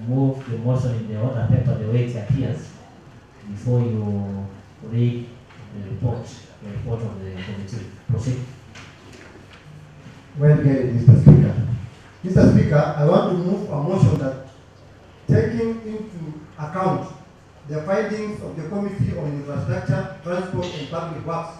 move the motion in the order paper the way it appears before you read the report of the committee. Proceed. Well get Mr. Speaker. Mr. Speaker, I want to move a motion that taking into account the findings of the Committee on Infrastructure, Transport and Public Works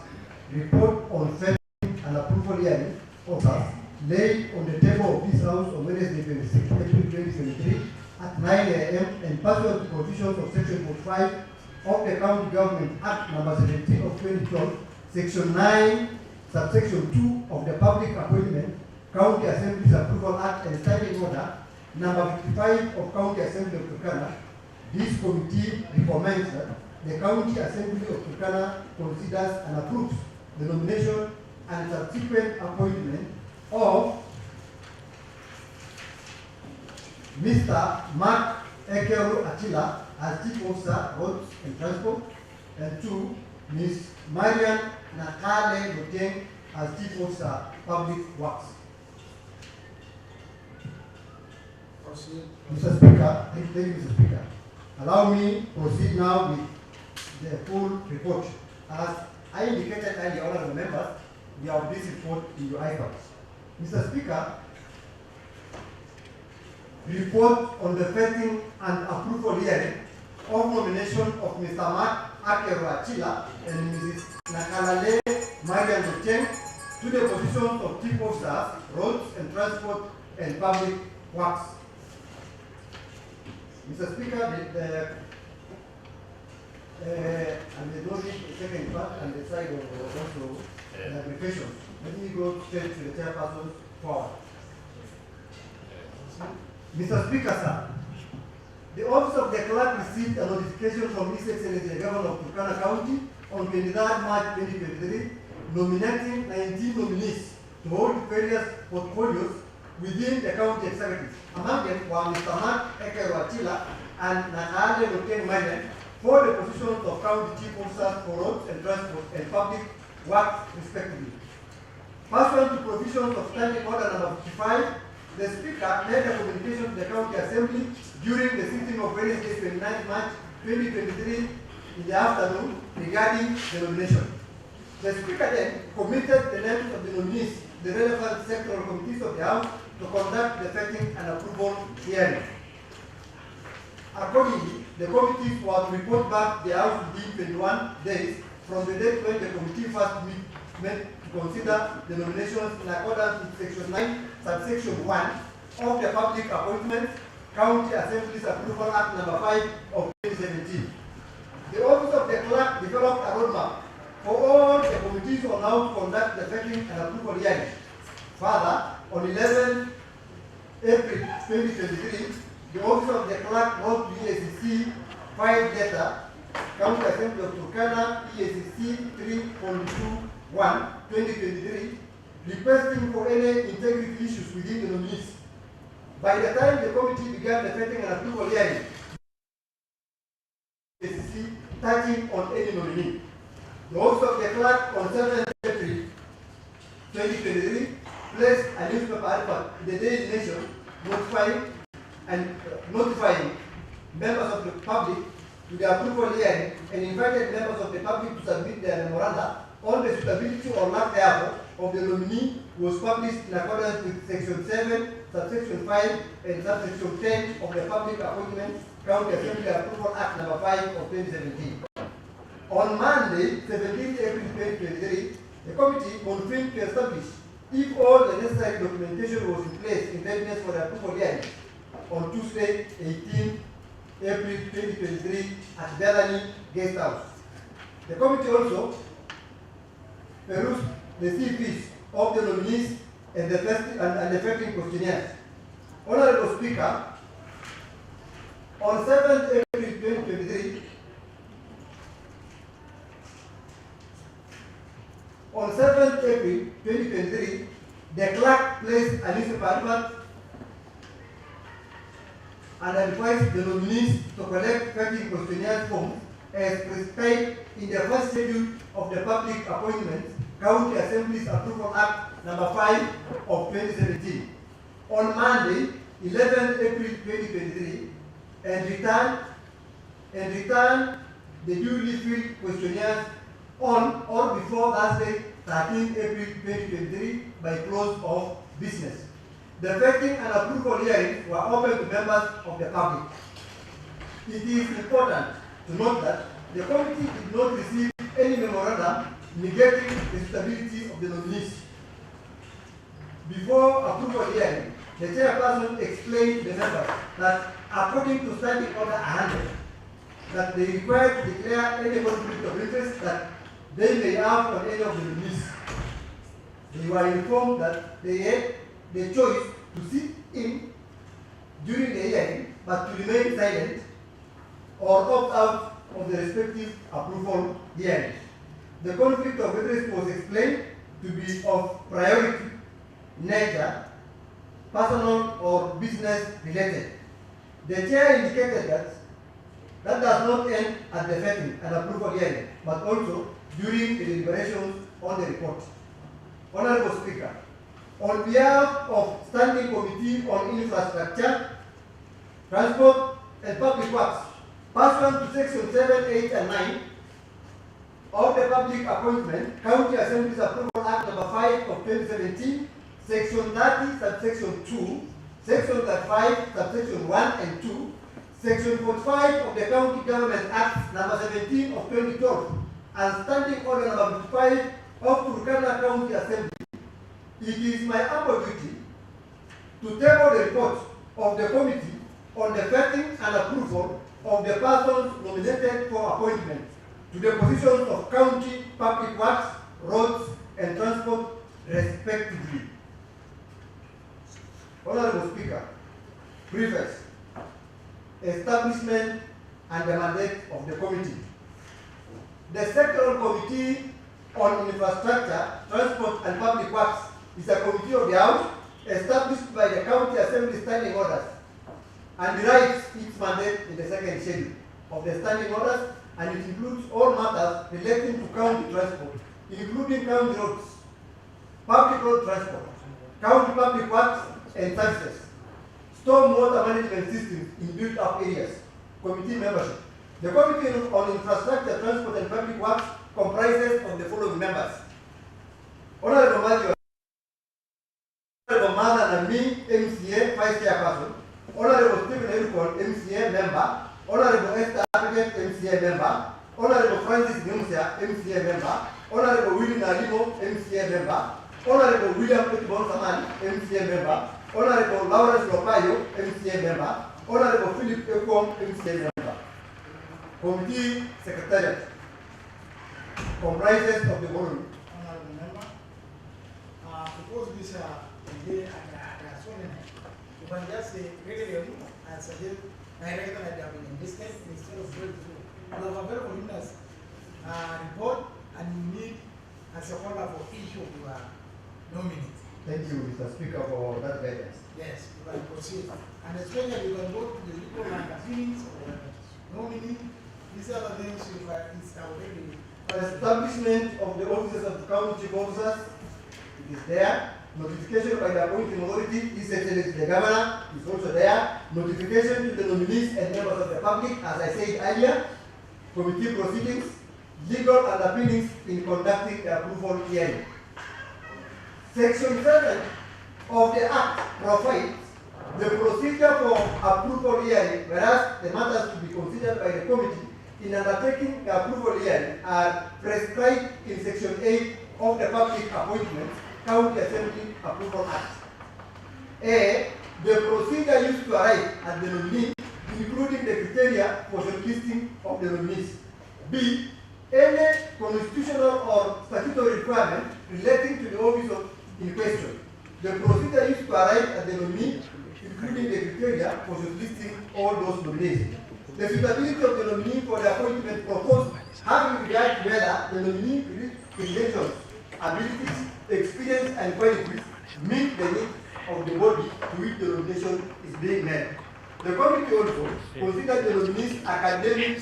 report on funding and approval hearing orders laid on the table of this House on Wednesday 26 April 2023 at 9 a.m. and pursuant to provisions of Section 45 of the County Government Act No. 17 of 2012, Section 9, Subsection 2 of the Public Appointment County Assembly's Approval Act and Standing Order No. 55 of County Assembly of Turkana. This committee recommends that the County Assembly of Turkana considers and approves the nomination and subsequent appointment of Mr. Mark Ekero Achila as Chief Officer, Roads and Transport, and 2, Ms. Marian Nakale Loteng as Chief Officer, Public Works. Mr. Speaker, thank you, Mr. Speaker. Allow me to proceed now with the full report. As I indicated earlier, honorable members, we have this report in your iPads. Mr. Speaker, report on the vetting and approval hearing of nomination of Mr. Mark Ekero Achila and Mrs. Nakalale Marian Loteng to the positions of Chief Officers, Roads and Transport and Public Works. Mr. Speaker, and the notice the second part and the side of also the applications. Let me go straight to the chairperson forward. Mr. Speaker, sir, the Office of the Clerk received a notification from His Excellency the Governor of Turkana County on 23rd March 2023, nominating 19 nominees to hold various portfolios within the county executive. Among them were Mr. Mark Ekero Achila and Nakale Loteng Marian for the positions of County Chief Officers for Roads and Transport and Public Works, respectively. Pursuant to provisions of Standing Order No. 55, the Speaker made a communication to the County Assembly during the sitting of Wednesday 29 March 2023 in the afternoon regarding the nomination. The Speaker then committed the names of the nominees to the relevant sectoral committees of the House to conduct the vetting and approval hearing. Accordingly, the committees were to report back the House within 21 days from the date when the committee first met to consider the nominations in accordance with Section 9, Subsection 1 of the Public Appointments County Assembly's Approval Act No. 5 of 2017. The Office of the Clerk developed a roadmap for all the committees on how to conduct the vetting and approval hearing. Further, on 11 April 2023, the Office of the Clerk wrote to EACC 5 letter, County Assembly of Turkana, EACC 3.21, 2023, requesting for any integrity issues within the nominees. By the time the committee began the vetting and approval hearing, EACC touching on any nominee. The Office of the Clerk on 7 April 2023 placed a newspaper advert in the Daily Nation notifying members of the public to the approval hearing and invited members of the public to submit their memoranda on the suitability or lack thereof of the nominee was published in accordance with Section 7, Subsection 5 and Subsection 10 of the Public Appointments County Assembly Approval Act No. 5 of 2017. On Monday, 17 April 2023, the committee convened to establish if all the necessary documentation was in place in readiness for the approval hearing on Tuesday, 18 April 2023 at Bethany Guest House. The committee also perused the CVs of the nominees and the vetting questionnaires. Honorable Speaker, on 7 April 2023, on 7 April 2023, the clerk placed a newspaper advert and advised the nominees to collect vetting questionnaire forms as prescribed in the first schedule of the Public Appointments County Assembly's Approval Act No. 5 of 2017. On Monday, 11 April 2023, and return the duly filled questionnaires on or before Thursday, 13 April 2023 by close of business. The vetting and approval hearings were open to members of the public. It is important to note that the committee did not receive any memorandum negating the suitability of the nominees. Before approval hearing, the chairperson explained to the members that according to Standing Order 100, that they require to declare any conflict of interest that they may have on any of the nominees. They were informed that they had the choice to sit in during the hearing but to remain silent or opt out of the respective approval hearings. The conflict of interest was explained to be of priority nature, personal or business related. The chair indicated that does not end at the vetting and approval hearing, but also during the deliberations on the report. Honorable Speaker, on behalf of Standing Committee on Infrastructure, Transport and Public Works, pursuant to Section 7, 8 and 9 of the Public Appointment County Assembly's Approval Act number 5 of 2017, Section 30, subsection 2, Section 35, subsection 1 and 2, Section 45 of the County Government Act number 17 of 2012, and Standing Order number 55 of Turkana County Assembly, it is my humble duty to table the report of the committee on the vetting and approval of the persons nominated for appointment to the positions of County Public Works, Roads and Transport, respectively. Honorable Speaker, preface, establishment and the mandate of the committee. The Sectoral Committee on Infrastructure, Transport and Public Works is a committee of the House established by the County Assembly Standing Orders and derives its mandate in the second schedule of the Standing Orders, and it includes all matters relating to county transport, including county roads, public road transport, county public works and services, stormwater management systems in built-up areas, committee membership. The Committee on Infrastructure, Transport and Public Works comprises of the following members: Honorable Matthew, Honorable Martha Nami, MCA, Vice Chairperson; Honorable Stephen Ericol, MCA, member; Honorable Esther Advocate, MCA, member; Honorable Francis Nyumsia, MCA, member; Honorable William Nalimo, MCA, member; Honorable William Petibon Samani, MCA, member; Honorable Lawrence Lopayo, MCA, member; Honorable Philip Ekwong, MCA, member. Committee Secretariat comprises of the following. Honorable member, because this day and so many, you can just say regularly and suggest directly that they have been invested instead of going through. You have a very voluminous report and you need a seconder for each of your nominees. Thank you, Mr. Speaker, for that guidance. Yes, you can proceed. And especially you can go to the legal and appeals of the nominee. These are the things you it's already. Establishment of the offices of the county chief officers, it is there. Notification by the appointing authority, His Excellency the Governor, is also there. Notification to the nominees and members of the public, as I said earlier. Committee proceedings, legal and appealings in conducting the approval hearing. Section 7 of the Act provides the procedure for approval hearing, whereas the matters to be considered by the committee in undertaking the approval hearing are prescribed in Section 8 of the Public Appointments County Assembly Approval Act. A. The procedure used to arrive at the nominee, including the criteria for shortlisting of the nominees. B. Any constitutional or statutory requirement relating to the office in question. The procedure used to arrive at the nominee, including the criteria for shortlisting all those nominees. The suitability of the nominee for the appointment proposed, having regard to whether the nominee credentials, abilities, experience, and qualities meet the needs of the body to which the nomination is being made. The committee also considered the nominees' academic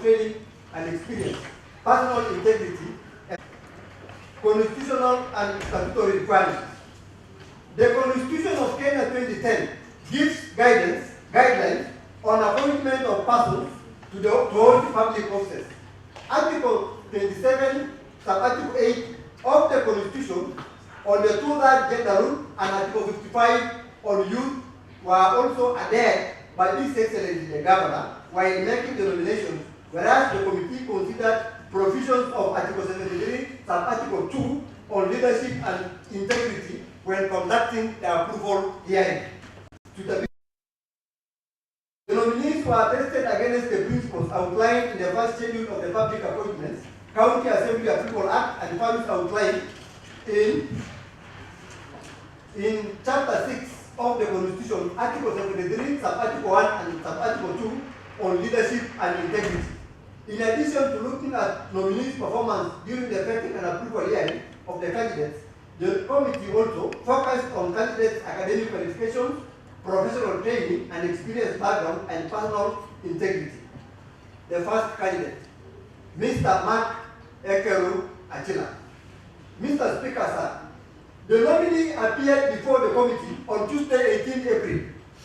training and experience, personal integrity, and constitutional and statutory requirements. The Constitution of Kenya 2010 gives guidelines on appointment of persons to hold public offices. Article 27, sub-article 8 of the Constitution on the 2/3 gender rule and Article 55 on youth were also adhered by His Excellency the Governor while making the nominations, whereas the committee considered provisions of Article 73, sub-article 2 on leadership and integrity when conducting the approval hearing. The nominees were tested against the principles outlined in the first schedule of the Public Appointments, County Assembly Approval Act, and values outlined in Chapter 6 of the Constitution, Article 73, Sub-Article 1 and Sub-Article 2 on leadership and integrity. In addition to looking at nominees' performance during the vetting and approval hearing of the candidates, the committee also focused on candidates' academic qualifications, professional training and experience background, and personal integrity. The first candidate, Mr. Mark Ekeru Achila. Mr. Speaker, sir, the nominee appeared before the committee on Tuesday, 18 April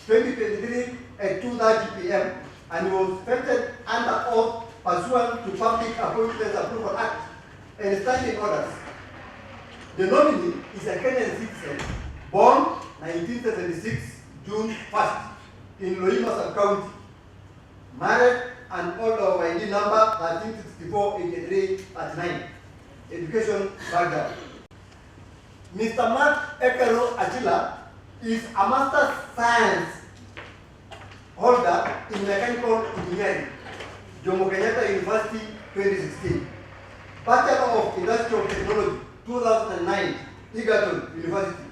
2023 at 2:30 p.m. and was vetted under oath pursuant to Public Appointments Approval Act and standing orders. The nominee is a Kenyan citizen, born 1976, June 1st, in Loima Sub-County, married and owner of ID number 13648339. Education background. Mr. Mark Ekeru Achila is a Master's Science holder in Mechanical Engineering, Jomo Kenyatta University, 2016. Bachelor of Industrial Technology, 2009, Egerton University.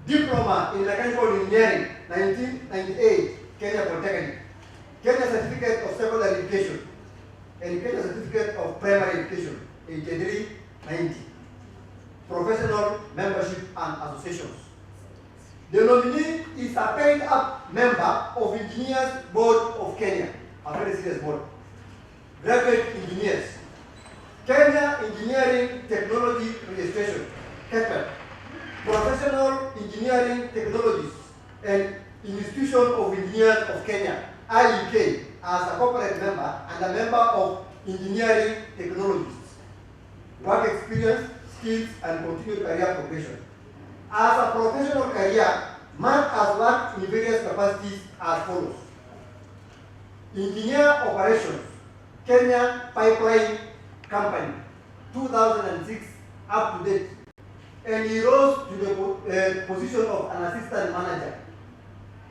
Diploma in Mechanical Engineering, 1998, Kenya Polytechnic. Kenya Certificate of Secondary Education and Kenya Certificate of Primary Education, 8390. Professional membership and associations. The nominee is a paid-up member of Engineers Board of Kenya, a very serious board. Graduate engineers, Kenya Engineering Technology Registration, KEPER, Professional Engineering Technologies, and Institution of Engineers of Kenya, IEK, as a corporate member and a member of Engineering Technologies. Work experience, skills, and continued career progression. As a professional career, Mark has worked in various capacities as follows. Engineer Operations, Kenya Pipeline Company, 2006 up to date, and he rose to the position of an assistant manager,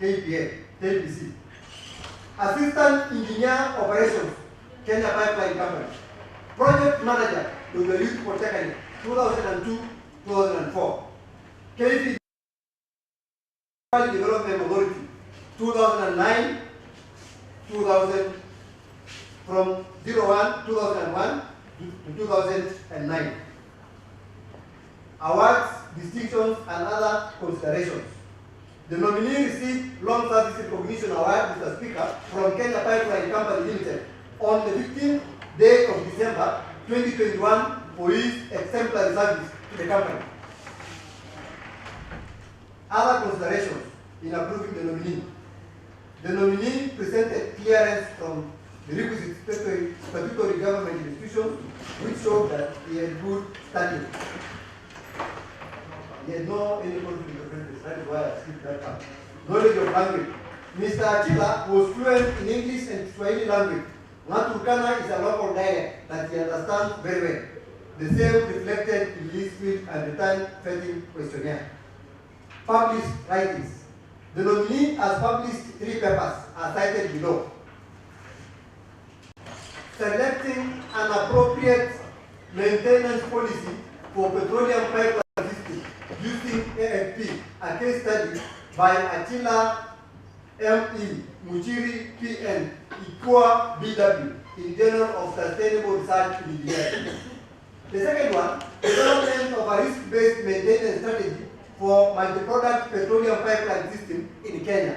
KPC. Assistant Engineer Operations, Kenya Pipeline Company. Project Manager, Youth Polytechnic, 2002-2004. KP Development Authority, 2009-2000, from 2001 to 2009. Awards, distinctions, and other considerations. The nominee received Long Service Recognition Award, Mr. Speaker, from Kenya Pipeline Company Limited on the 15th day of December 2021 for his exemplary service to the company. Other considerations in approving the nominee. The nominee presented clearance from the requisite statutory government institutions which showed that he had good standing. He had no any conflict of interest. That is why I skipped that part. Knowledge of language. Mr. Achila was fluent in English and Swahili language. Turkana is a local dialect that he understands very well. The same reflected in his field and return vetting questionnaire. Published writings. The nominee has published 3 papers as cited below. Selecting an appropriate maintenance policy for petroleum pipeline system using AFP, a case study by Achila M.E. Muchiri P.N. Ikua B.W. in Journal of Sustainable Research in Engineering. The second one, development of a risk-based maintenance strategy for multi-product petroleum pipeline system in Kenya.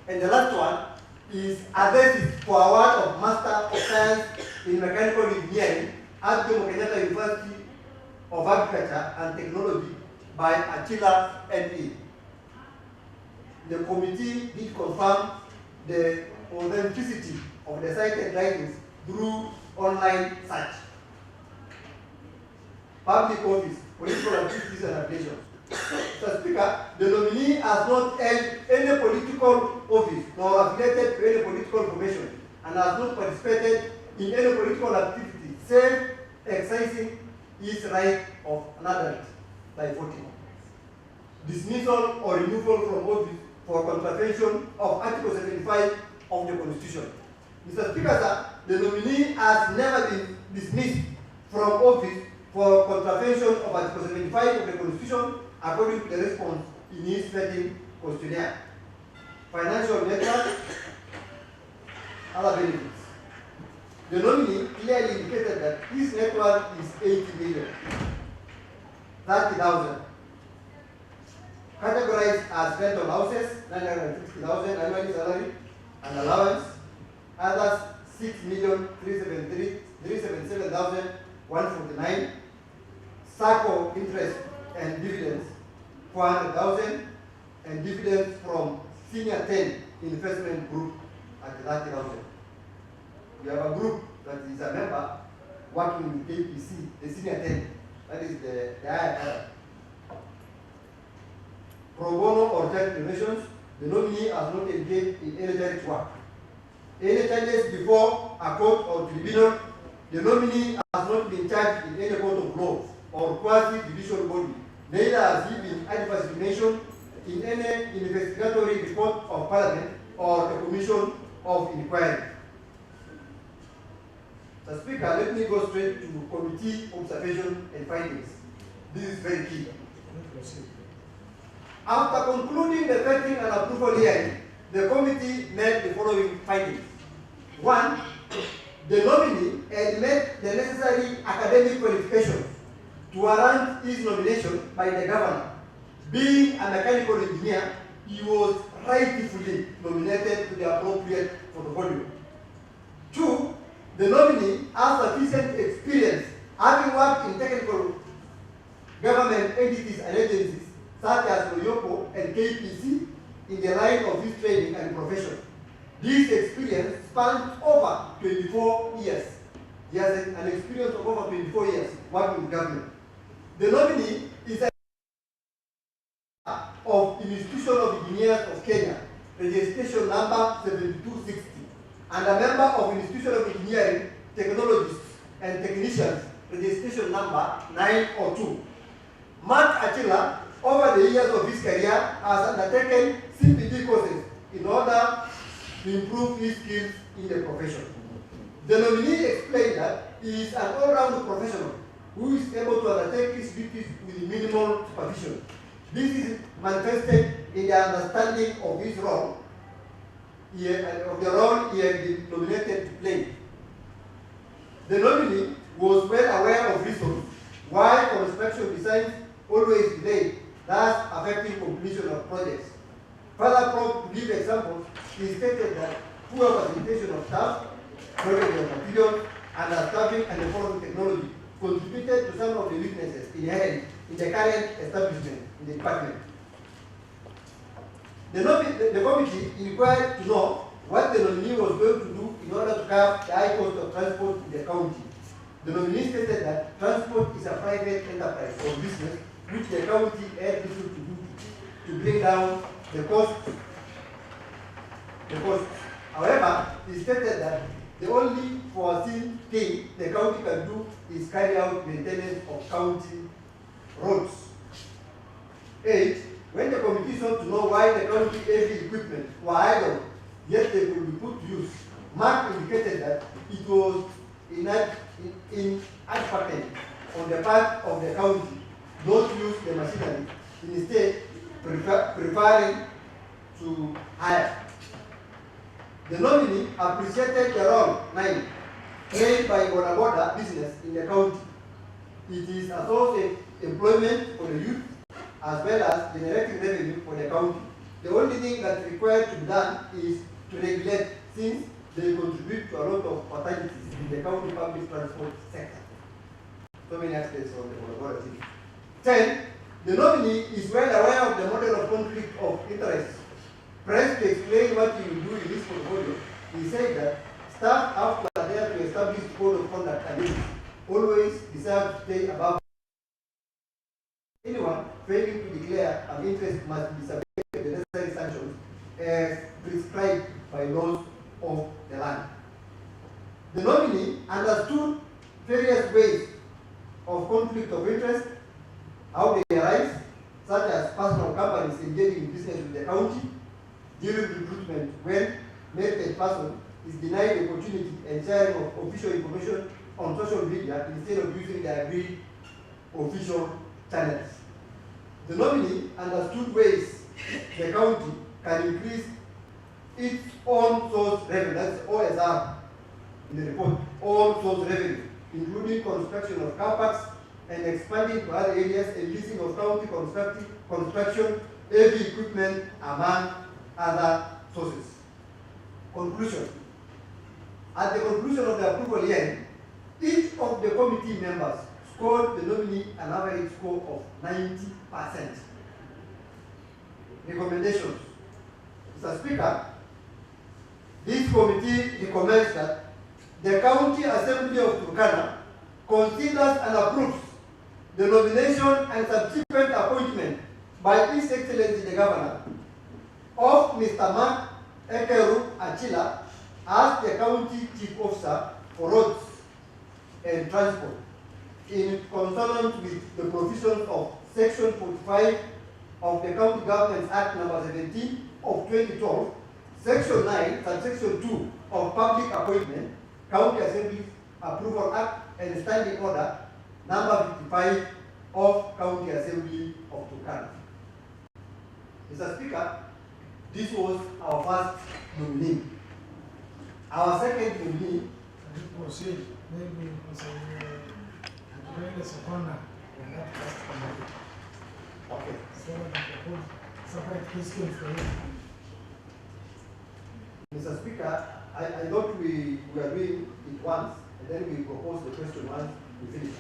And the last one is a thesis for award of Master of Science in Mechanical Engineering at Jomo Kenyatta University of Agriculture and Technology by Achila N.E. the committee did confirm the authenticity of the cited writings through online search. Public office, political activities and affiliations. Mr. Speaker, the nominee has not held any political office nor affiliated to any political formation and has not participated in any political activity save exercising his right of an adult by voting. Dismissal or removal from office for contravention of Article 75 of the Constitution. Mr. Speaker, sir, the nominee has never been dismissed from office for contravention of Article 75 of the Constitution according to the response in his vetting questionnaire. Financial network, other benefits. The nominee clearly indicated that his net worth is 80 million, 30,000. Categorized as rental houses, 950,000 annual salary and allowance. Others, 6,377,149. SACCO interest and dividends, 400,000, and dividends from Senior 10 investment group at 30,000. We have a group that is a member working with KPC, the Senior 10, that is the IIR. Pro bono or charity donations, the nominee has not engaged in any charity work. Any charges before a court or tribunal, the nominee has not been charged in any court of law or quasi-judicial body. Neither has he been adversely mentioned in any investigatory report of Parliament or a commission of inquiry. Mr. Speaker, let me go straight to committee observation and findings. This is very key. After concluding the vetting and approval hearing, the committee made the following findings. 1. The nominee had met the necessary academic qualifications to warrant his nomination by the governor. Being a mechanical engineer, he was rightfully nominated to the appropriate portfolio. 2. The nominee has sufficient experience, having worked in technical government entities and agencies such as Oyoko and KPC in the line of his training and profession. This experience spans over 24 years. He has an experience of over 24 years working with government. The nominee is a of Institution of Engineers of Kenya, registration number 7260, and a member of Institution of Engineering, Technologists and Technicians, registration number 902. Mark Achila, over the years of his career, has undertaken CPD courses in order to improve his skills in the profession. The nominee explained that he is an all-round professional who is able to undertake his duties with minimal supervision. This is manifested in the understanding of his role, of the role he had been nominated to play. The nominee was well aware of reasons why construction designs always delayed, thus affecting completion of projects. Further, to give examples, he stated that poor facilitation of staff, shortage of materials, understaffing and the following technology contributed to some of the weaknesses inherent in the current establishment in the department. The committee inquired to know what the nominee was going to do in order to curb the high cost of transport in the county. The nominee stated that transport is a private enterprise or business which the county had little to do to bring down the cost. However, he stated that the only foreseen thing the county can do is carry out maintenance of county roads. 8. When the committee sought to know why the county heavy equipment were idle, yet they could be put to use, Mark indicated that it was inadvertent on the part of the county not to use the machinery, instead preferring to hire. The nominee appreciated the role 9 played by border business in the county. It is a source of employment for the youth as well as generating revenue for the county. The only thing that's required to be done is to regulate, since they contribute to a lot of fatalities in the county public transport sector. So many aspects of the border thing. 10. The nominee is well aware of the model of conflict of interest Pressed to explain what he will do in this portfolio, he said that staff after there to establish code of conduct and ethics always deserve to stay above. Anyone failing to declare an interest must be subject to the necessary sanctions as prescribed by laws of the land. The nominee understood various ways of conflict of interest, how they arise, such as personal companies engaging in business with the county, during recruitment when made person is denied the opportunity and sharing of official information on social media instead of using the agreed official channels. The nominee understood ways the county can increase its own source revenue, that's OSR in the report, own source revenue, including construction of car parks and expanding to other areas and leasing of county construction, heavy equipment, among other sources. Conclusion. At the conclusion of the approval hearing, each of the committee members scored the nominee an average score of 90%. Recommendations. Mr. Speaker, this committee recommends that the County Assembly of Turkana considers and approves the nomination and subsequent appointment by His Excellency the Governor of Mr. Mark Ekeru Achila as the County Chief Officer for Roads and Transport in consonance with the provisions of Section 45 of the County Governments Act No. 17 of 2012, Section 9, Subsection 2 of Public Appointment, County Assembly Approval Act, and Standing Order number 55 of County Assembly of Turkana. Mr. Speaker, this was our first nominee. Our second nominee. Proceed. Maybe the second Okay. So separate questions for you. Mr. Speaker, I thought we were doing it once, and then we propose the question once we finish.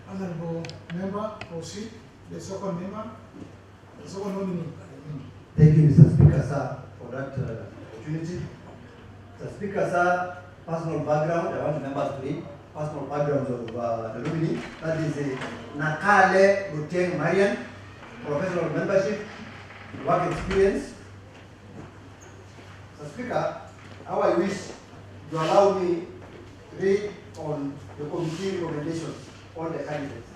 Honorable member, proceed. The second member, the second nominee. Thank you, Mr. Speaker, sir, for that opportunity. Mr. Speaker, sir, personal background, I want the members to read personal backgrounds of the nominee. That is Nakale Ruteng Marian, professional membership, work experience. Mr. Speaker, how I wish you allow me to read on the committee recommendations on the candidates.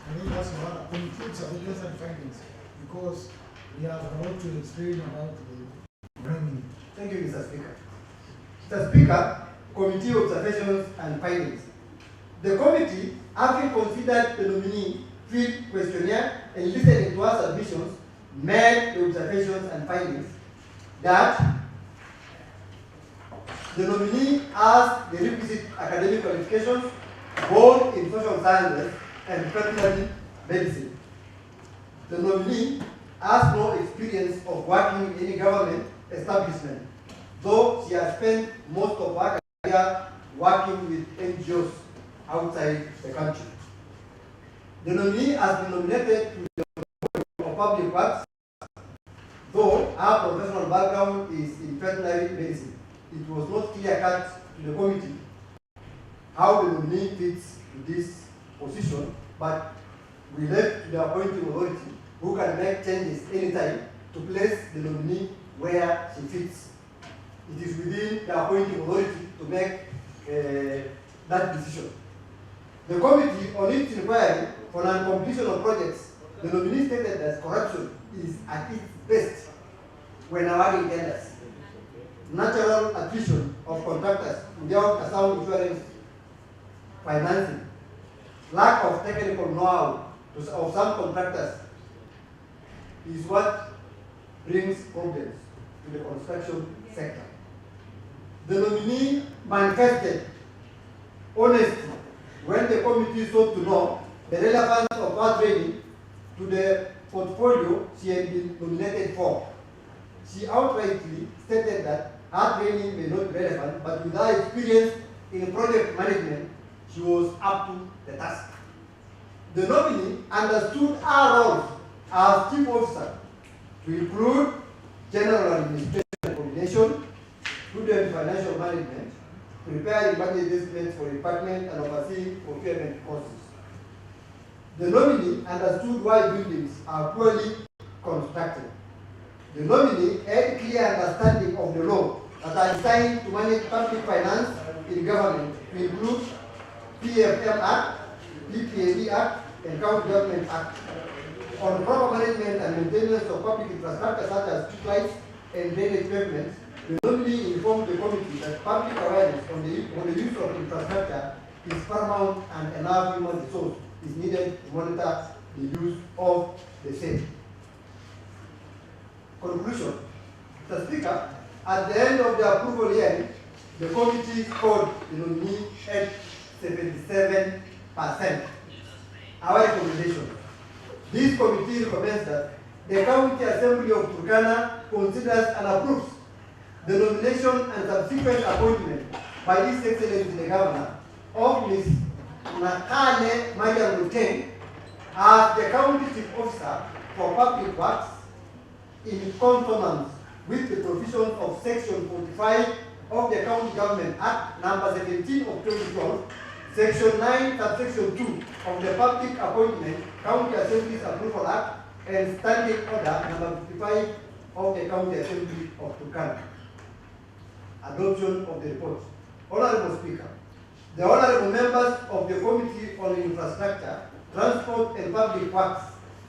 I think that's what concludes our evidence and findings, because we have a lot to explain about the nominee. Thank you, Mr. Speaker. Mr. Speaker, committee observations and findings. The committee, having considered the nominee field questionnaire and listened to our submissions, made the observations and findings that the nominee has the requisite academic qualifications both in social sciences and veterinary medicine. The nominee has no experience of working in any government establishment, though she has spent most of her career working with NGOs outside the country. The nominee has been nominated to the Board of Public Works, though her professional background is in veterinary medicine. It was not clear-cut to the committee how the nominee fits to this position, but we left to the appointing authority who can make changes anytime to place the nominee where she fits. It is within the appointing authority to make that decision. The committee, on its inquiry for non-completion of projects, the nominee stated that corruption is at its best when awarding tenders. natural attrition of contractors without a sound insurance financing, lack of technical know-how of some contractors is what brings problems to the construction sector. The nominee manifested honesty when the committee sought to know the relevance of her training to the portfolio she had been nominated for. She outrightly stated that her training may not be relevant, but with her experience in project management, she was up to the task. The nominee understood her role as chief officer to include general administration and coordination, prudent financial management, preparing budget estimates for department and overseeing procurement process. The nominee understood why buildings are poorly constructed. The nominee had clear understanding of the law that are designed to manage public finance in government, to include PFM Act, PPAB Act, and County Government Act, on proper management and maintenance of public infrastructure such as streetlights and drainage pavements. The nominee informed the committee that public awareness on the use of infrastructure is paramount and enough human resource is needed to monitor the use of the same. Conclusion. Mr. Speaker, at the end of the approval hearing, the committee scored the nominee at 77%. Our recommendation. This committee recommends that the County Assembly of Turkana considers and approves the nomination and subsequent appointment by His Excellency the Governor of Ms. Nakale Mariam Luteng as the County Chief Officer for Public Works in consonance with the provisions of Section 45 of the County Government Act number 17 of 2012, Section 9, subsection 2 of the Public Appointment County Assemblies Approval Act, and Standing Order number 55 of the County Assembly of Turkana. Adoption of the report. Honorable Speaker, the honorable members of the Committee on Infrastructure, Transport and Public Works,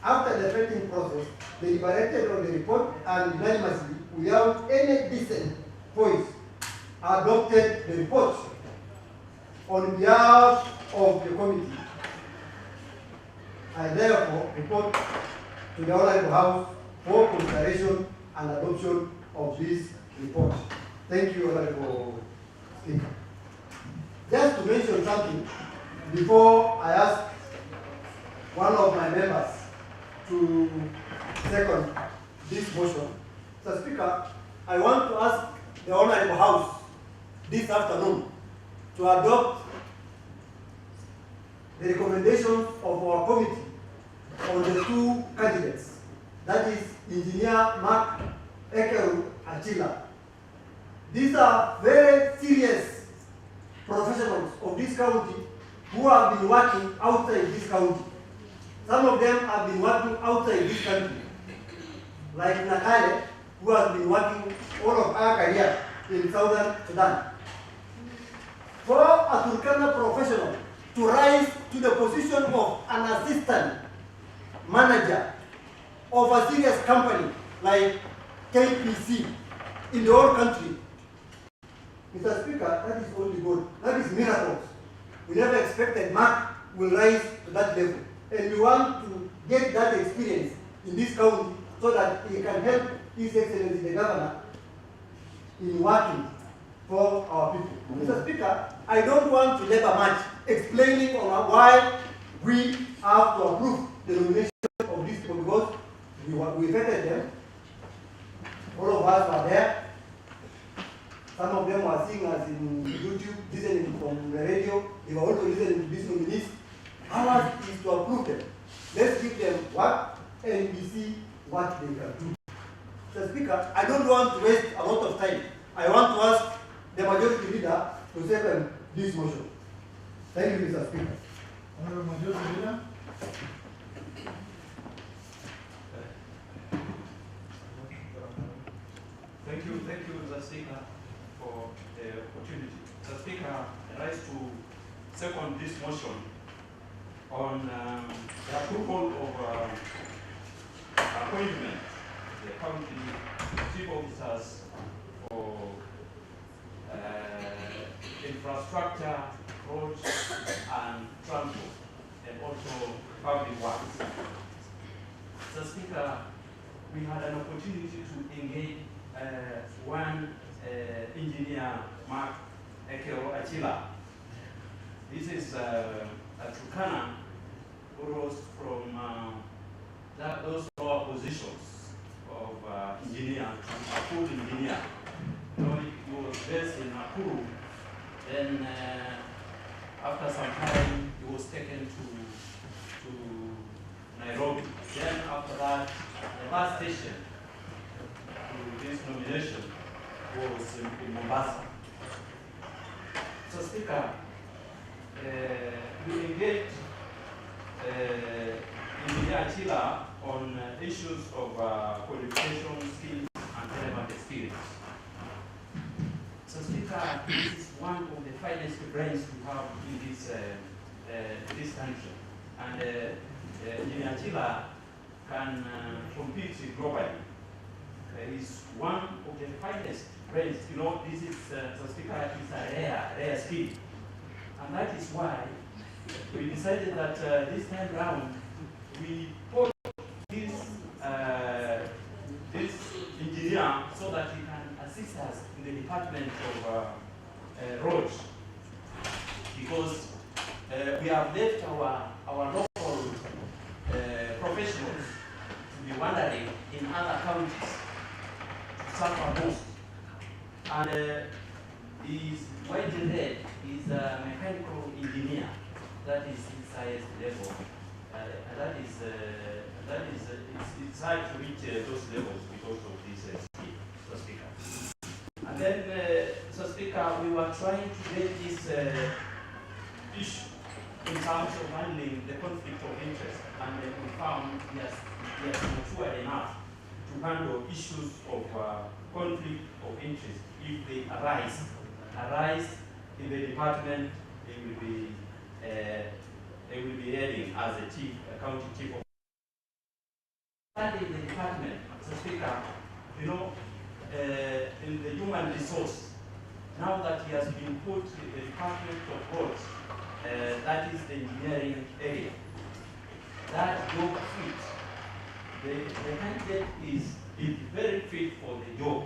after the vetting process, deliberated on the report and unanimously, without any dissent voice, adopted the report. On behalf of the committee, I therefore report to the Honorable House for consideration and adoption of this report. Thank you, Honorable Speaker. Just to mention something, before I ask one of my members to second this motion, Mr. Speaker, I want to ask the Honorable House this afternoon to adopt the recommendations of our committee on the two candidates, that is Engineer Mark Ekeru Achila. These are very serious professionals of this county who have been working outside this county. Some of them have been working outside this country, like Nakale, who has been working all of our career in Southern Sudan. For a Turkana professional to rise to the position of an assistant manager of a serious company like KPC in the whole country, Mr. Speaker, that is only God. That is miracles. We never expected Mark will rise to that level. And we want to get that experience in this county so that he can help His Excellency the Governor in working for our people. Mr. Speaker, I don't want to labor much explaining on why we have to approve the nomination of these people, because we vetted them. All of us were there. Some of them were seeing us in YouTube, listening from the radio. They were also listening to these nominees. Ours is to approve them. Let's give them work and we see what they can do. Mr. Speaker, I don't want to waste a lot of time. I want to ask the majority leader to second this motion. Thank you, Mr. Speaker. Honorable Majority Leader. Thank you, Mr. Speaker, for the opportunity. Mr. Speaker, I rise to second this motion on the approval of appointment the county chief officers for infrastructure, roads, and transport, and also public works. So, Speaker, we had an opportunity to engage one engineer, Mark Ekero Achila. This is a Turkana who rose from those lower positions of engineer to a full engineer. He was based in Nakuru. Then after some time, he was taken to Nairobi. Then after that, the last station to this nomination was in Mombasa. So, Speaker, we engaged Engineer Achila on issues of qualification, skills, and relevant experience. So, Speaker, this is one of the finest brains we have in this country. And Engineer Achila can compete globally. He's one of the finest brains. You know, this is, so Speaker, is a rare skill. And that is why we decided that this time round, we put this engineer so that he can assist us in the department of roads. Because we have left our local professionals to be wandering in other counties to suffer most. And he's widely read, he's a mechanical engineer. That is his highest level. It's hard to reach those levels because of this skill, so Speaker. And then, so Speaker, we were trying to get this issue in terms of handling the conflict of interest, and we found he has matured enough to handle issues of conflict of interest if they arise in the department. He will be heading as a county chief of in the department. So, Speaker, you know, in the human resource, now that he has been put in the Department of Roads, that is the engineering area, that job fit, the candidate is very fit for the job.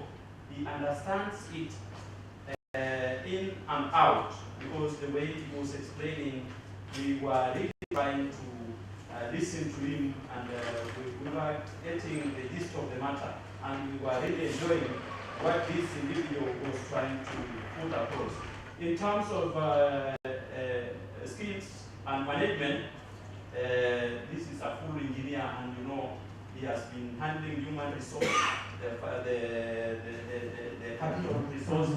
He understands it in and out, because the way he was explaining, we were really trying to listen to him, and we were getting the gist of the matter, and we were really enjoying what this individual was trying to put across. In terms of skills and management, this is a full engineer, and you know, he has been handling human resource, the capital resource,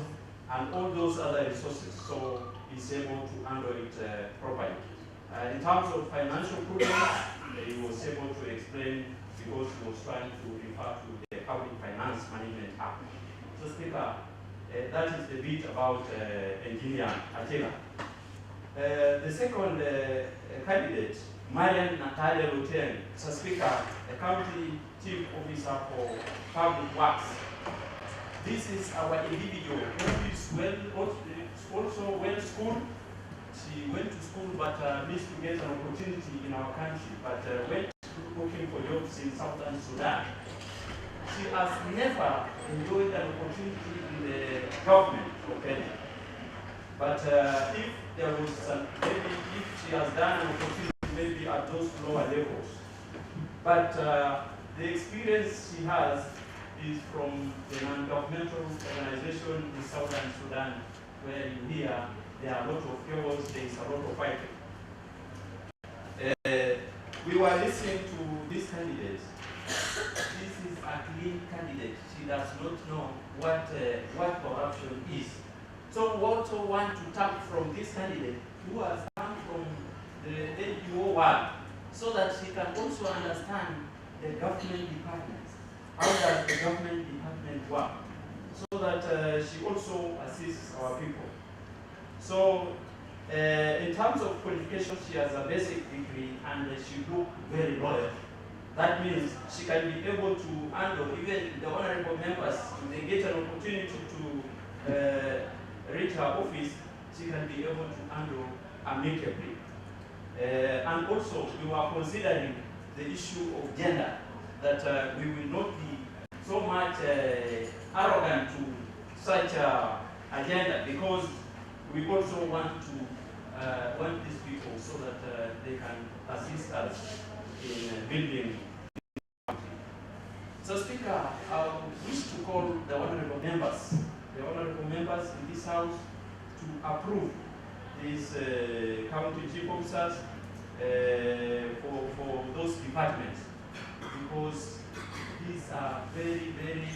and all those other resources, so he's able to handle it properly. In terms of financial prudence, he was able to explain, because he was trying to refer to the Public Finance Management Act. So, Speaker, that is the bit about Engineer Achila. The second candidate, Marian Natalia Luteng, so Speaker, the County Chief Officer for Public Works. This is our individual who is also well schooled. She went to school but missed to get an opportunity in our country, but went looking for jobs in Southern Sudan. She has never enjoyed an opportunity in the government of Kenya. But if there was maybe if she has done an opportunity maybe at those lower levels. But the experience she has is from the non-governmental organization in Southern Sudan, where you hear there are a lot of chaos, there is a lot of fighting. We were listening to this candidate. This is a clean candidate. She does not know what corruption is. So we also want to tap from this candidate who has come from the NGO world, so that she can also understand the government departments. How does the government department work? So that she also assists our people. So in terms of qualification, she has a basic degree and she looks very loyal. That means she can be able to handle even the honorable members. If they get an opportunity to reach her office, she can be able to handle amicably. And also, we were considering the issue of gender, that we will not be so much arrogant to such agenda, because we also want these people so that they can assist us in building. So, Speaker, I wish to call the honorable members in this House to approve these county chief officers for those departments, because these are very, very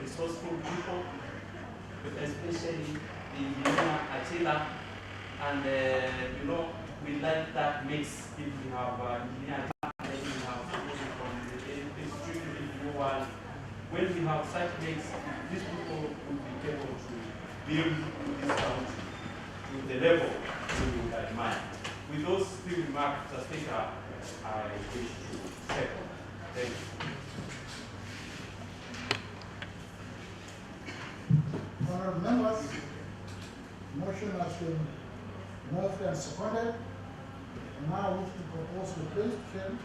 resourceful people, especially the engineer Achila, and we like that mix. If we have engineer, we have people from the extremely world. When we have such mix, these people will be able to build this country to the level we would admire. With those few remarks, Mr. Speaker, I wish to second. Thank you. Honourable members, motion has been moved and seconded. And now I wish to propose replacement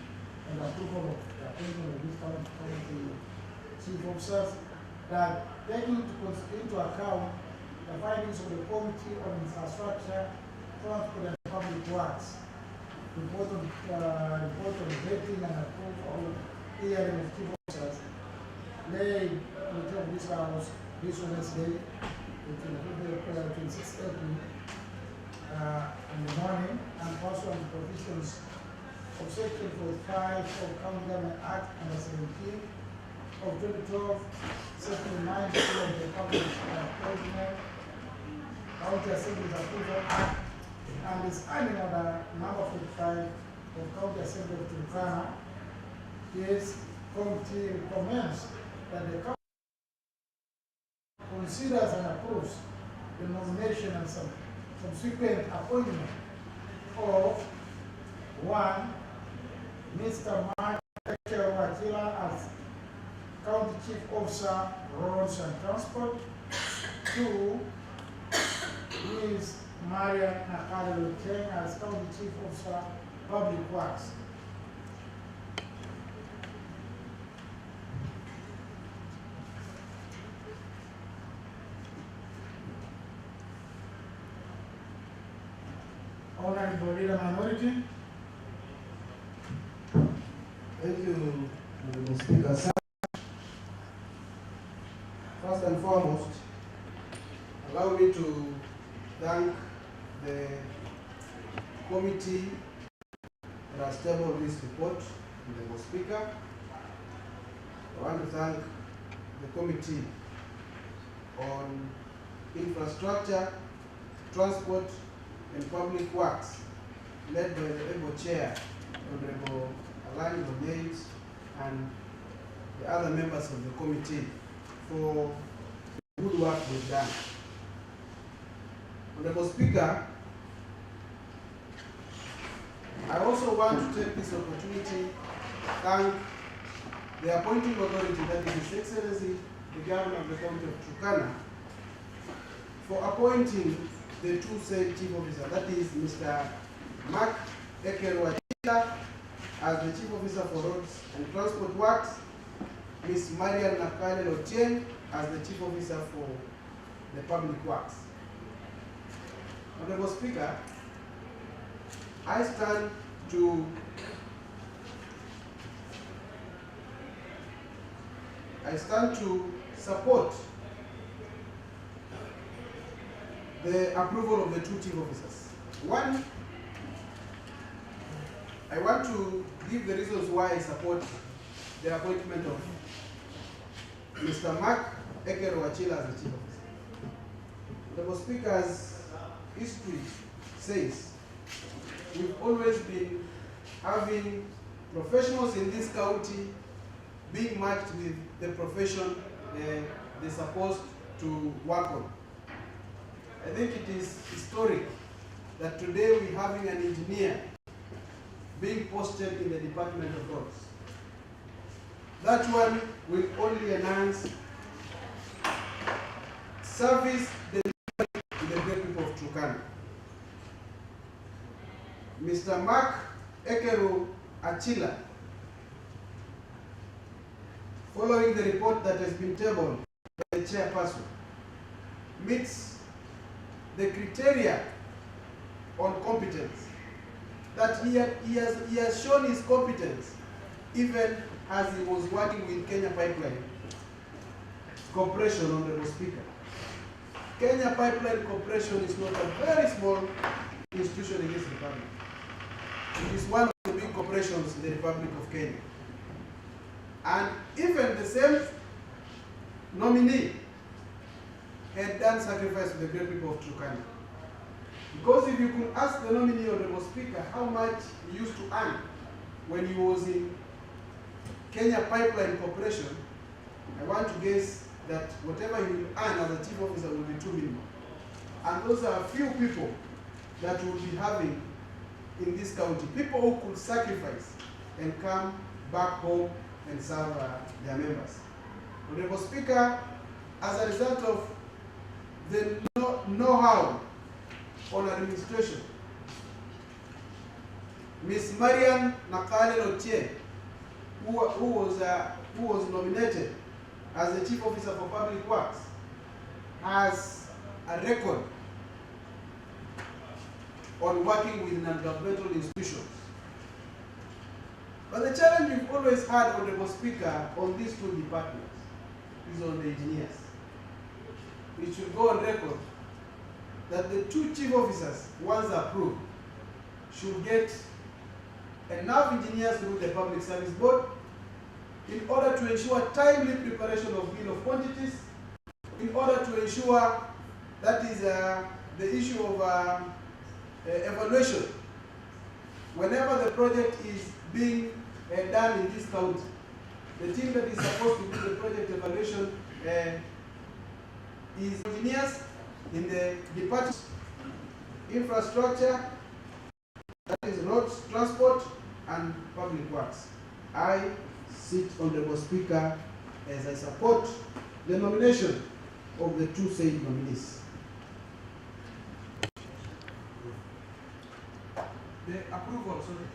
and approval of the appointment of this committee chief officers, that taking into account the findings of the Committee on Infrastructure, Transport and Public Works, report on vetting and approval of hearing of chief officers, laid on the top of this House this Wednesday, 26 April, in the morning, and also on the provisions of Section 45 of County Government Act No. 17 of 2012, Section 9 of the Public Appointment, County Assembly's Approval Act, and the Standing Order number 45 of County Assembly of Turkana. This committee recommends that the county considers and approves the nomination and subsequent appointment of 1. Mr. Mark Wachila as County Chief Officer, Roads and Transport. 2. Ms. Maria Nakala Luteng as County Chief Officer, Public Works. Honorable Leader Minority. Thank you, Mr. Speaker. First and foremost, allow me to thank the committee that has tabled this report, Mr. Speaker. I want to thank the Committee on Infrastructure, Transport and Public Works, led by the able chair, Honorable Alani Bogates, and the other members of the committee for the good work they've done. Honorable Speaker, I also want to take this opportunity to thank the appointing authority, that is His Excellency, the Governor of the County of Turkana, for appointing the two said chief officers, that is Mr. Mark Wachila as the Chief Officer for Roads and Transport Works, Ms. Maria Nakala Luteng as the Chief Officer for the Public Works. Honorable Speaker, I stand to support the approval of the two chief officers. One, I want to give the reasons why I support the appointment of Mr. Mark Wachila as the chief officer. The Speaker's history says we've always been having professionals in this county being matched with the profession they're supposed to work on. I think it is historic that today we're having an engineer being posted in the Department of Roads. That one will only enhance service delivery to the great people of Turkana. Mr. Mark Ekeru Achila, following the report that has been tabled by the chairperson, meets the criteria on competence, that he has shown his competence even as he was working with Kenya Pipeline Corporation, Honorable Speaker. Kenya Pipeline Corporation is not a very small institution in this republic. It is one of the big corporations in the Republic of Kenya. And even the same nominee had done sacrifice to the great people of Turkana. Because if you could ask the nominee, Honorable Speaker, how much he used to earn when he was in Kenya Pipeline Corporation, I want to guess that whatever he will earn as a chief officer will be 2 million. And those are a few people that will be having in this county, people who could sacrifice and come back home and serve their members. Honorable Speaker, as a result of the know-how on administration, Ms. Marian Nakale Lotie, who was nominated as the Chief Officer for Public Works, has a record on working with non-governmental institutions. But the challenge we've always had, Honorable Speaker, on these two departments is on the engineers. It should go on record that the two chief officers, once approved, should get enough engineers through the Public Service Board in order to ensure timely preparation of bill of quantities, in order to ensure that is the issue of evaluation. Whenever the project is being done in this county, the team that is supposed to do the project evaluation is engineers in the department infrastructure, that is roads, transport, and public works. I sit, Honorable Speaker, as I support the nomination of the two said nominees. The approval, sorry.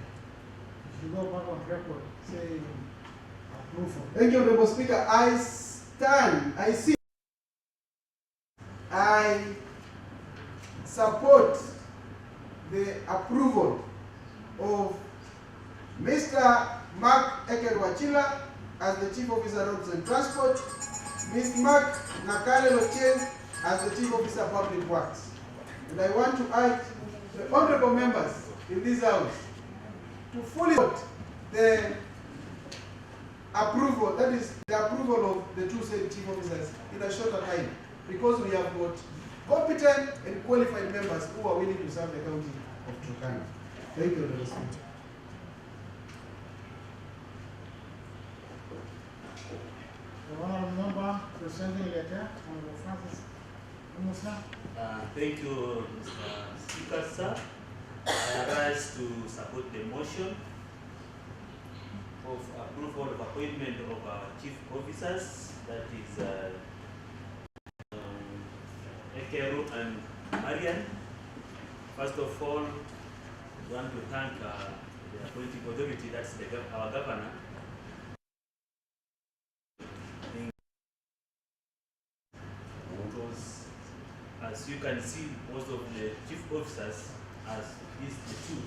If you go back on record, say approval. Thank you, Honorable Speaker. I support the approval of Mr. Mark Ekeru Achila as the Chief Officer Roads and Transport, Ms. Mark Nakale Lotie as the Chief Officer Public Works. And I want to urge the honorable members in this house to fully support the approval, that is the approval of the two said chief officers in a shorter time, because we have got competent and qualified members who are willing to serve the county of Turkana. Thank you, Honorable Speaker. The honorable member presenting letter, Honorable Francis Musa. Thank you, Mr. Speaker, sir. I rise to support the motion of approval of appointment of our chief officers, that is Ekeru and Marian. First of all, we want to thank the appointing authority, that's our governor. Because, as you can see, most of the chief officers, as is the two,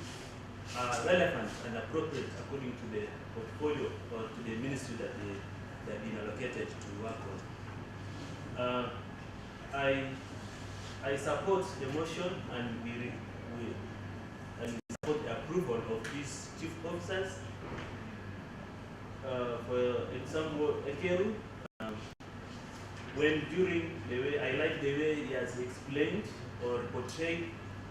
are relevant and appropriate according to the portfolio or to the ministry that they have been allocated to work on. I support the motion, and we support the approval of these chief officers. For example, Ekeru, when during the way, I like the way he has explained or portrayed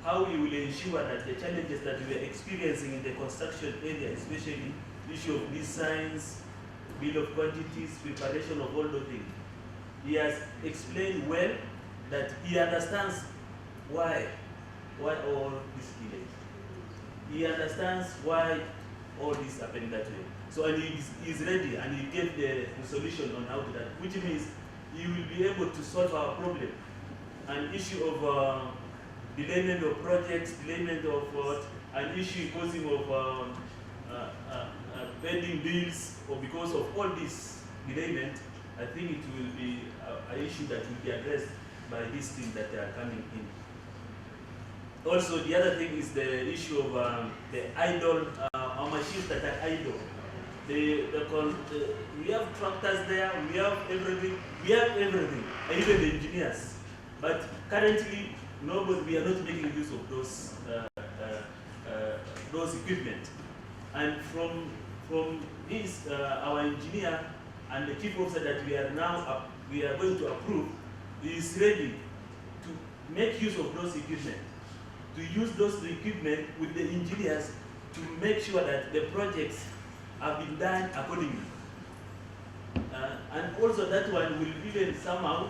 how we will ensure that the challenges that we are experiencing in the construction area, especially the issue of designs, bill of quantities, preparation of all the things. He has explained well that he understands why all this delay. He understands why all this happened that way. So, and he is ready, and he gave the solution on how to that, which means he will be able to solve our problem. An issue of delayment of projects, delayment of an issue causing of pending bills, or because of all this delayment, I think it will be an issue that will be addressed by this team that they are coming in. Also, the other thing is the issue of the idle, our machines that are idle. We have tractors there, we have everything, and even the engineers. But currently, we are not making use of those equipment. And from this, our engineer and the chief officer that we are going to approve is ready to make use of those equipment, to use those equipment with the engineers to make sure that the projects have been done accordingly. And also that one will even somehow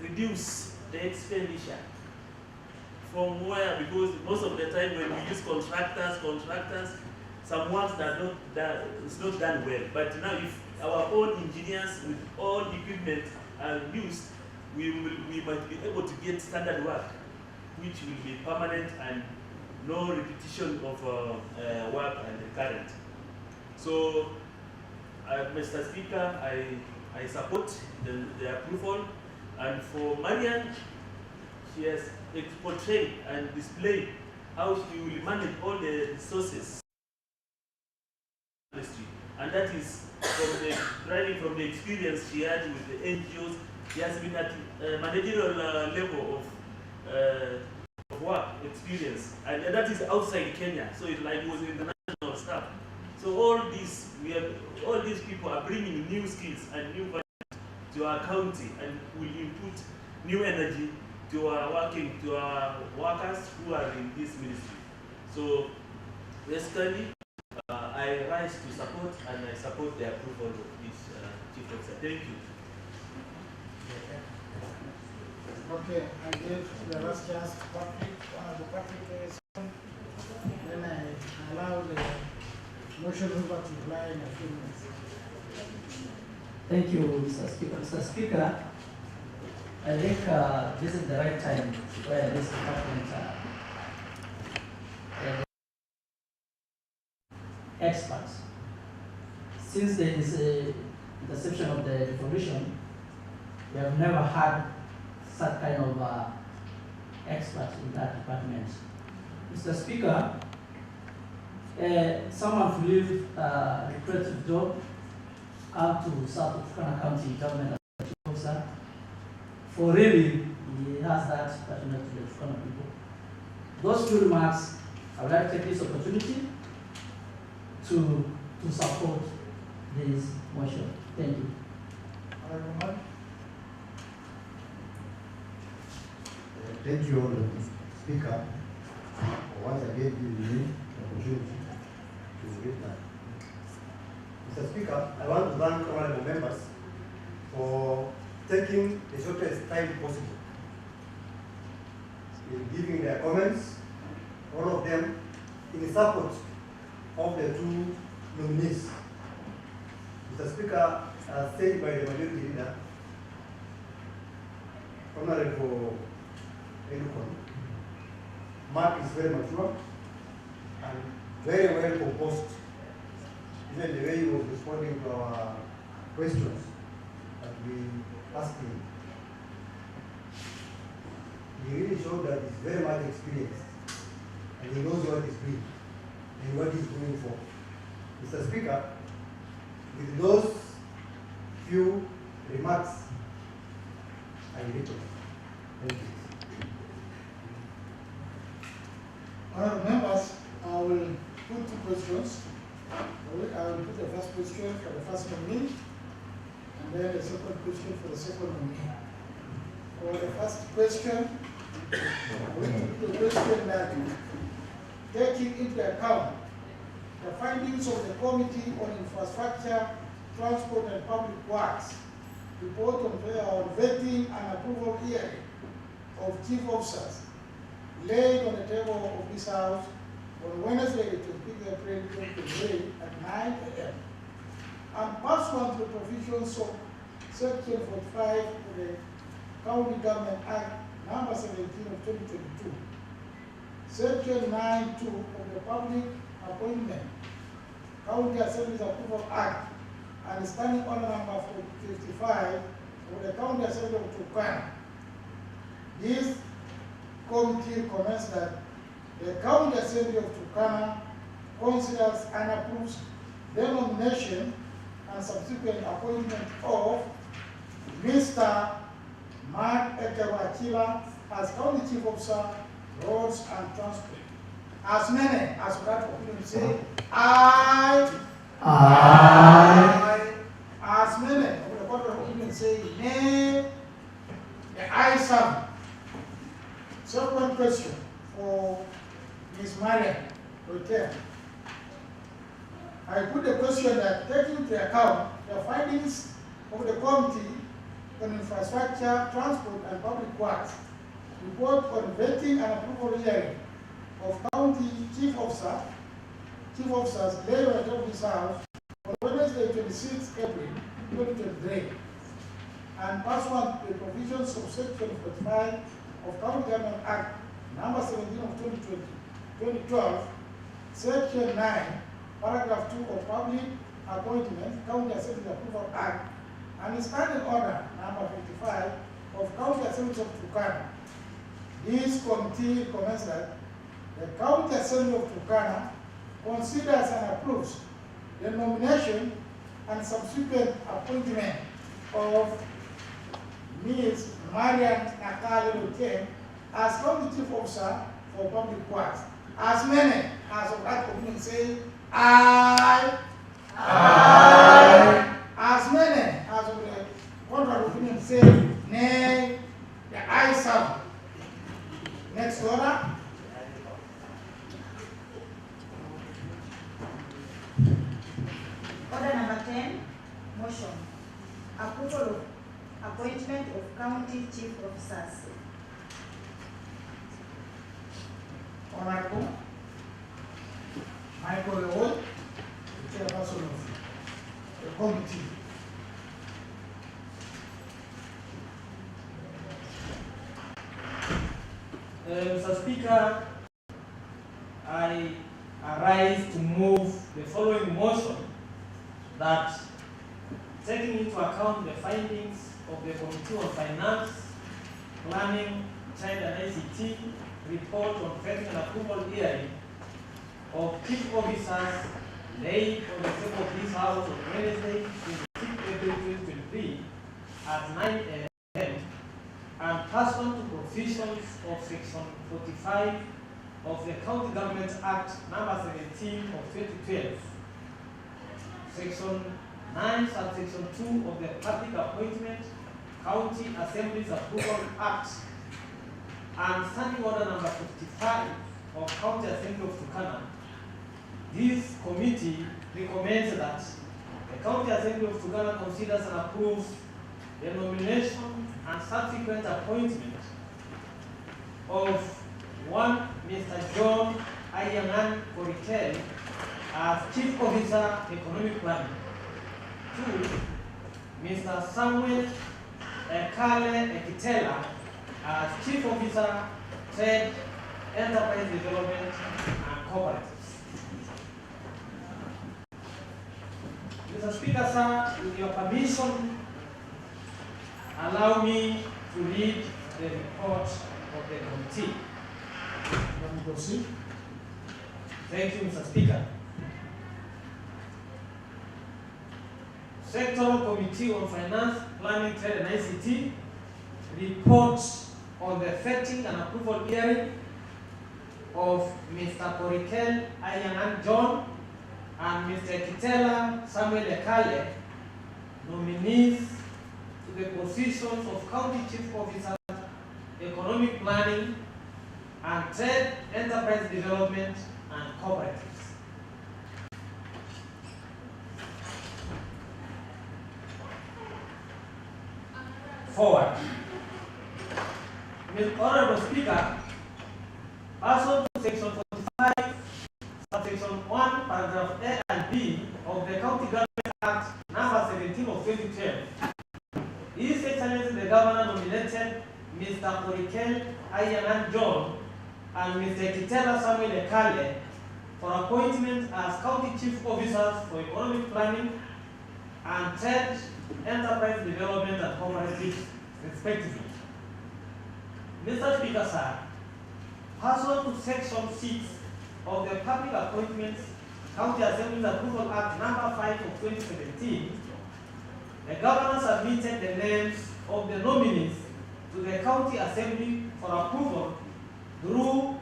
reduce the expenditure from where, because most of the time when we use contractors, some works it's not done well. But now if our own engineers with all equipment are used, we might be able to get standard work, which will be permanent and no repetition of work and recurrent. So, Mr. Speaker, I support the approval. And for Marian, she has portrayed and displayed how she will manage all the resources. And that is deriving from the experience she had with the NGOs. She has been at managerial level of work experience, and that is outside Kenya. So it was international stuff. So all these people are bringing new skills and new value to our county, and will input new energy to our workers who are in this ministry. So basically, I rise to support, and I support the approval of this chief officer. Thank you. Okay, I give the last chance to Patrick, Patrick then I allow the motion mover to reply in a few minutes. Thank you, Mr. Speaker. Mr. Speaker, I think this is the right time where this department experts. Since there is a inception of the revolution, we have never had such kind of experts in that department. Mr. Speaker, someone who leave a lucrative job come to South Turkana County government as a officer, for really he has that attachment to the Turkana people. Those few remarks, I would like to take this opportunity to support this motion. Thank you. Thank you, Honourable Speaker, for once again giving me the opportunity to read that. Mr. Speaker, I want to thank honourable members for taking the shortest time possible in giving their comments, all of them in support of the two nominees. Mr. Speaker, as said by the majority leader, Honourable Elukon, Mark is very mature and very well composed. Even the way he was responding to our questions that we asked him, he really showed that he's very much experienced and he knows what he's doing and what he's going for. Mr. Speaker, with those few remarks, I return. Thank you. Honourable members, I will put two questions. I will put the first question for the first nominee, and then the second question for the second nominee. For the first question, we put the question that taking into account the findings of the Committee on Infrastructure, Transport and Public Works report on vetting and approval hearing of chief officers laid on the table of this House on Wednesday, 25th April 2023 at 9 a.m. and pursuant to the provisions of Section 45 of the County Government Act number 17 of 2022, Section 9(2) of the Public Appointment, County Assembly's Approval Act, and Standing Order number 55 of the County Assembly of Turkana. This committee comments that the County Assembly of Turkana considers and approves the nomination and subsequent appointment of Mr. Mark Ekewachila as County Chief Officer, Roads and Transport. As many as that opinion say, aye. Aye. As many of the court of opinion say, nay. The ayes have it. Second question for Ms. Mariam Rotel. I put the question that taking into account the findings of the Committee on Infrastructure, Transport and Public Works, report on vetting and approval hearing of County Chief Officers laid on the top of this House on Wednesday, 26 April 2023, and pursuant to the provisions of Section 45 of County Government Act number 17 of 2012, Section 9, Paragraph 2 of Public Appointment, County Assembly Approval Act, and Standing Order number 55 of County Assembly of Turkana. This committee recommends that the County Assembly of Turkana considers and approves the nomination and subsequent appointment of Ms. Mariam Nakali Rotel as County Chief Officer for Public Works. As many as of that opinion say, aye. Aye. As many as of the contrary opinion say, nay. The ayes have it. Next order. Order number 10, motion. Approval of appointment of county chief officers. Honorable Michael Lewoy, the chairperson of the committee. Mr. Speaker, I arise to move the following motion that, taking into account the findings of the Committee on Finance, Planning, Trade and ICT report on vetting and approval hearing of chief officers laid on the table of this House on Wednesday, 26 April 2023 at 9 a.m. and pursuant to provisions of Section 45 of the County Government Act number 17 of 2012, Section 9, subsection 2 of the Public Appointment, County Assemblies Approval Act, and Standing Order number 55 of County Assembly of Turkana. This committee recommends that the County Assembly of Turkana considers and approves the nomination and subsequent appointment of one Mr. John Ayanan Korikel as Chief Officer, Economic Planning. 2, Mr. Samuel Ekale Ekitela as Chief Officer, Trade, Enterprise Development and Cooperatives. Mr. Speaker, sir, with your permission, allow me to read the report of the committee. Let me proceed. Thank you, Mr. Speaker. Sectoral Committee on Finance, Planning, Trade and ICT reports on the vetting and approval hearing of Mr. Korikel Ayanan John and Mr. Kitela Samuel Ekale, nominees to the positions of County Chief Officer, Economic Planning and Trade, Enterprise Development and Cooperatives. Forward. Mr. Honorable Speaker, pursuant to Section 45, Subsection 1, Paragraph A and B of the County Government Act number 17 of 2012, His Excellency the Governor nominated Mr. Korikel and Mr. Kitela Samuel Ekale for appointment as County Chief Officers for Economic Planning and Trade, Enterprise Development and Cooperatives, respectively. Mr. Speaker, sir, pursuant to Section 6 of the Public Appointments County Assembly's Approval Act Number 5 of 2017, the Governor submitted the names of the nominees to the County Assembly for approval through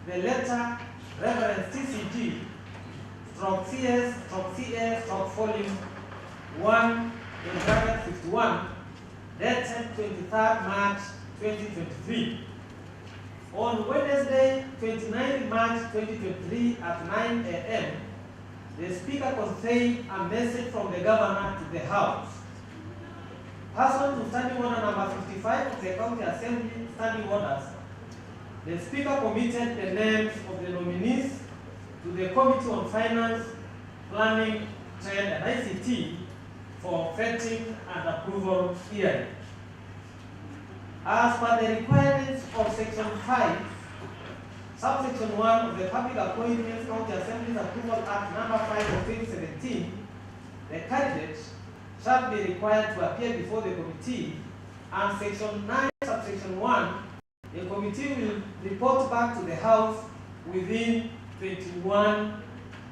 the letter Reference TCG /CS/CA/Volume 1 in bracket 51 dated 23rd March 2023. On Wednesday, 29 March 2023 at 9 a.m., the Speaker conveyed a message from the Governor to the House. Pursuant to Standing Order number 55 of the County Assembly Standing Orders, the Speaker committed the names of the nominees to the Committee on Finance, Planning, Trade and ICT for vetting and approval hearing. As per the requirements of Section 5, Subsection 1 of the Public Appointments County Assembly's Approval Act Number 5 of 2017, the candidate shall be required to appear before the committee, and Section 9, Subsection 1, the committee will report back to the House within 21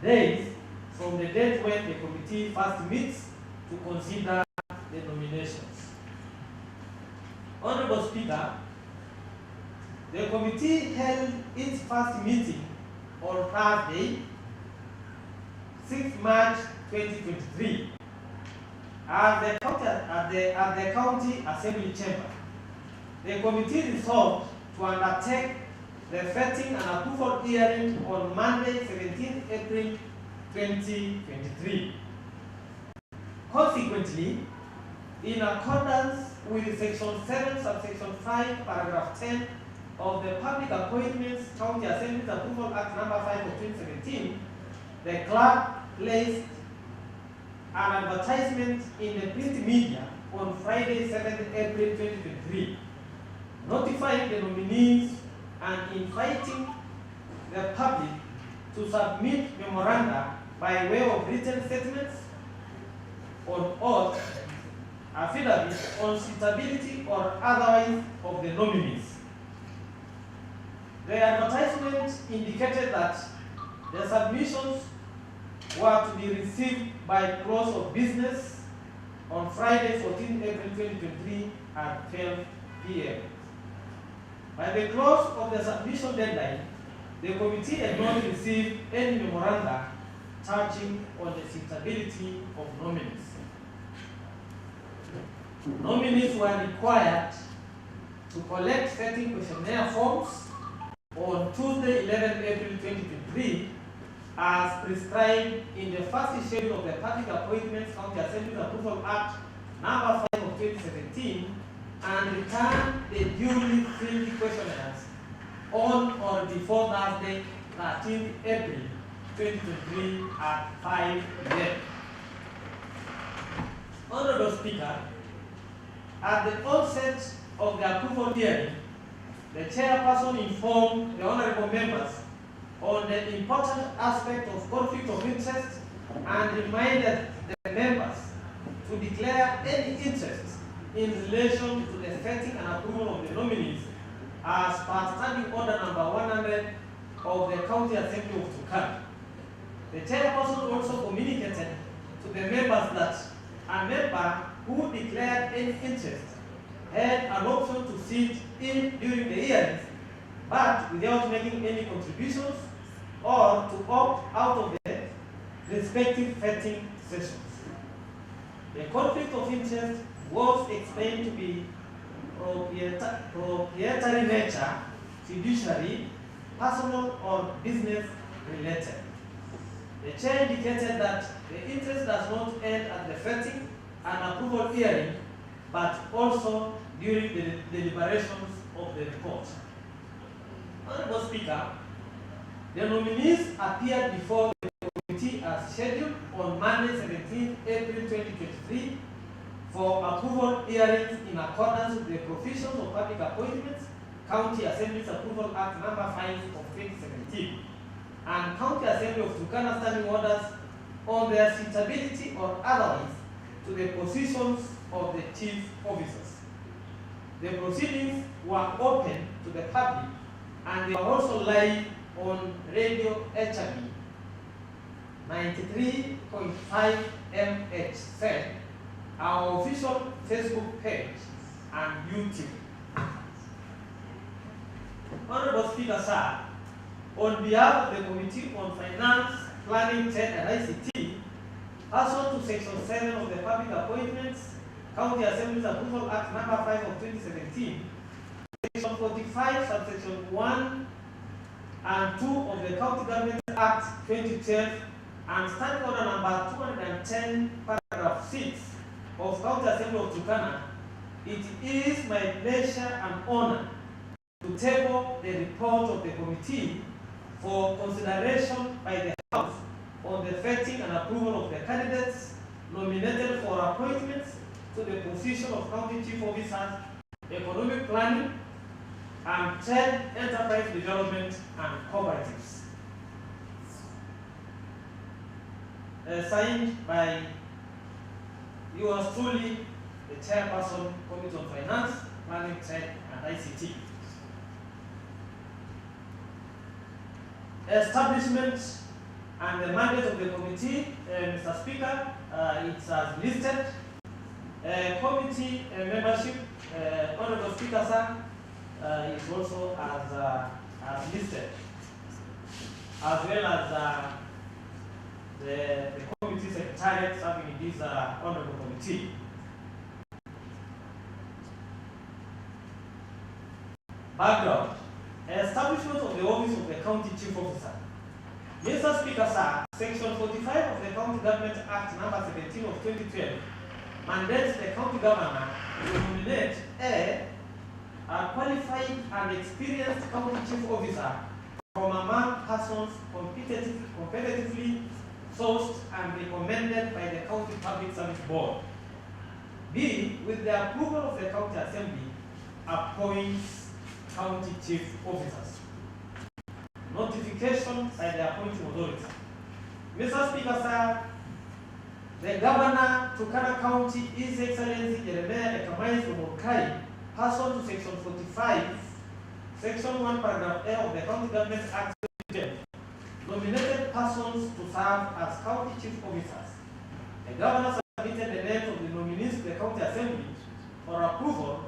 days from the date when the committee first meets to consider the nominations. Honorable Speaker, the committee held its first meeting on Thursday, 6 March 2023, at the County Assembly Chamber. The committee resolved to undertake the vetting and approval hearing on Monday, 17 April 2023. Consequently, in accordance with Section 7, Subsection 5, Paragraph 10 of the Public Appointments County Assembly's Approval Act Number 5 of 2017, the clerk placed an advertisement in the print media on Friday, 7 April 2023, notifying the nominees and inviting the public to submit memoranda by way of written statements on oath, affidavits on suitability or otherwise of the nominees. The advertisement indicated that the submissions were to be received by close of business on Friday, 14 April 2023 at 12 p.m. By the close of the submission deadline, the committee had not received any memoranda touching on the suitability of nominees. Nominees were required to collect vetting questionnaire forms on Tuesday, 11 April 2023, as prescribed in the first schedule of the Public Appointments County Assembly's Approval Act Number 5 of 2017, and return the duly filled questionnaires on or before Thursday, 13 April 2023 at 5 p.m. Honorable Speaker, at the onset of the approval hearing, the chairperson informed the honorable members on the important aspect of conflict of interest and reminded the members to declare any interest in relation to the vetting and approval of the nominees as per Standing Order number 100 of the County Assembly of Turkana. The chairperson also communicated to the members that a member who declared any interest had an option to sit in during the hearings, but without making any contributions, or to opt out of the respective vetting sessions. The conflict of interest was explained to be proprietary nature, fiduciary, personal, or business related. The chair indicated that the interest does not end at the vetting and approval hearing, but also during the deliberations of the report. Honorable Speaker, the nominees appeared before the committee as scheduled on Monday, 17 April 2023 for approval hearings in accordance with the provisions of public appointments County Assembly's Approval Act number 5 of 2017 and County Assembly of Turkana standing orders on their suitability or otherwise to the positions of the chief officers. The proceedings were open to the public and they were also live on Radio HRB 93.5 MHz, our official Facebook page and YouTube. Honorable Speaker, sir, on behalf of the Committee on Finance, Planning, Trade and ICT, pursuant to Section 7 of the Public Appointments, County Assembly's Approval Act number 5 of 2017, Section 45, subsection 1 and 2 of the County Government Act 2012, and Standing Order number 210, paragraph 6 of County Assembly of Turkana, it is my pleasure and honor to table the report of the committee for consideration by the House on the vetting and approval of the candidates nominated for appointments to the position of County Chief Officers, Economic Planning, and Trade, Enterprise Development and Cooperatives. Signed by yours truly, the Chairperson, Committee on Finance, Planning, Trade and ICT. Establishment and the mandate of the committee, Mr. Speaker, it's as listed. Committee membership, Honorable Speaker, sir, is also as listed, as well as the committee secretariat serving in this honorable committee. Background. Establishment of the office of the County Chief Officer. Mr. Speaker, sir, Section 45 of the County Government Act number 17 of 2012 mandates the county governor to nominate a qualified and experienced county chief officer from among persons competitively sourced and recommended by the County Public Service Board. B, with the approval of the County Assembly, appoints county chief officers. Notification by the appointing authority. Mr. Speaker, sir, the Governor, Turkana County, His Excellency Jeremiah Ekamais Omokai, pursuant to Section 45, Section 1, Paragraph A of the County Government Act 2010, nominated persons to serve as county chief officers. The Governor submitted the names of the nominees to the County Assembly for approval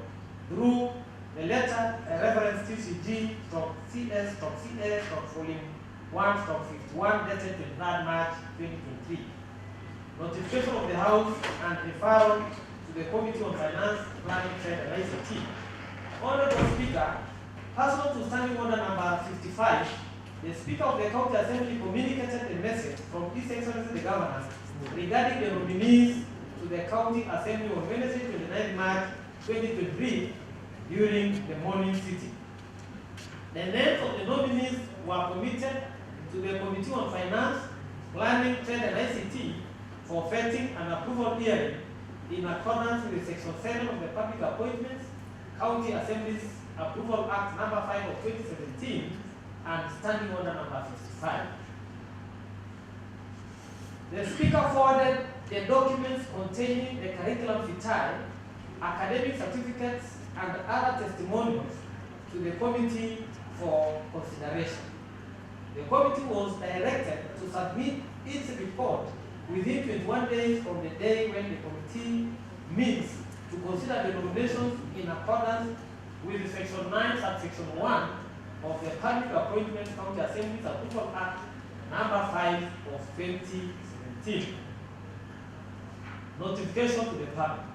through the letter reference TCG/CS/CA/Volume 1/51 dated 23rd March 2023. Notification of the House and referral to the Committee on Finance, Planning, Trade and ICT. Honorable Speaker, pursuant to Standing Order number 55, the Speaker of the County Assembly communicated the message from His Excellency the Governor regarding the nominees to the County Assembly on Wednesday 29 March 2023 during the morning sitting. The names of the nominees were committed to the Committee on Finance, Planning, Trade and ICT for vetting and approval hearing in accordance with Section 7 of the Public Appointments, County Assembly's Approval Act number 5 of 2017 and Standing Order number 55. The Speaker forwarded the documents containing the curriculum vitae, academic certificates, and other testimonials to the committee for consideration. The committee was directed to submit its report within 21 days from the day when the committee meets to consider the nominations in accordance with Section 9, subsection 1 of the Public Appointments County Assembly's Approval Act number 5 of 2017. Notification to the public.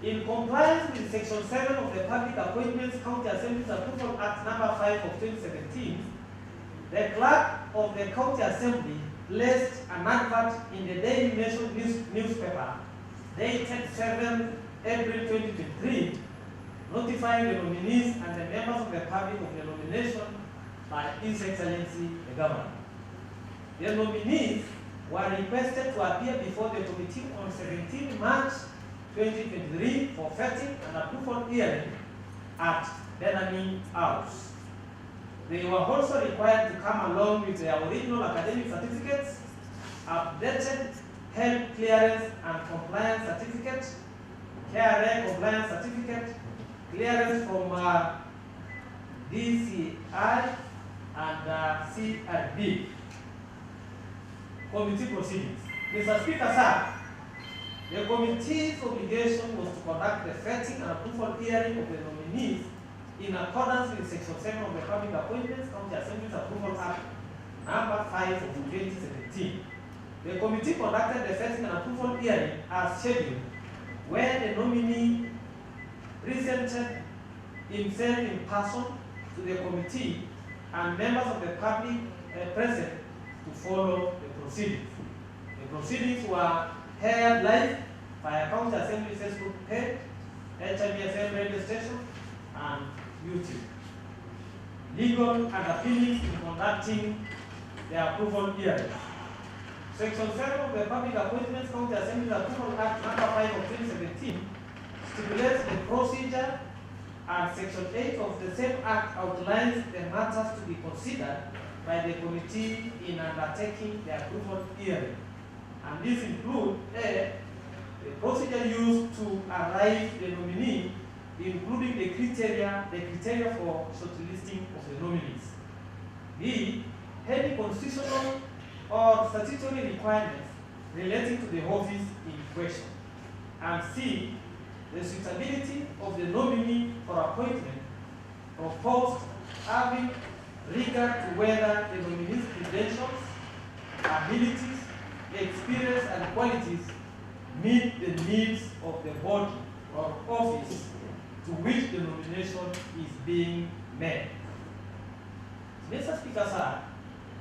In compliance with Section 7 of the Public Appointments County Assembly's Approval Act number 5 of 2017, the clerk of the County Assembly placed an advert in the Daily Nation newspaper dated 7 April 2023, notifying the nominees and the members of the public of the nomination by His Excellency the Governor. The nominees were requested to appear before the committee on 17 March 2023 for vetting and approval hearing at Bellamy House. They were also required to come along with their original academic certificates, updated health clearance and compliance certificate, KRA compliance certificate, clearance from DCI and CRB. Committee proceedings. Mr. Speaker, sir, the committee's obligation was to conduct the vetting and approval hearing of the nominees in accordance with Section 7 of the Public Appointments County Assembly's Approval Act number 5 of 2017. The committee conducted the vetting and approval hearing as scheduled, where the nominee presented himself in person to the committee and members of the public present to follow the proceedings. The proceedings were held live via County Assembly Facebook page, HMFM radio station, and YouTube. Legal and appealing in conducting the approval hearing. Section 7 of the Public Appointments County Assembly Approval Act number 5 of 2017 stipulates the procedure, and Section 8 of the same Act outlines the matters to be considered by the committee in undertaking the approval hearing. And these include A, the procedure used to arrive the nominee, including the criteria for shortlisting of the nominees. B, any constitutional or statutory requirements relating to the office in question. And C, the suitability of the nominee for appointment proposed having regard to whether the nominee's credentials, abilities, experience, and qualities meet the needs of the body or office to which the nomination is being made. Mr. Speaker, sir,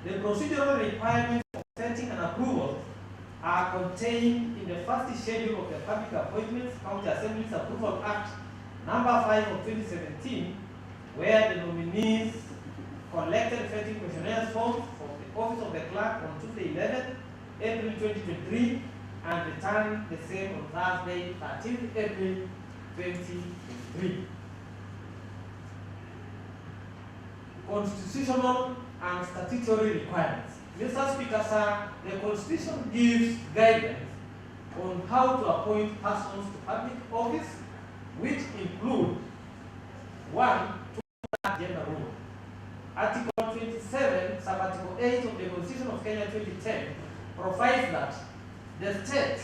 the procedural requirements for setting an approval are contained in the first schedule of the Public Appointments County Assembly's Approval Act number 5 of 2017, where the nominees collected vetting questionnaire forms for the office of the clerk on Tuesday 11 April 2023 and returned the same on Thursday 13 April 2023. Constitutional and statutory requirements. Mr. Speaker, sir, the Constitution gives guidance on how to appoint persons to public office, which include 1, gender rule. Article 27, Sub-Article 8 of the Constitution of Kenya 2010 provides that the state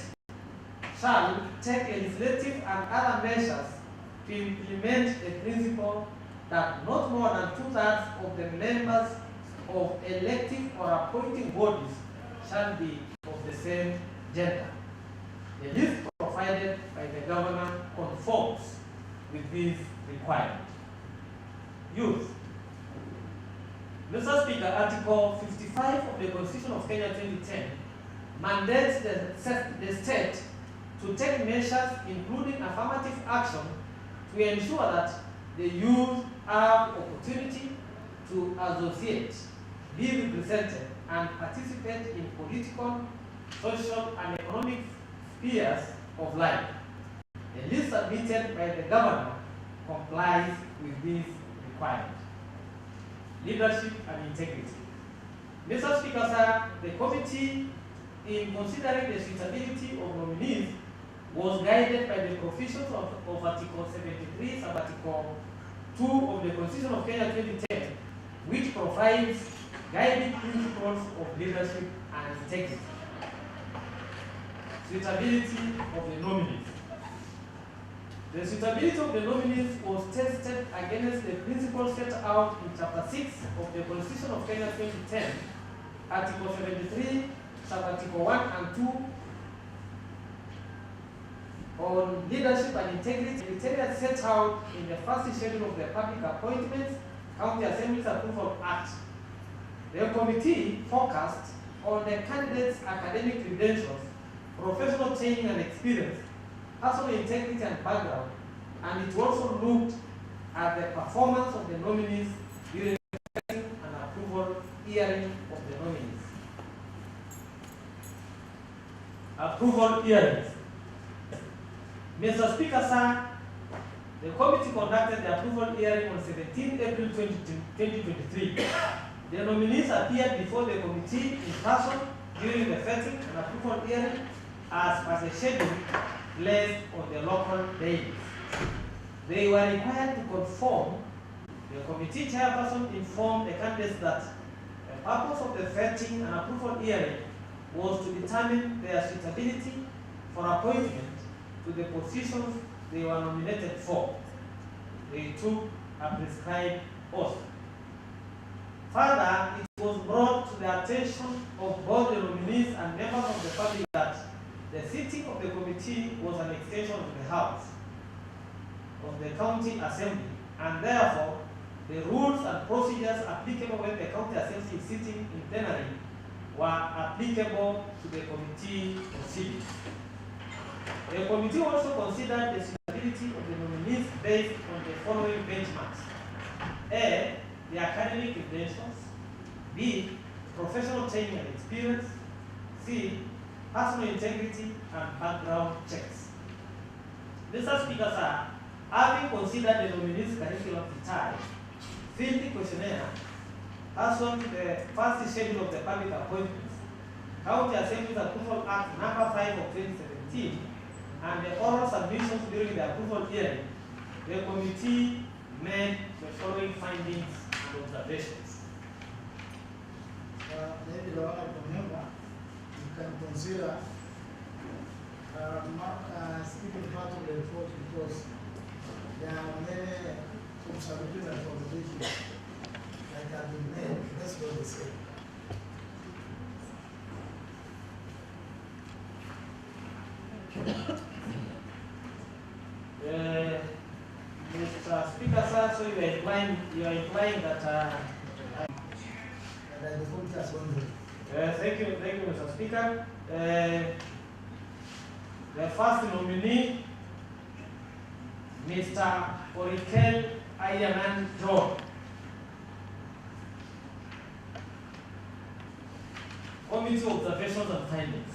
shall take legislative and other measures to implement the principle that not more than 2/3 of the members of elective or appointing bodies shall be of the same gender. The list provided by the governor conforms with this requirement. Youth. Mr. Speaker, Article 55 of the Constitution of Kenya 2010 mandates the state to take measures including affirmative action to ensure that the youth have opportunity to associate, be represented, and participate in political, social, and economic spheres of life. The list submitted by the governor complies with this requirement. Leadership and integrity. Mr. Speaker, sir, the committee, in considering the suitability of nominees, was guided by the provisions of Article 73, Sub-Article 2 of the Constitution of Kenya 2010, which provides guiding principles of leadership and integrity. Suitability of the nominees. The suitability of the nominees was tested against the principles set out in Chapter 6 of the Constitution of Kenya 2010, Article 73, Sub-Article 1 and 2, on leadership and integrity. Criteria set out in the first schedule of the Public Appointments County Assembly's Approval Act. The committee focused on the candidates' academic credentials, professional training and experience, personal integrity and background, and it also looked at the performance of the nominees during the vetting and approval hearing of the nominees. Approval hearings. Mr. Speaker, sir, The committee conducted the approval hearing on 17 April 2023. The nominees appeared before the committee in person during the vetting and approval hearing as per the schedule placed on the local days. They were required to conform. The committee chairperson informed the candidates that the purpose of the vetting and approval hearing was to determine their suitability for appointment to the positions they were nominated for. They took a prescribed oath. Further, it was brought to the attention of both the nominees and members of the public that the sitting of the committee was an extension of the House of the County Assembly, and therefore the rules and procedures applicable when the County Assembly is sitting in plenary were applicable to the committee proceedings. The committee also considered the suitability of the nominees based on the following benchmarks: A, the academic credentials; B, professional training and experience; C, personal integrity and background checks. Mr. Speaker, sir, having considered the nominees' curriculum vitae, filled the questionnaire, pursuant to the first schedule of the public appointments, County Assembly's Approval Act number 5 of 2017, and the oral submissions during the approval hearing, the committee made the following findings and observations. Maybe the honorable member, you can consider skipping part of the report because there are many observations and observations that have been made. That's what they say. Mr. Speaker, sir, so you are implying that The committee has gone there. thank you, Mr. Speaker. The first nominee, Mr. Orikel Ayaman John. Committee observations and findings.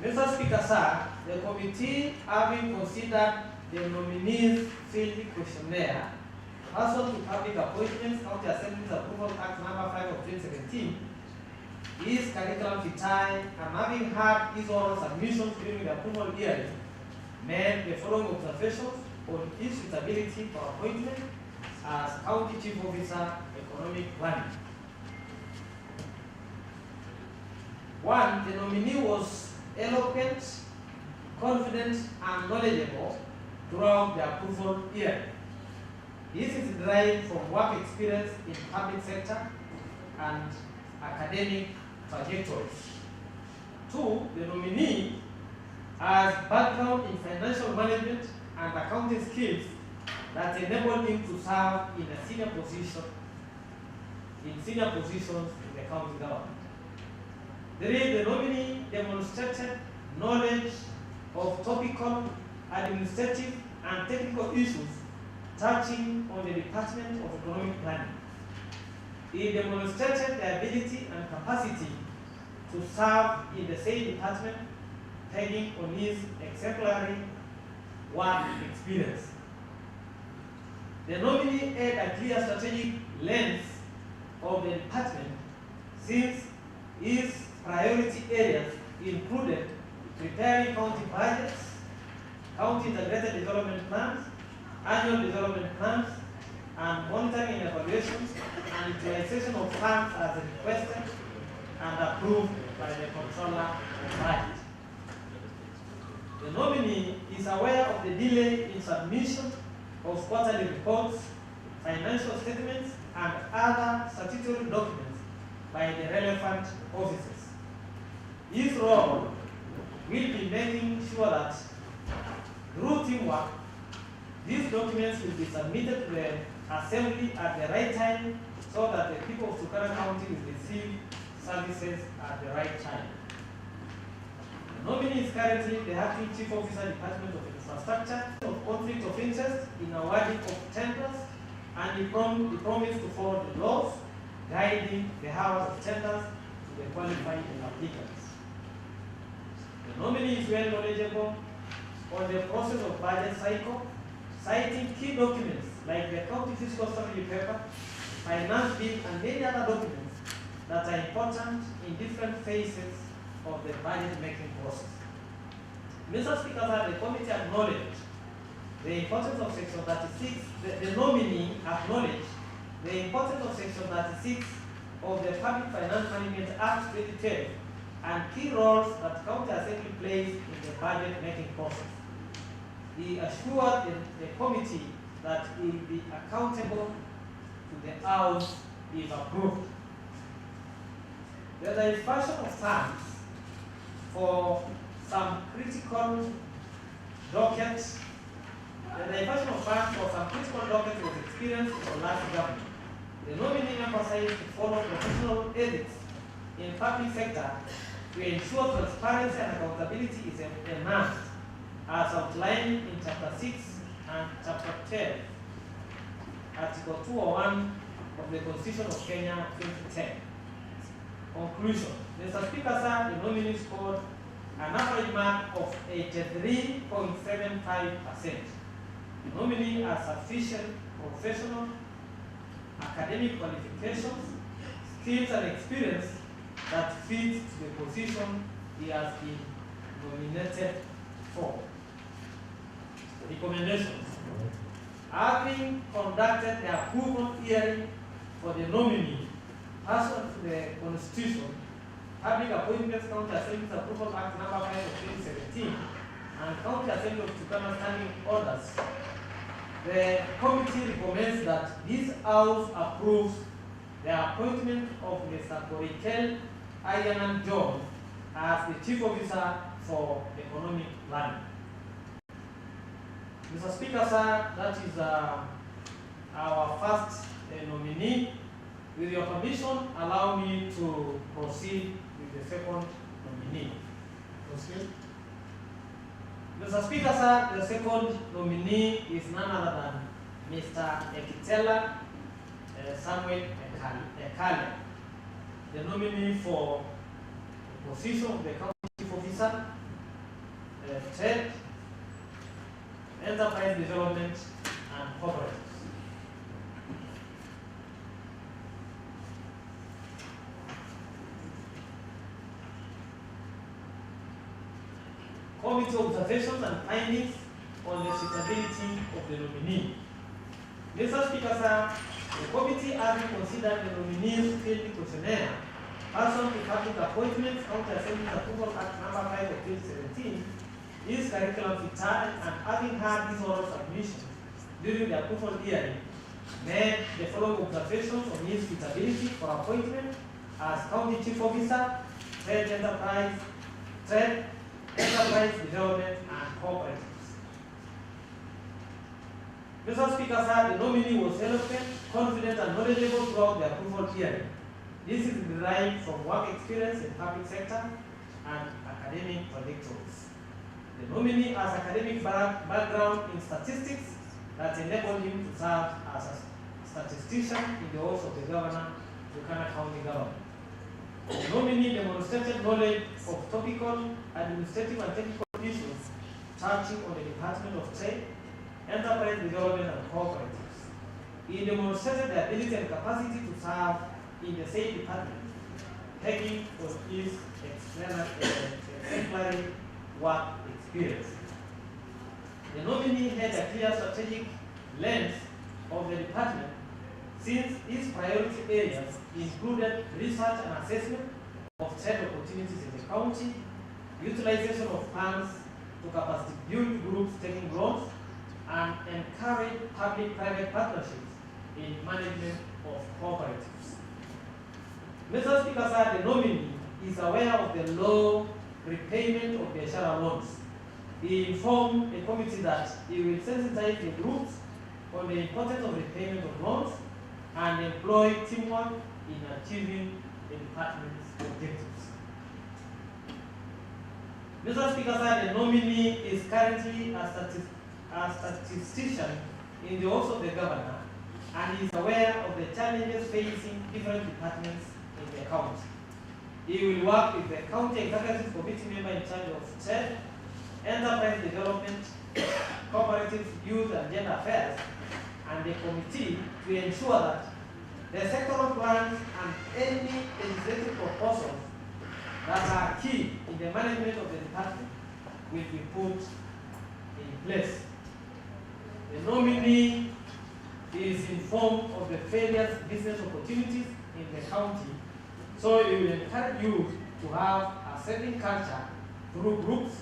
Mr. Speaker, sir, the committee, having considered the nominees' field questionnaire, pursuant to public appointments, County Assembly's Approval Act number 5 of 2017, his curriculum vitae, and having had his oral submissions during the approval hearing, made the following observations on his suitability for appointment as County Chief Officer, Economic Planning. 1. The nominee was eloquent, confident, and knowledgeable throughout the approval hearing. This is derived from work experience in public sector and academic trajectories. 2. The nominee has background in financial management and accounting skills that enable him to serve in a senior positions in the county government. 3. The nominee demonstrated knowledge of topical, administrative, and technical issues touching on the Department of Economic Planning. He demonstrated the ability and capacity to serve in the same department, pegging on his exemplary work experience. The nominee had a clear strategic lens of the department, since his priority areas included preparing county budgets, county integrated development plans, annual development plans, and monitoring and evaluations and utilization of funds as requested and approved by the Controller of Budget. The nominee is aware of the delay in submission of quarterly reports, financial statements, and other statutory documents by the relevant officers. His role will be making sure that through teamwork, these documents will be submitted to the Assembly at the right time so that the people of Turkana County will receive services at the right time. The nominee is currently the acting Chief Officer, Department of Infrastructure, of conflict of interest in awarding of tenders, and he promised to follow the laws guiding the hours of tenders to the qualified applicants. The nominee is well knowledgeable on the process of budget cycle, citing key documents like the county fiscal strategy paper, finance bill, and many other documents that are important in different phases of the budget making process. Mr. Speaker, the committee acknowledged the importance of Section 36, the nominee acknowledged the importance of Section 36 of the Public Finance Management Act 2012 and key roles that County Assembly plays in the budget making process. He assured the committee that he will be accountable to the House if approved. There is diversion of funds for some critical dockets. The diversion of funds for some critical dockets was experienced in the last government. The nominee emphasized to follow professional ethics in public sector to ensure transparency and accountability is enhanced, as outlined in Chapter 6 and Chapter 12, Article 201 of the Constitution of Kenya 2010. Conclusion. Mr. Speaker, sir, the nominee scored an average mark of 83.75%. The nominee has sufficient professional, academic qualifications, skills, and experience that fits the position he has been nominated for. Recommendations. Having conducted the approval hearing for the nominee, pursuant to the Constitution, Public Appointments County Assembly's Approval Act No. 5 of 2017, and County Assembly of Turkana Standing Orders, the committee recommends that this House approves the appointment of Mr. Korikel Ayanan John as the Chief Officer for Economic Planning. Mr. Speaker, sir, that is our first nominee. With your permission, allow me to proceed with the second nominee. Proceed. Mr. Speaker, sir, the second nominee is none other than Mr. Ekitela Samuel Ekale, the nominee for the position of the County Chief Officer, Trade, Enterprise Development, and Cooperatives. Committee observations and findings on the suitability of the nominee. Mr. Speaker, sir, the committee having considered the nominee's field questionnaire, pursuant to Public Appointments County Assembly's Approval Act No. 5 of 2017, his curriculum retired, and having had his oral submission during the approval hearing, made the following observations on his suitability for appointment as County Chief Officer, Trade Enterprise Development, and Cooperatives. Mr. Speaker, sir, the nominee was eloquent, confident, and knowledgeable throughout the approval hearing. This is derived from work experience in public sector and academic trajectories. The nominee has academic background in statistics that enabled him to serve as a statistician in the office of the Governor, Turkana County Government. The nominee demonstrated knowledge of topical, administrative, and technical issues touching on the Department of Trade, Enterprise Development, and Cooperatives. He demonstrated the ability and capacity to serve in the same department, taking on his exemplary work experience. The nominee had a clear strategic lens of the department, since his priority areas included research and assessment of trade opportunities in the county, utilization of funds to capacity build groups taking loans, and encourage public-private partnerships in management of cooperatives. Mr. Speaker, sir, the nominee is aware of the low repayment of Biashara loans. He informed the committee that he will sensitize the groups on the importance of repayment of loans and employ teamwork in achieving the department's objectives. Mr. Speaker, sir, the nominee is currently a statistician in the office of the Governor, and is aware of the challenges facing different departments in the county. He will work with the County Executive Committee member in charge of trade, enterprise development, Cooperative, Youth and Gender Affairs, and the committee to ensure that the sectoral plans and any legislative proposals that are key in the management of the department will be put in place. The nominee is informed of the various business opportunities in the county, so it will encourage you to have a saving culture through groups,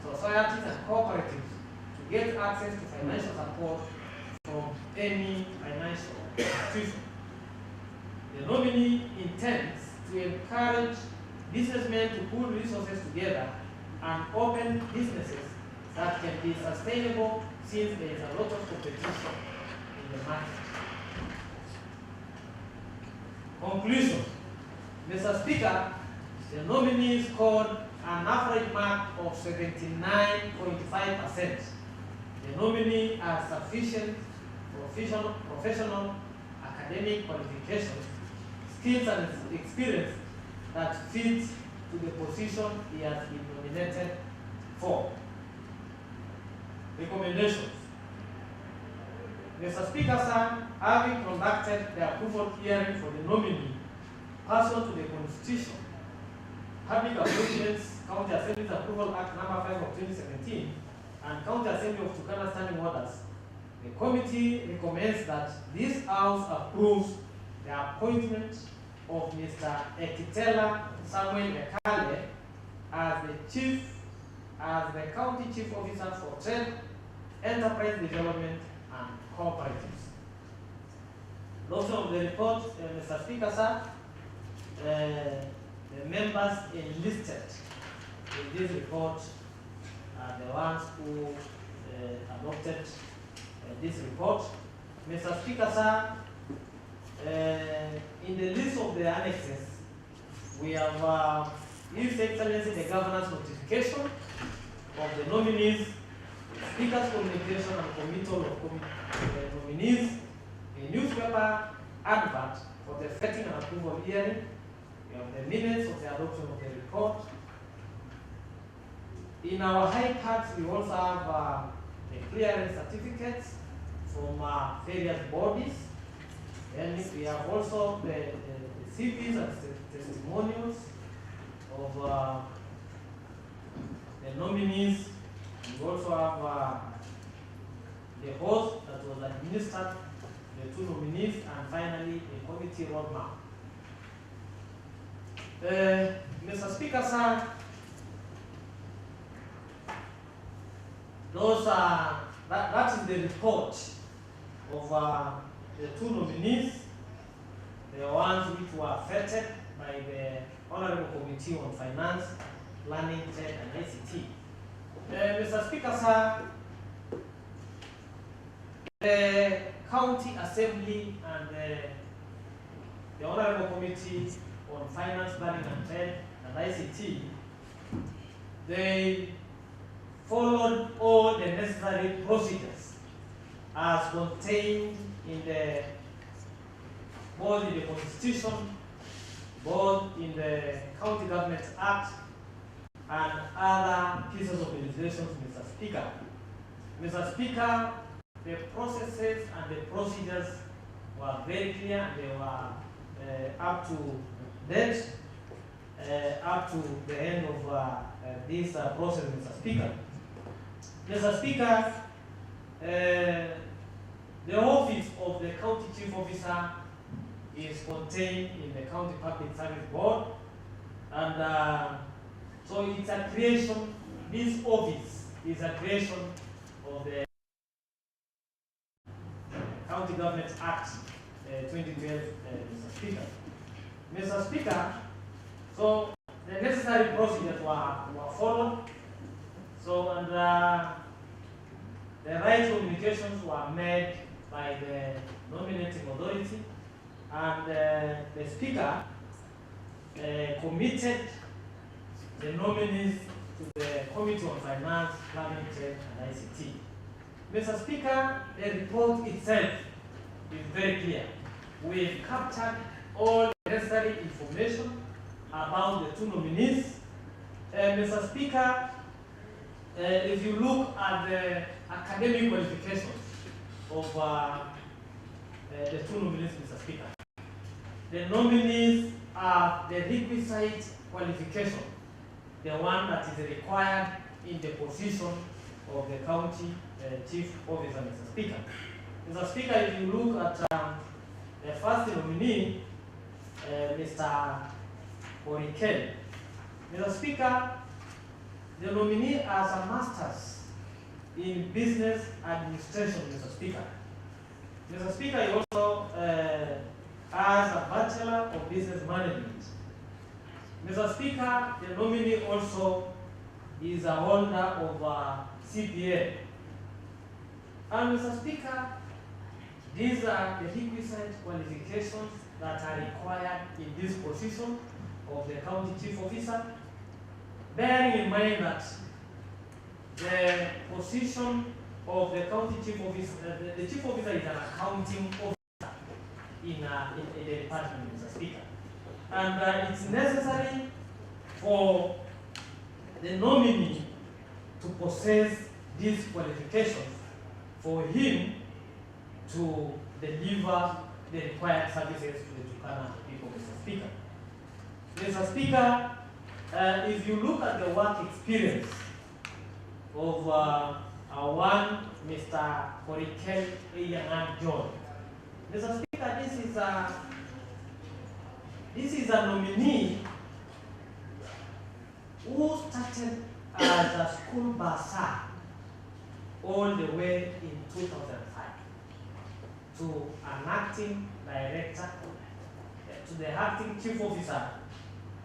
societies, and cooperatives to get access to financial support from any financial institution. The nominee intends to encourage businessmen to pool resources together and open businesses that can be sustainable since there is a lot of competition in the market. Conclusion. Mr. Speaker, the nominee scored an average mark of 79.5%. The nominee has sufficient professional academic qualifications, skills and experience that fits to the position he has been nominated for. Recommendations. Mr. Speaker, sir, having conducted the approval hearing for the nominee pursuant to the Constitution, Public Appointments County Assembly's Approval Act No. 5 of 2017, and County Assembly of Turkana Standing Orders, the committee recommends that this House approves the appointment of Mr. Ekitela Samuel Ekale as the County Chief Officer for Trade, Enterprise Development, and Cooperatives. Also of the report, Mr. Speaker, sir, the members enlisted in this report are the ones who adopted this report. Mr. Speaker, sir, in the list of the annexes, we have His Excellency the Governor's notification of the nominees, Speaker's communication and committal of nominees, a newspaper advert for the vetting and approval hearing. We have the minutes of the adoption of the report. In our high cards, we also have the clearance certificates from various bodies. And we have also the CVs and testimonials of the nominees. We also have the oath that was administered the two nominees, and finally a committee roadmap. Mr. Speaker, sir, those are that is the report of the two nominees, the ones which were vetted by the Honorable Committee on Finance, Planning, Trade, and ICT. Mr. Speaker, sir, the County Assembly and the Honorable Committee on Finance, Planning, and Trade, and ICT, they followed all the necessary procedures as contained in both in the Constitution, both in the County Government Act, and other pieces of legislation, Mr. Speaker. Mr. Speaker, the processes and the procedures were very clear, and they were up to date, up to the end of this process, Mr. Speaker. Mr. Speaker, the office of the County Chief Officer is contained in the County Public Service Board, and so it's a creation, this office is a creation of the County Government Act 2012, Mr. Speaker. Mr. Speaker, so the necessary procedures were followed, so and the right communications were made by the nominating authority, and the Speaker committed the nominees to the Committee on Finance, Planning, Trade, and ICT. Mr. Speaker, the report itself is very clear. We've captured all the necessary information about the two nominees. Mr. Speaker, if you look at the academic qualifications of the two nominees, Mr. Speaker, the nominees are the requisite qualification, the one that is required in the position of the county chief officer, Mr. Speaker. Mr. Speaker, if you look at the first nominee, Mr. Orikel, Mr. Speaker, the nominee has a master's in business administration, Mr. Speaker. Mr. Speaker, he also has a Bachelor of Business Management. Mr. Speaker, the nominee also is a holder of CPA. And Mr. Speaker, these are the requisite qualifications that are required in this position of the county chief officer, bearing in mind that the position of the county chief officer, the chief officer is an accounting officer in the department, Mr. Speaker. And it's necessary for the nominee to possess these qualifications for him to deliver the required services to the Turkana people, Mr. Speaker. Mr. Speaker, if you look at the work experience of one Mr. Orikel Eyangan John, Mr. Speaker, this is a nominee who started as a school bursar all the way in 2005 to an acting director, to the acting chief officer,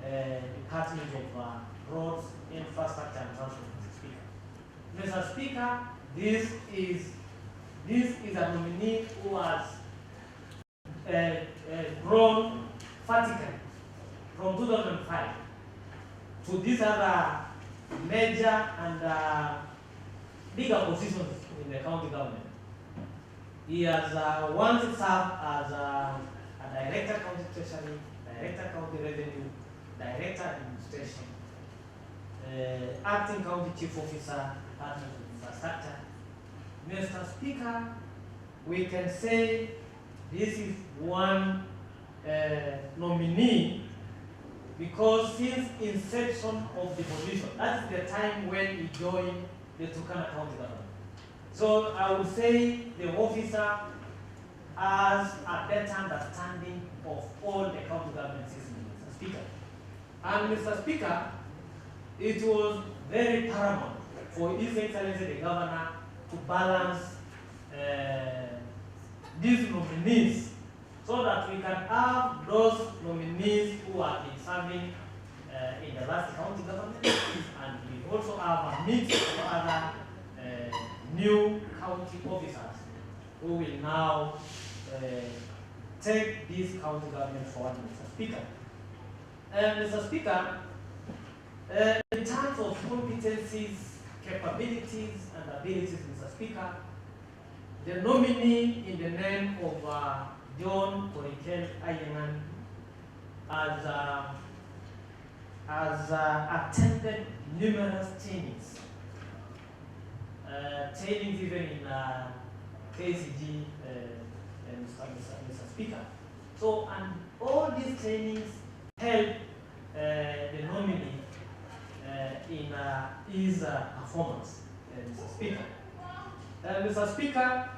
Department of Roads, Infrastructure and Transport, Mr. Speaker. Mr. Speaker, this is a nominee who has grown vertically from 2005 to these other major and bigger positions in the county government. He has once served as a director county treasury, director county revenue, director administration, acting county chief officer, department of infrastructure. Mr. Speaker, we can say this is one nominee because since inception of the position, that's the time when he joined the Turkana County government. So I would say the officer has a better understanding of all the county government systems, Mr. Speaker. And Mr. Speaker, it was very paramount for His Excellency the Governor to balance these nominees so that we can have those nominees who have been serving in the last county government, and we also have a mix of other new county officers who will now take this county government forward, Mr. Speaker. Mr. Speaker, in terms of competencies, capabilities, and abilities, Mr. Speaker, the nominee in the name of John Orikel Eyangan has attended numerous trainings. Trainings even in KCG, Mr. Speaker. So, and all these trainings help the nominee in his performance, Mr. Speaker. Mr. Speaker,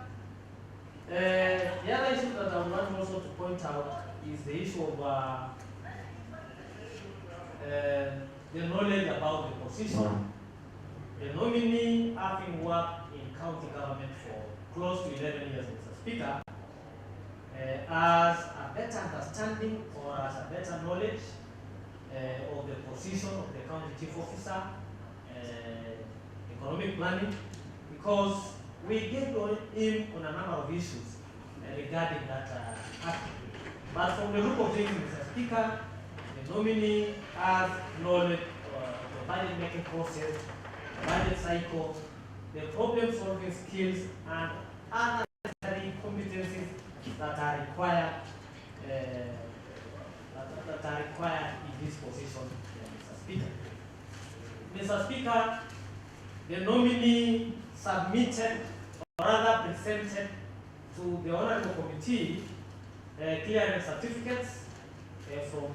the other issue that I would want also to point out is the issue of the knowledge about the position. The nominee, having worked in county government for close to 11 years, Mr. Speaker, has a better understanding or has a better knowledge of the position of the county chief officer, economic planning, because we get him on a number of issues regarding that aspect. But from the look of things, Mr. Speaker, the nominee has knowledge of the budget making process, budget cycle, the problem solving skills, and other necessary competencies that are required in this position, Mr. Speaker. Mr. Speaker, the nominee submitted or rather presented to the Honorable Committee clearance certificates from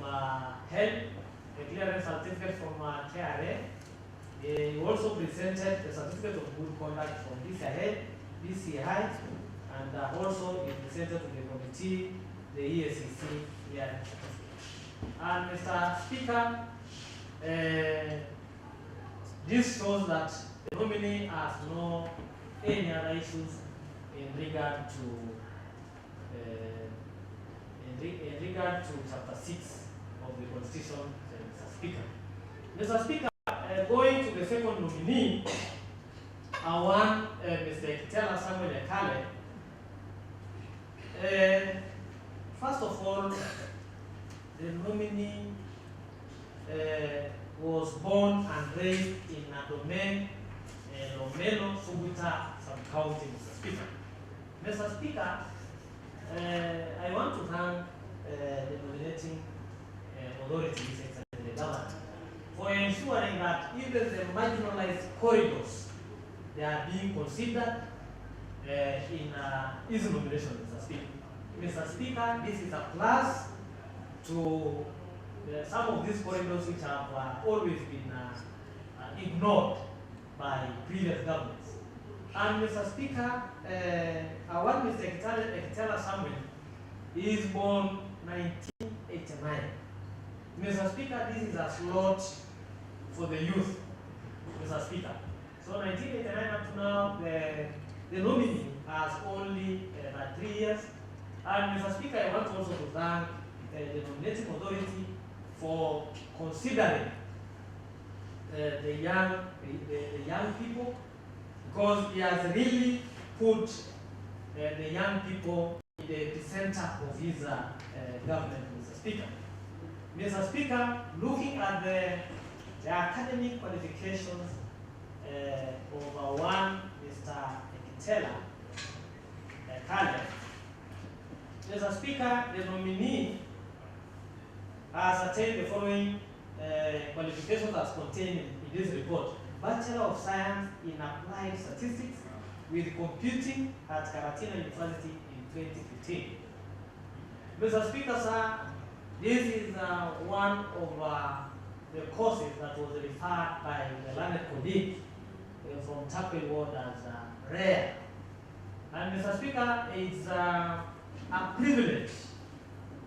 HELP, a clearance certificate from KRA. He also presented a certificate of good conduct from DCI, and also he presented to the committee the EACC clearance certificate. And Mr. Speaker, this shows that the nominee has no any other issues in regard to Chapter 6 of the Constitution, Mr. Speaker. Mr. Speaker, going to the second nominee, one Mr. Ekitela Samuel Ekale. First of all, the nominee was born and raised in Adome, Lomelo, Subuta, Sub-County, Mr. Speaker. Mr. Speaker, I want to thank the nominating authorities and the government for ensuring that even the marginalized corridors, they are being considered in his nomination, Mr. Speaker. Mr. Speaker, this is a plus to some of these corridors which have always been ignored by previous governments. And Mr. Speaker, our Mr. Ekitela Samuel is born 1989. Mr. Speaker, this is a slot for the youth, Mr. Speaker. So 1989 up to now, the nominee has only 3 years. And Mr. Speaker, I want also to thank the nominating authority for considering the young people, because he has really put the young people in the center of his government, Mr. Speaker. Mr. Speaker, looking at the academic qualifications of one Mr. Ekitela Ekale, Mr. Speaker, the nominee has attained the following qualifications as contained in this report. Bachelor of Science in Applied Statistics with Computing at Karatina University in 2015. Mr. Speaker, sir, this is one of the courses that was referred by the learned colleague from Tappel Ward as rare. And Mr. Speaker, it's a privilege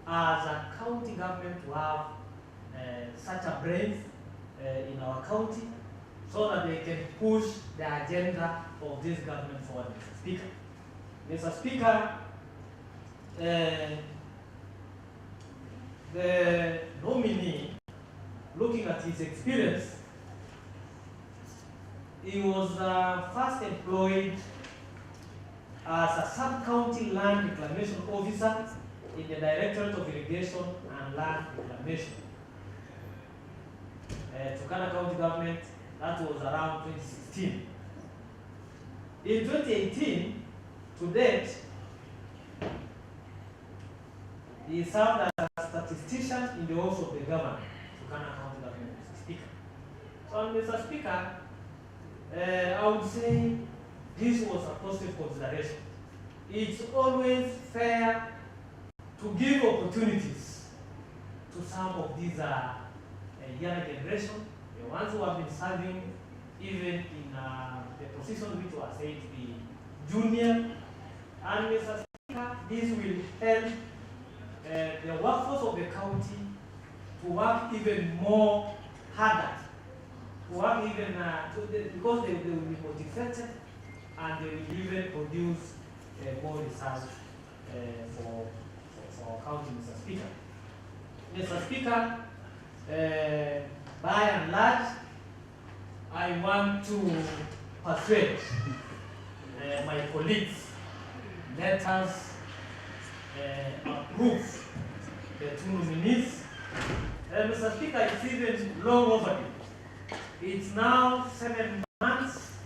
as a county government to have such a brain in our county, so that they can push the agenda of this government forward, Mr. Speaker. Mr. Speaker, the nominee, looking at his experience, he was first employed as a sub-county land reclamation officer in the Directorate of Irrigation and Land Reclamation. Turkana County Government, that was around 2016. In 2018, to date, he served as a statistician in the office of the governor, Turkana County Government, Mr. Speaker. So, Mr. Speaker, I would say this was a positive consideration. It's always fair to give opportunities to some of these younger generation, the ones who have been serving even in the position which was said to be junior. And Mr. Speaker, this will help the workforce of the county to work even more harder, to work even because they will be motivated and they will even produce more research for our county, Mr. Speaker. Mr. Speaker, by and large, I want to persuade my colleagues, let us approve the 2 nominees. Mr. Speaker, it's even long overdue. It's now 7 months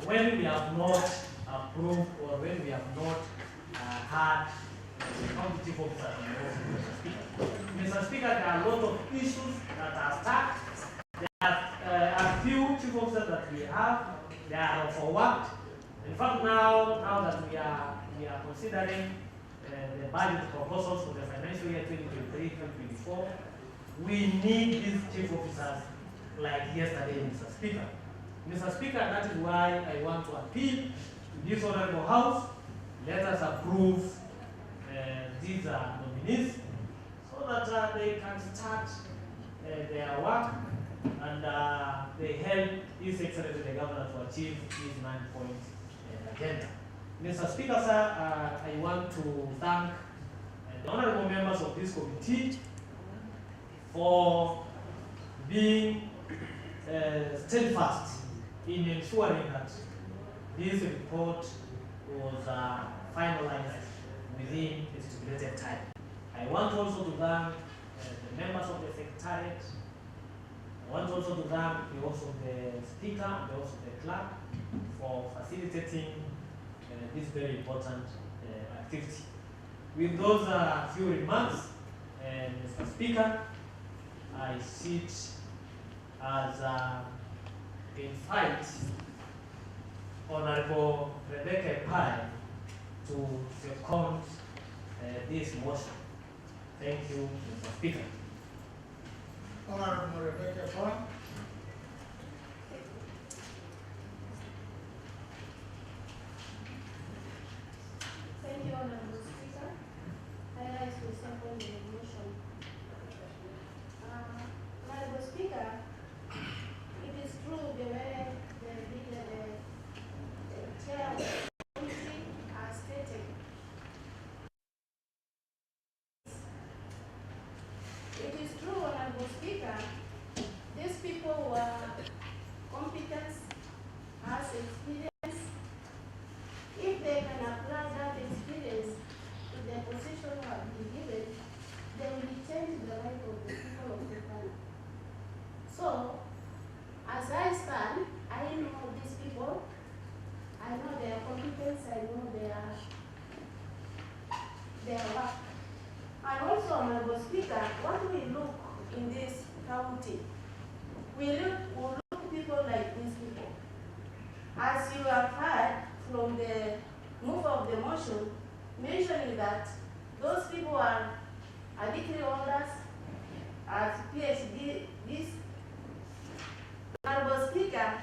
when we have not approved or when we have not had the county chief officer in the office, Mr. Speaker. Mr. Speaker, there are a lot of issues that are stuck. There are a few chief officers that overworked. In fact, now that we are considering the budget proposals for the financial year 2023-2024, we need these chief officers like yesterday, Mr. Speaker. Mr. Speaker, that is why I want to appeal to this honorable House. Let us approve these nominees so that they can start their work and they help His Excellency the Governor to achieve his 9-point agenda. Mr. Speaker, sir, I want to thank the honorable members of this committee for being steadfast in ensuring that this report was finalized within the stipulated time. I want also to thank the members of the Secretariat. I want also to thank the Office of the Speaker and the Office of the Clerk for facilitating this very important activity. With those few remarks, Mr. Speaker, I sit as invite Honorable Rebecca Pai to second this motion. Thank you, Mr. Speaker. Honorable Rebecca Pai. Thank you, Honorable Speaker. I rise to second the motion. Honorable Speaker, it is true the way the chair of the committee has stated. It is true, Honorable Speaker, these people were competent, has experience. If they can apply that experience to the position who have been given, they will change the life of the people of the country. So, as I stand, I know these people, I know their competence, I know their work. And also, Honorable Speaker, what we look in this county, we look people like these people. As you have heard from the move of the motion, mentioning that those people are degree holders, as PhD, this. Honorable Speaker,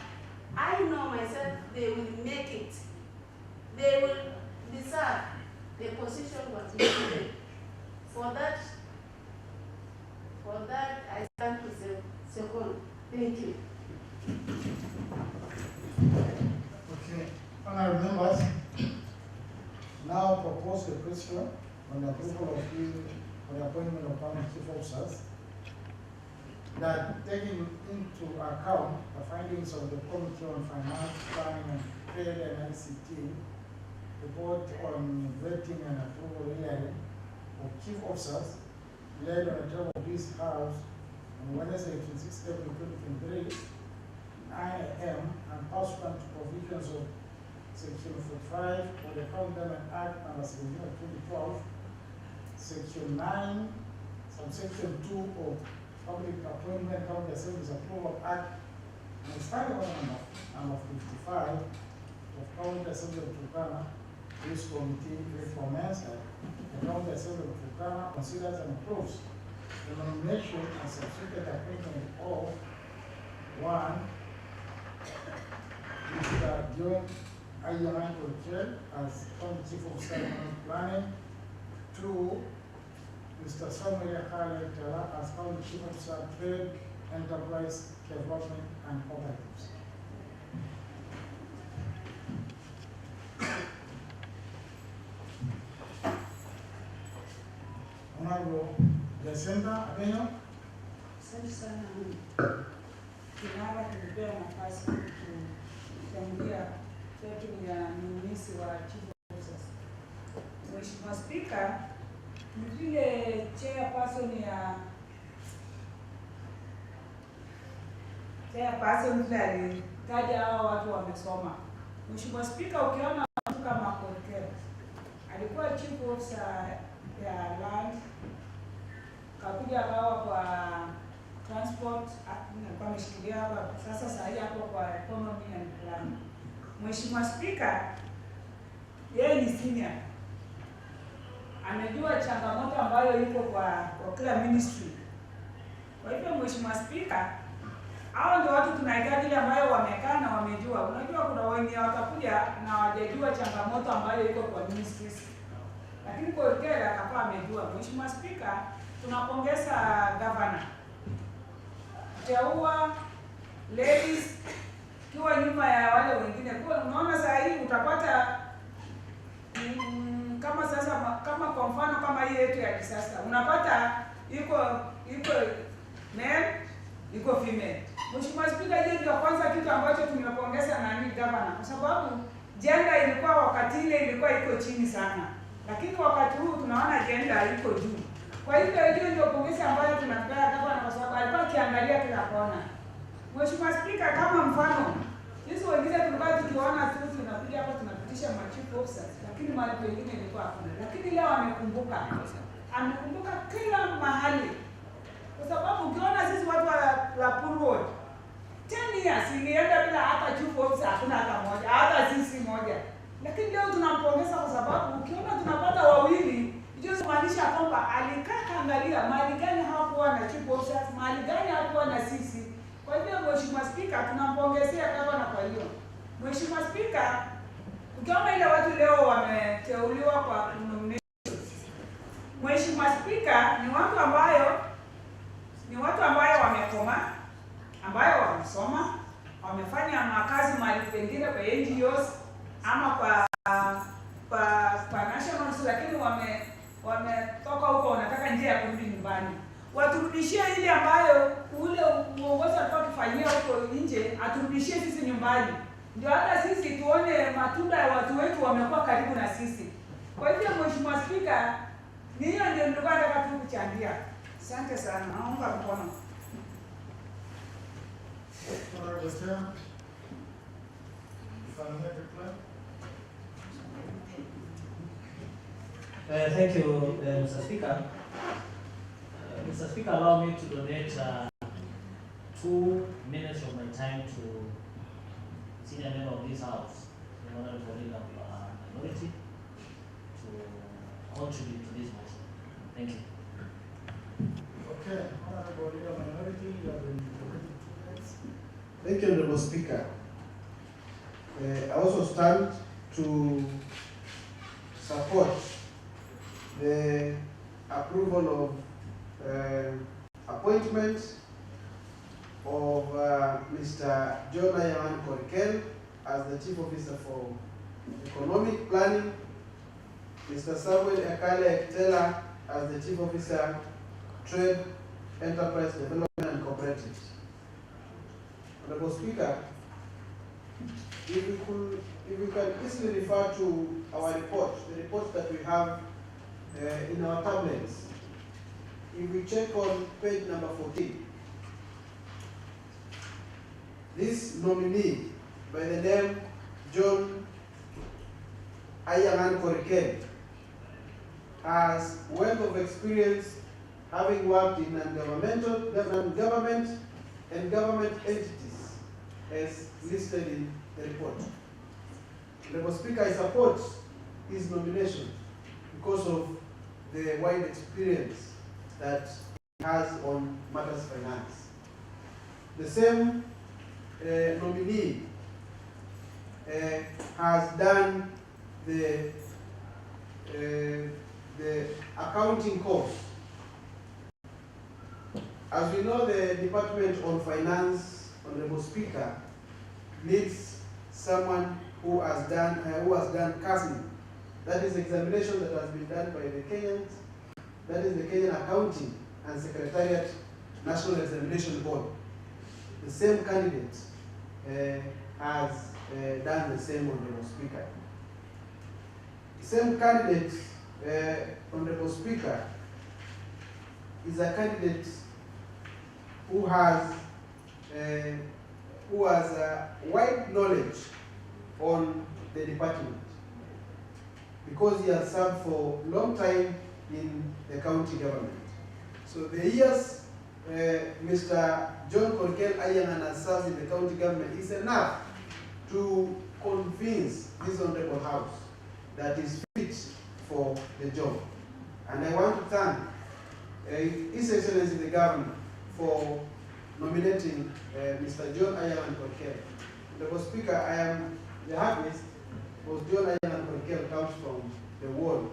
I know myself they will make it. They will deserve the position was given. For that, I stand to second. Thank you. Okay, honorable members, now propose the question on the approval of the appointment of county chief officers that taking into account the findings of the Committee on Finance, Planning and Trade and ICT, report on vetting and approval hearing of chief officers led on the table of this House on Wednesday, 26 April 2023, 9 a.m. and pursuant to provisions of Section 45 of the County Government Act number 17 of 2012, Section 9, subsection 2 of Public Appointment County Assembly's Approval Act, and starting on number 55 of County Assembly of Turkana. This committee recommends that the County Assembly of Turkana considers and approves the nomination and subsequent appointment of 1. Mr. John Ayyaman Chair as County Chief of Planning. 2. Mr. Samuel Khaled Tala as County Chief Officer, Trade, Enterprise, Development and Cooperatives. Honorable Jacinta Abenyo. Asante sana kinara kunipea nafasi kuchangia kwetu ya mnunuzi wa chief officers. Mheshimiwa Spika, vile chairperson vile alitaja hao watu wamesoma. Mheshimiwa Spika, ukiona mtu kama Korkero alikuwa chief officer ya land, kakuja akawa kwa transport, alikuwa ameshikilia hapa, sasa sahi hapo kwa economy and planning. Mheshimiwa Spika, yeye ni senior, amejua changamoto ambayo iko kwa kila ministry. Kwa hivyo Mheshimiwa Spika, hao ndio watu tunahitaji ile ambayo wamekaa na wamejua. Unajua kuna wenye watakuja na hawajajua changamoto ambayo iko kwa ministries, lakini Koikel akakuwa amejua. Mheshimiwa Spika, tunapongeza governor teua ladies kiwa nyuma ya wale wengine. Kwa unaona saa hii utapata kama sasa, kama kwa mfano kama hii yetu ya kisasa unapata iko male iko female. Mheshimiwa Spika, hiyo ndio kwanza kitu ambacho tumepongeza nani governor, kwa sababu gender ilikuwa wakati ile ilikuwa iko chini sana, lakini wakati huu tunaona gender iko juu. Kwa hivyo hiyo ndio pongezi ambayo tunapea governor, kwa sababu alikuwa akiangalia kila kona. Mheshimiwa Spika, kama mfano sisi wengine tulikuwa tukiona tu tunakuja hapa tunapitisha chief officers, lakini mahali pengine ilikuwa hakuna, lakini leo amekumbuka kila mahali, kwa sababu ukiona sisi watu wa Pool Road 10 years ilienda bila hata chief officer, hakuna hata moja, hata sisi moja, lakini leo tunampongeza kwa sababu ukiona tunapata wawili, hiyo inamaanisha kwamba alikaa kaangalia mahali gani hakuwa na chief officers, mahali gani hakuwa na sisi. Kwa hivyo Mheshimiwa Spika, tunampongezea gavana kwa hiyo. Mheshimiwa Spika, ukiona ile watu leo wameteuliwa kwa nominations, Mheshimiwa Spika, ni watu ambayo wamekoma, ambayo wamesoma, wamefanya makazi mahali pengine kwa NGOs ama kwa nationals, lakini wametoka huko wanataka njia ya kurudi nyumbani. Waturudishie ile ambayo ule uongozi alikuwa akifanyia huko nje, aturudishie sisi nyumbani, ndio hata sisi tuone matunda ya watu wetu wamekuwa karibu na sisi. Kwa hivyo Mheshimiwa Spika, ni hiyo ndio nilikuwa nataka tu kuchangia. Asante sana, naomba mkono. Thank you, Mr. Speaker. Mr. Speaker, allow me to donate 2 minutes of my time to senior member of this House, the Honorable Leader of Minority, to contribute to this motion. Thank you. Okay, Honorable Leader of Minority, you have been allocated 2 minutes. Thank you, Honorable Speaker. I also stand to support the approval of appointment of Mr. John Ayaman Koikel as the Chief Officer for Economic Planning, Mr. Samuel Ekale Ektela as the Chief Officer, Trade, Enterprise Development and Cooperatives. Honorable Speaker, if we can easily refer to our report, the report that we have in our tablets. If we check on page number 14, this nominee by the name John Ayaman Koikel has wealth of experience having worked in government and government entities as listed in the report. Honorable Speaker, I support his nomination because of the wide experience that he has on matters finance. The same nominee has done the accounting course. As we know, the Department on Finance, Honorable Speaker, needs someone who has done CASMI. That is examination that has been done by the Kenyans. That is the Kenyan Accounting and Secretariat National Examination Board. The same candidate has done the same, Honorable Speaker. The same candidate, Honorable Speaker, is a candidate who has wide knowledge on the department because he has served for a long time in the county government. So the years Mr. John Koikel Ayaman has served in the county government is enough to convince this honorable house that is fit for the job. And I want to thank His Excellency the Governor for nominating Mr. John Ayaman Korkel. Mr. Speaker, I am the happiest because John Ayaman Korkel comes from the ward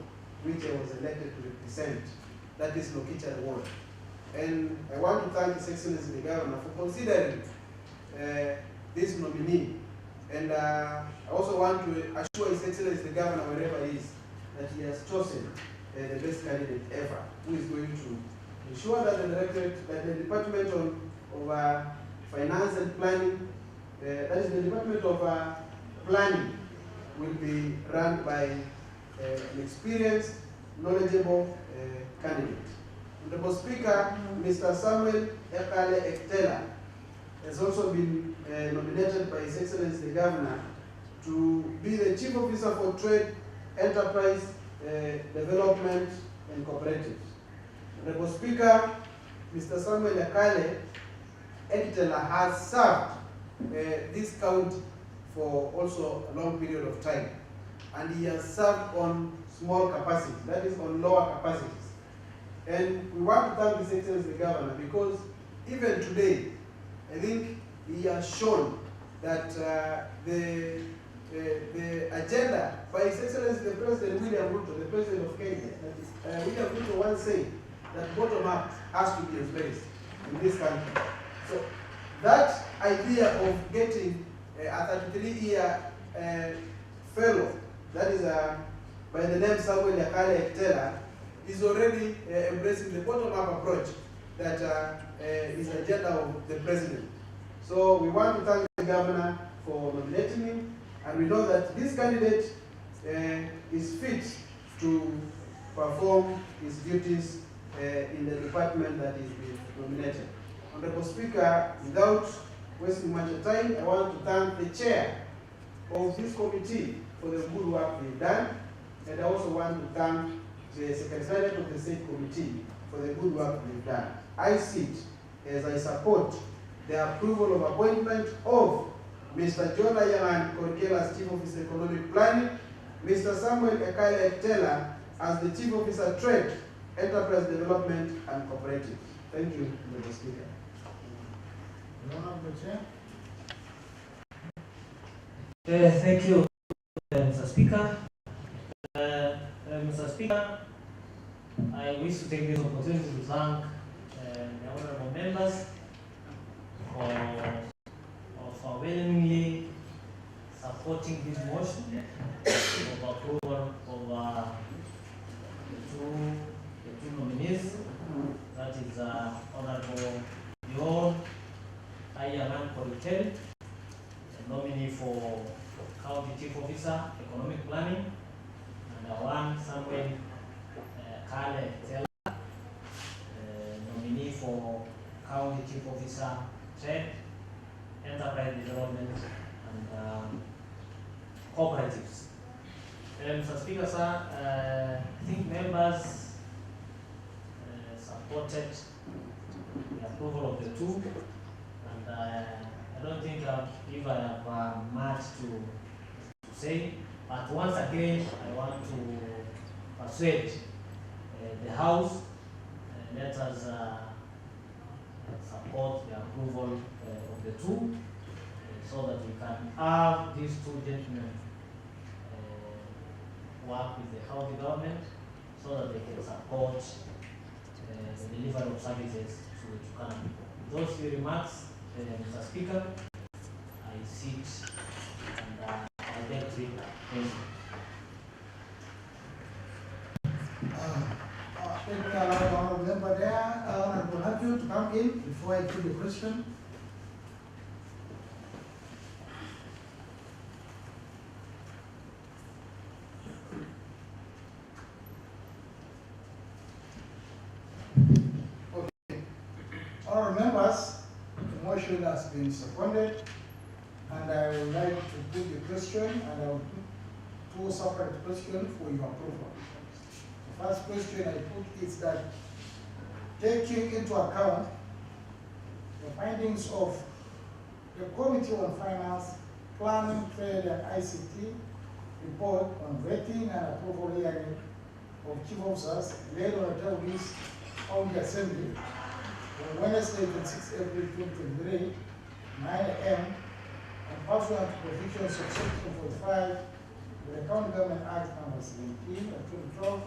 which I was elected to represent, that is Lokicha ward. And I want to thank His Excellency the Governor for considering this nominee. And I also want to assure His Excellency the Governor, wherever he is, that he has chosen the best candidate ever, who is going to ensure that the Department of Finance and Planning, that is the Department of Planning, will be run by an experienced, knowledgeable candidate. Honorable Speaker, Mr. Samuel Ekale Ektela has also been nominated by His Excellency the Governor to be the Chief Officer for Trade, Enterprise, Development and Cooperatives. Honorable Speaker, Mr. Samuel Ekale Ektela has served this county for also a long period of time, and he has served on small capacity, that is on lower capacities. And we want to thank His Excellency the Governor because even today, I think he has shown that the agenda by His Excellency the President William Ruto, the President of Kenya, William Ruto once said that bottom up has to be embraced in this country. So that idea of getting a 33-year fellow, that is by the name Samuel Ekale Ektela, is already embracing the bottom-up approach that is the agenda of the president. So we want to thank the governor for nominating him, and we know that this candidate is fit to perform his duties in the department that is being nominated. Honorable Speaker, without wasting much time, I want to thank the chair of this committee for the good work they've done, and I also want to thank the Secretariat of the State Committee for the good work they've done. I sit as I support the approval of appointment of Mr. John Ayaman Korkel as Chief Officer Economic Planning, Mr. Samuel Ekale Ektela as the Chief Officer Trade, Enterprise Development and Cooperative. Thank you, Mr. Speaker. Honorable Chair. Thank you, Mr. Speaker. Mr. Speaker, I wish to take this opportunity to thank the honorable members for willingly supporting this motion of approval of the two nominees, that is Honorable John Ayaman Korkel, the nominee for County Chief Officer, Economic Planning, and one Samuel Ekale Ektela, nominee for County Chief Officer, Trade, Enterprise Development and Cooperatives. Mr. Speaker, sir, I think members supported the approval of the two, and I don't think if I have much to say, but once again I want to persuade the House, let us support the approval of the two, so that we can have these two gentlemen work with the county government, so that they can support the delivery of services to the Turkana people. With those few remarks, Mr. Speaker, I sit and I beg to read. Thank you. Let me allow the honorable member there, Honorable Haju, to come in before I put the question. Okay. Honorable members, the motion has been seconded, and I would like to put the question, and I will put two separate questions for your approval. The first question I put is that, taking into account the findings of the Committee on Finance Planning, Trade, and ICT report on vetting and approval hearing of chief officers laid on the Taoist County Assembly on Wednesday, 26 April 2023, 9 a.m. and pursuant to provisions of Section 45 of the County Government Act number 17 of 2012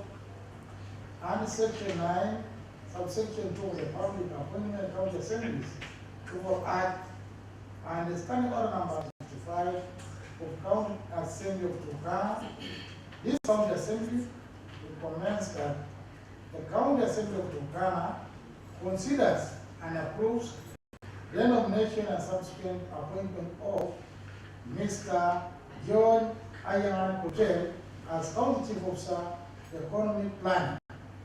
and Section 9, subsection 2 of the Public Appointment and County Assemblies Approval Act and the Standing Order number 55 of County Assembly of Turkana. This County Assembly recommends that the County Assembly of Turkana considers and approves the nomination and subsequent appointment of Mr. John Ayaman Hotel as County Chief Officer, Economic Planning.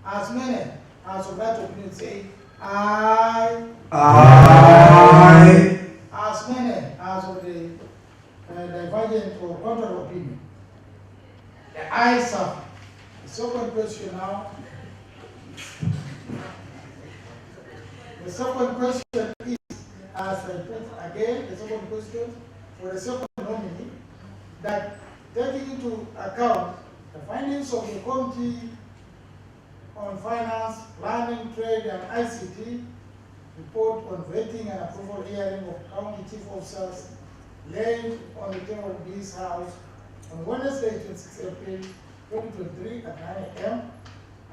As many as of that opinion say aye. Aye. As many as of the divergent or contrary opinion. The ayes have. The second question now. The second question is, as I put again, the second question for the second nominee, that taking into account the findings of the Committee on Finance, Planning, Trade, and ICT report on vetting and approval hearing of county chief officers laid on the table of this House on Wednesday, 26 April 2023 at 9 a.m.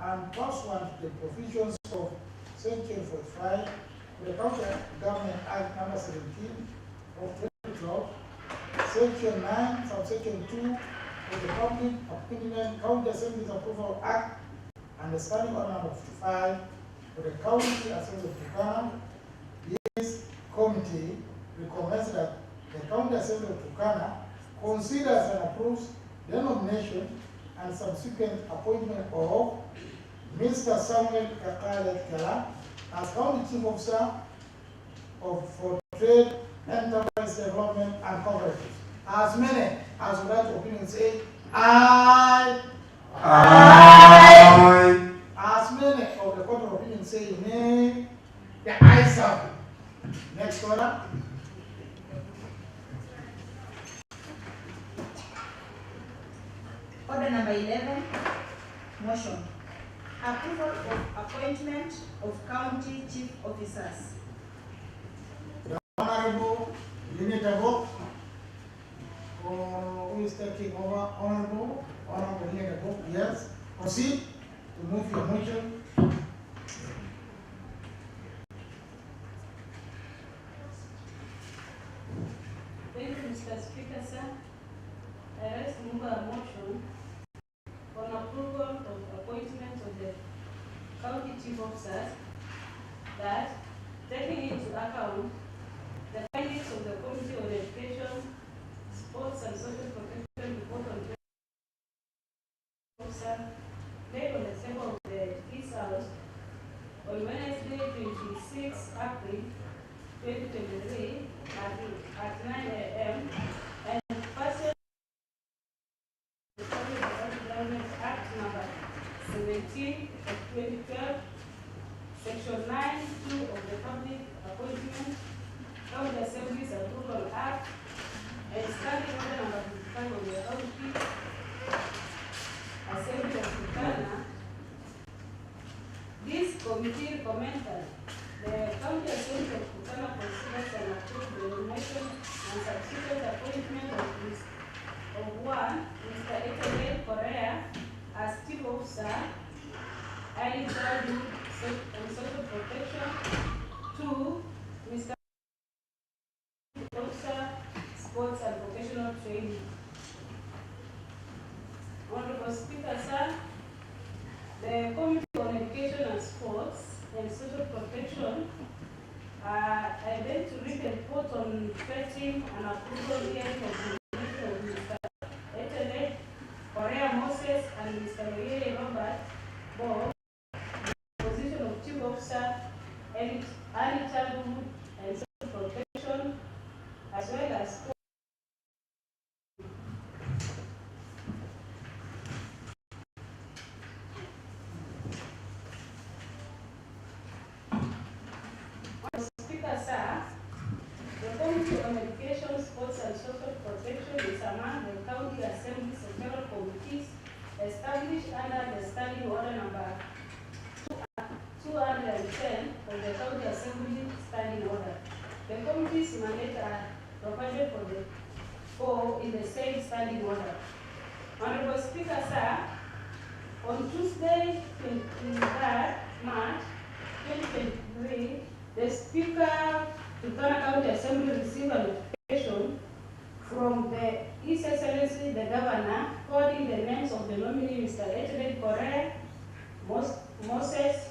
and pursuant to the provisions of Section 45 of the County Government Act number 17 of 2012, Section 9, subsection 2 of the Public Appointment County Assemblies Approval Act and the Standing Order number 55 for the County Assembly of Turkana. This committee recommends that the County Assembly of Turkana considers and approves the nomination and subsequent appointment of Mr. Samuel Kakale Kala as County Chief Officer for Trade, Enterprise Development, and Cooperatives. As many as of that opinion say aye. Aye. As many of the court of opinion say nay, the ayes have it. Next order. Order number 11, motion. Approval of appointment of county chief officers. The Honorable Unita Bob, who is taking over? Honorable Unita Bob, yes. Proceed to move your motion. Thank you, Mr. Speaker, sir. I rise to move a motion on approval of appointment of the county chief officers that, taking into account the findings of the Committee on Education, Sports and Social Protection report on officer laid on the table of this House on Wednesday, 26 April 2023 at 9 a.m. and pursuant to the County Government Act number 17 of 2012, Section 9(2) of the Public Appointment County Assemblies Approval Act, and Standing Order number 55 of the County Assembly of Turkana. This committee recommends that the County Assembly of Turkana considers and approves the nomination and subsequent appointment of one, Mr. Ethel Correa as Chief Officer, Early Childhood and Social Protection. 2, Mr. Officer, Sports and Vocational Training. Honorable Speaker, sir, the Committee on Education and Sports and Social Protection I beg to read the report on vetting and approval hearing of the nomination of Mr. Ethel Correa Moses and Mr. Oyeye Robert Bob, the position of Chief Officer, Early Childhood and Social Protection, as well as Speaker, sir, the Committee on Education, Sports and Social Protection of the County Assembly Standing Order. The committee's mandate are provided for in the same standing order. Honorable Speaker, sir, on Tuesday, 23rd March 2023, the Speaker Turkana County Assembly received a notification from the His Excellency the Governor calling the names of the nominee Mr. Echred Correa Moses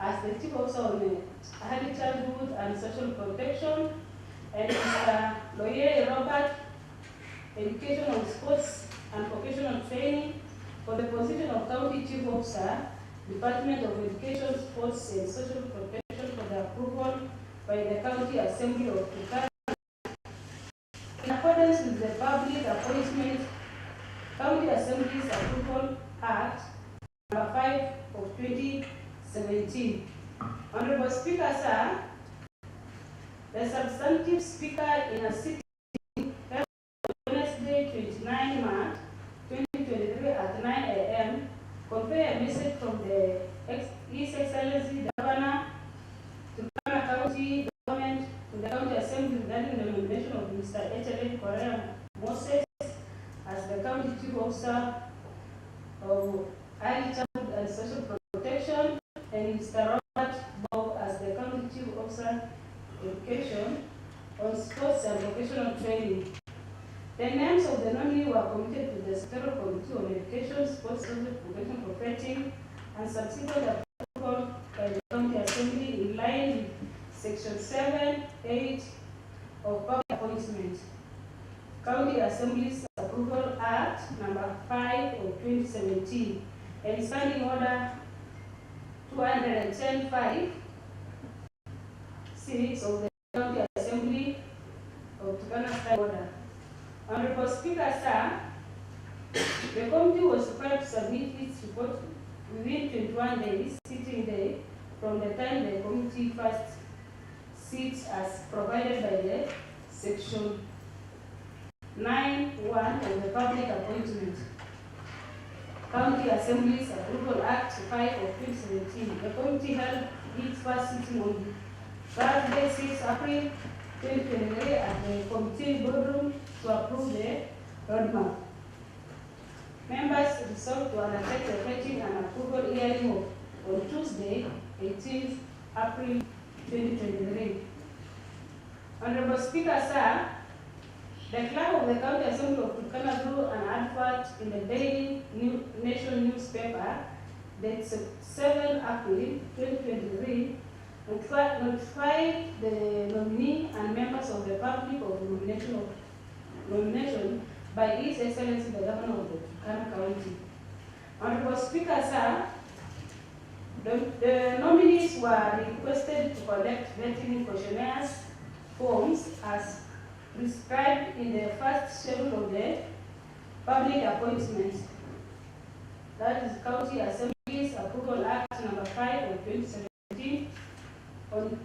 as the Chief Officer on Early Childhood and Social Protection, and Mr. Loye Robert, Education on Sports and Vocational Training, for the position of County Chief Officer, Department of Education, Sports and Social Protection, for the approval by the County Assembly of Turkana. In accordance with the Public Appointment County Assembly's Approval Act No. 5 of 2017. Honorable Speaker, sir, the substantive speaker in a sitting held Wednesday, 29 March 2023 at 9 a.m. conveyed a message from the His Excellency the Governor to Turkana County Government to the County Assembly regarding the nomination of Mr. Echred Correa Moses as the County Chief Officer of Early Childhood and Social Protection, and Mr. Robert Bob as the County Chief Officer Education on Sports and Vocational Training. The names of the nominee were committed to the Secretarial Committee on Education, Sports, Social Protection, Profiting, and subsequent approval by the County Assembly in line with Section 7(8) of Public Appointment County Assembly's Approval Act No. 5 of 2017 and Standing Order 210(5) 6 of the County Assembly of Turkana Standing Order. Honorable Speaker, sir, the committee was required to submit its report within 21 days, sitting day, from the time the committee first sits as provided by the Section 9(1) of the Public Appointment County Assembly's Approval Act 5 of 2017. The committee held its first sitting on Thursday, 6 April 2023 at the committee boardroom to approve the roadmap. Members resolved to undertake the vetting and approval hearing on Tuesday, 18 April 2023. Honorable Speaker, sir, the clerk of the County Assembly of Turkana drew an advert in the Daily Nation newspaper dated 7 April 2023 notified the nominee and members of the public of the nomination by His Excellency the Governor of the Turkana County. Honorable Speaker, sir, the nominees were requested to collect vetting questionnaires forms as prescribed in the first schedule of the public appointment. That is County Assembly's Approval Act No. 5 of 2017 on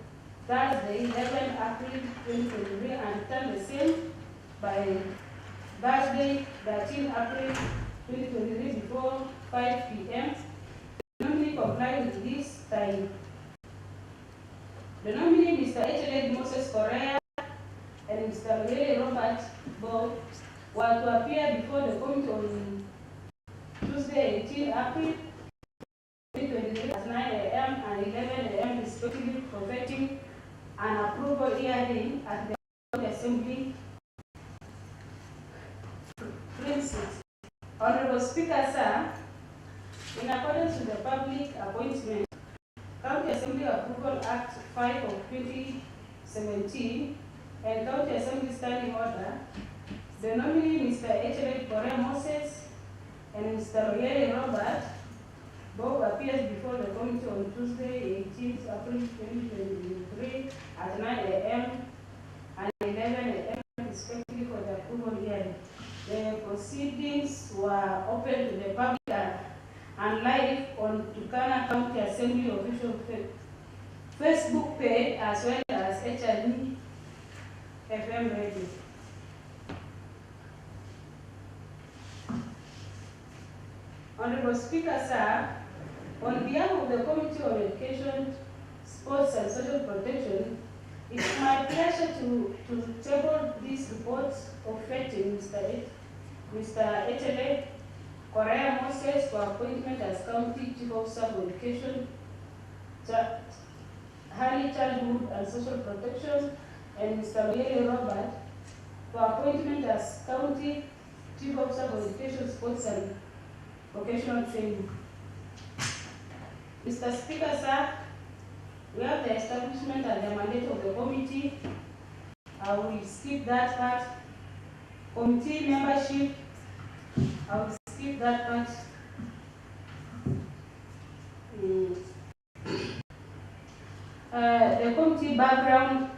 Thursday, 11 April 2023, and returned the same by Thursday, 13 April 2023 before 5 p.m. The nominee complied with this time. The nominee, Mr. Echred Moses Correa and Mr. Loye Robert Bob, were to appear before the committee on Tuesday, 18 April 2023 at 9 a.m. and 11 a.m. respectively, for vetting and approval hearing at the County Assembly premises. Honorable Speaker, sir, in accordance with the Public Appointment County Assembly Approval Act 5 of 2017 and County Assembly Standing Order, the nominee Mr. Echred Correa Moses and Mr. Loye Robert both appears before the committee on Tuesday, 18 April 2023 at 9 a.m. and 11 a.m. respectively, for the approval hearing. The proceedings were open to the public and live on Turkana County Assembly official Facebook page as well as HRD FM radio. Honorable Speaker, sir, on behalf of the Committee on Education, Sports my pleasure to table these reports affecting Mr. Etele Correa Moses for appointment as County Chief Officer for Education, Early Childhood and Social Protection, and Mr. Oyele Robert for appointment as County Chief Officer for Education, Sports and Vocational Training. Mr. Speaker, sir, we have the establishment and the mandate of the committee. I will skip that part. Committee membership, I will skip that part. The committee background,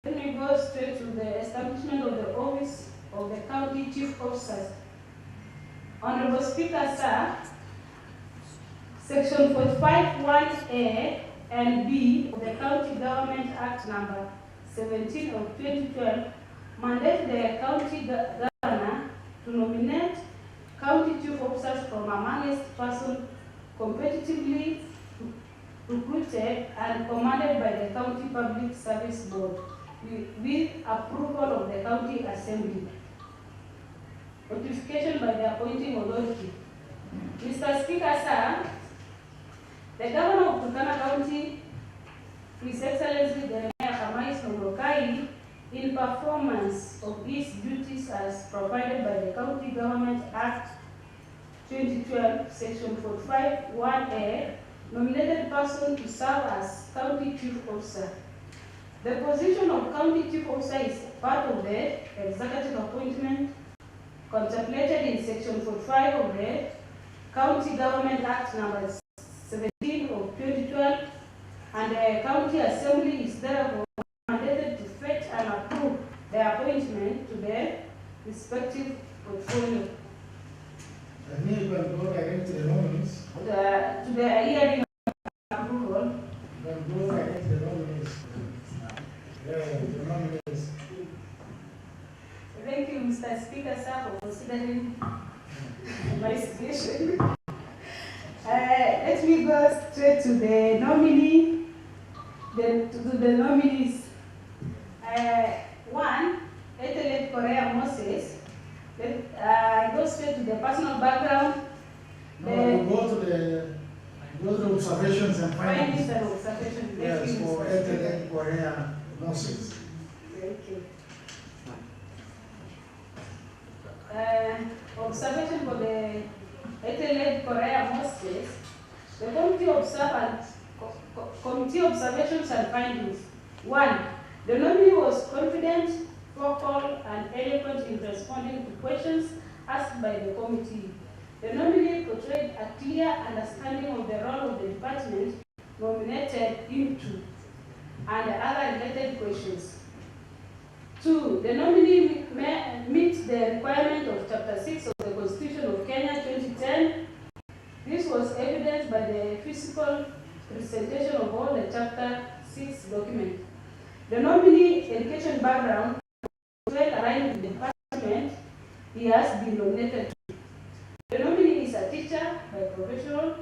let me go straight to the establishment of the office of the county chief officers. Honorable Speaker, sir, Section 45(1)(a) and B of the County Government Act number 17 of 2012 mandate the county governor to nominate county chief officers from amongst persons competitively recruited and commanded by the County Public Service Board with approval of the County Assembly. Notification by the appointing authority. Mr. Speaker, sir, the Governor of Turkana County, His Excellency Jeremiah Kamais Nongokai, in performance of his duties as provided by the County Government Act 2012, Section 45(1)(a), nominated person to serve as County Chief Officer. The position of County Chief Officer is part of the executive appointment contemplated in Section 45 of the County Government Act number 17 of 2012, and the County Assembly is therefore mandated to fetch and approve the appointment to the respective portfolio. I think you can go against the nominees. To the hearing approval. You can go against the nominees. Yeah, the nominees. Thank you, Mr. Speaker, sir, for considering my suggestion. Let me go straight to the nominee, to the nominees. One, Etele Correa Moses. I go straight to the personal background. No, we go to the observations and Findings findings. and observations. Yes, Thank you, for Mr. Speaker. Etele Correa Moses. Thank you. Observation for the Etele Correa Moses. The committee observations and findings. One, the nominee was confident, vocal, and eloquent in responding to questions asked by the committee. The nominee portrayed a clear understanding of the role of the department nominated him to and other related questions. Two, the nominee meets the requirement of Chapter 6 of the Constitution of Kenya 2010. This was evidenced by the physical presentation of all the Chapter 6 documents. The nominee education background was well aligned with the department he has been nominated to. The nominee is a teacher by profession,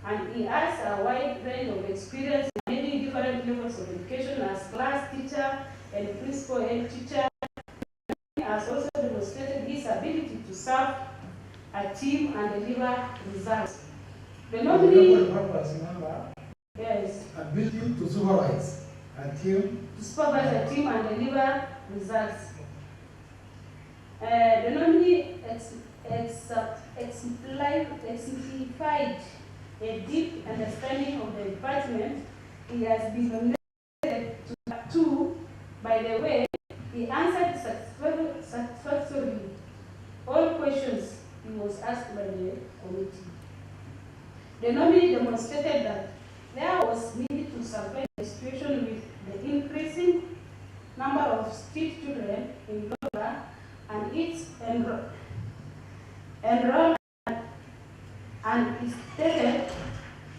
and he has a wide range of experience in many different levels of education as class teacher and principal head teacher. He has also demonstrated his ability to serve a team and deliver results. The nominee, yes, Ability to supervise a team. to supervise a team and deliver results. The nominee exemplified a deep understanding of the department he has been nominated to. By the way, he answered satisfactorily all questions he was asked by the committee. The nominee demonstrated that there was need to survey the situation with the increasing number of street children in Loga and its enrollment, and he stated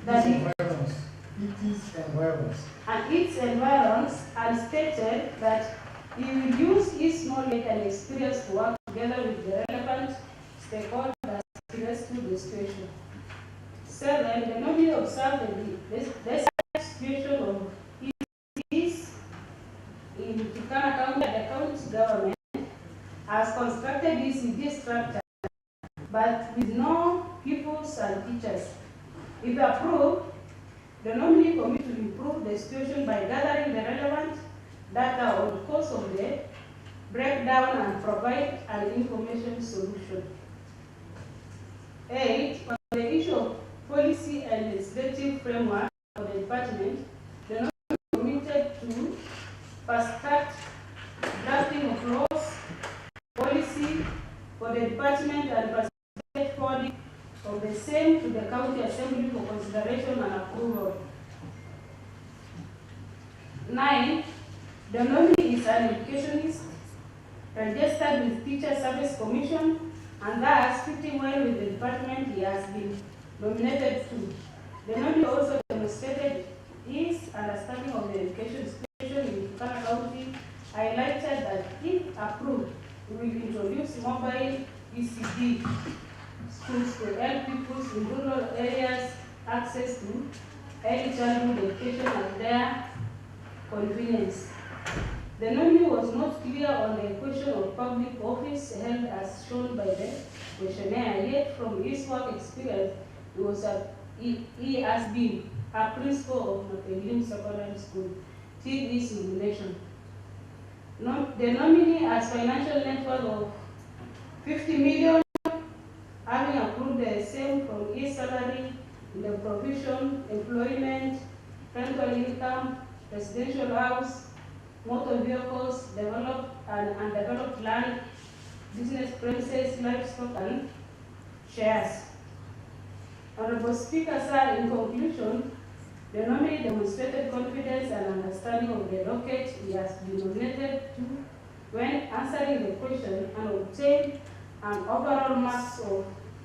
that its environs, and stated that he will use his knowledge and experience to work together with the relevant stakeholders to rescue the situation. Seven, the nominee observed the situation of his the situation by gathering the relevant data on the cause of the breakdown and provide an information solution. 8. On the issue of policy and legislative framework for the department, the nominee committed to fast-track drafting of laws, policy for the department and facilitate forwarding of the same to the County Assembly for consideration and approval. 9. The nominee is an educationist registered with Teacher Service Commission and thus fitting well with the department he has been nominated to. The nominee also demonstrated his understanding of the education situation in Turkana County, highlighted that if approved, we will introduce mobile ECD schools to help people in rural areas access to early childhood education at their convenience. The nominee was not clear on the question of public office held as shown by the questionnaire, yet from his work experience, he has been a principal of Mapenglim Secondary School till his nomination. The nominee has financial net worth of 50 million, having accrued the same from his salary in the provision, employment, rental income, residential house, motor vehicles, developed and undeveloped land, business premises, livestock, and shares. Honorable Speaker, sir, in conclusion, the nominee demonstrated confidence and understanding of the docket he has been nominated to when answering the question and obtained an overall marks of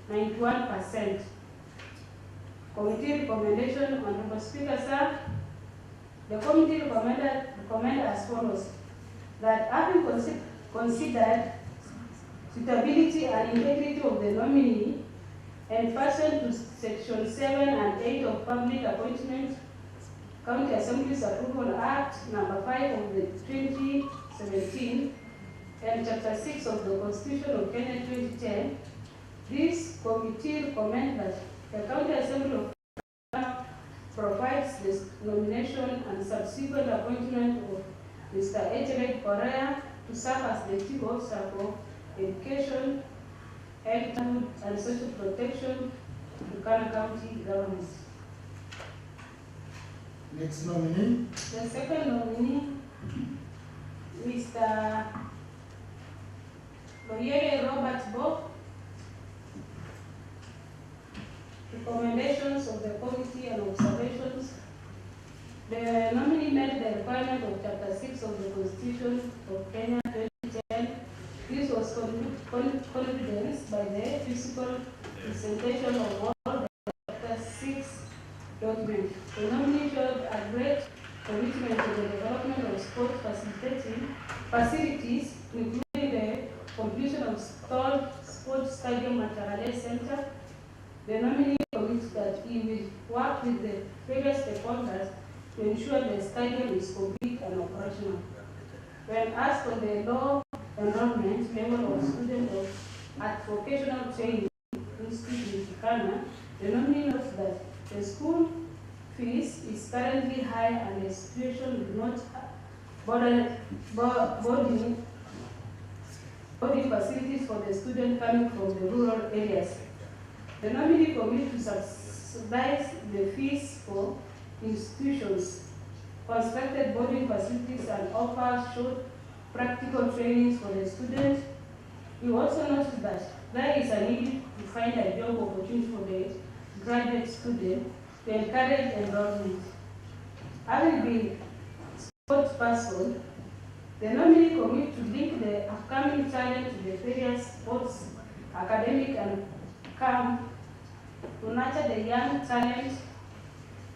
91%. Committee recommendation, Honorable Speaker, sir, the committee recommend as follows: that having considered suitability and integrity of the nominee and pursuant to Section 7 and 8 of Public Appointments, County Assembly's Approval Act number 5 of the 2017 and Chapter 6 of the Constitution of Kenya 2010, this committee recommends that the County Assembly of Kenya provides the nomination and subsequent appointment of Mr. Ejeret Korea to serve as the Chief Officer for Education, Health and Social Protection to Turkana County Government. Next nominee. The second nominee, Mr. Boyere Robert Bob. Recommendations of the committee and observations. The nominee met the requirement of Chapter 6 of the Constitution of Kenya 2010. This was confidence by the physical presentation of all the Chapter 6 documents. The nominee showed a great commitment to the development of sport facilities, including the completion of stalled sports stadium at Tarale Center. The nominee commits that he will work with the various stakeholders to ensure the stadium is complete and operational. When asked on the low enrollment level of students at vocational training institute in Turkana, the nominee notes that the school fees is currently high and the situation is not boarding facilities for the students coming from the rural areas. The nominee commits to subsidize the fees for institutions, constructed boarding facilities, and offer short practical trainings for the students. We also noticed that there is a need to find a job opportunity for the graduate student to encourage enrollment. Having been sports person, the nominee commits to link the upcoming challenge to the various sports, academic, and camp to nurture the young talent.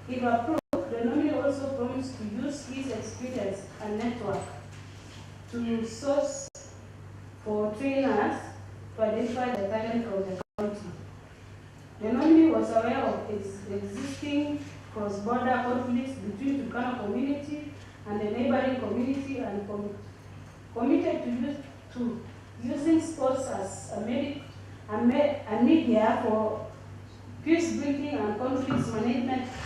If approved, the nominee also promised to use his experience and network to source for trainers to identify the talent from the county. The nominee was aware of existing cross-border conflicts between Turkana community and the neighboring community and committed to using sports as a media for peace building and conflict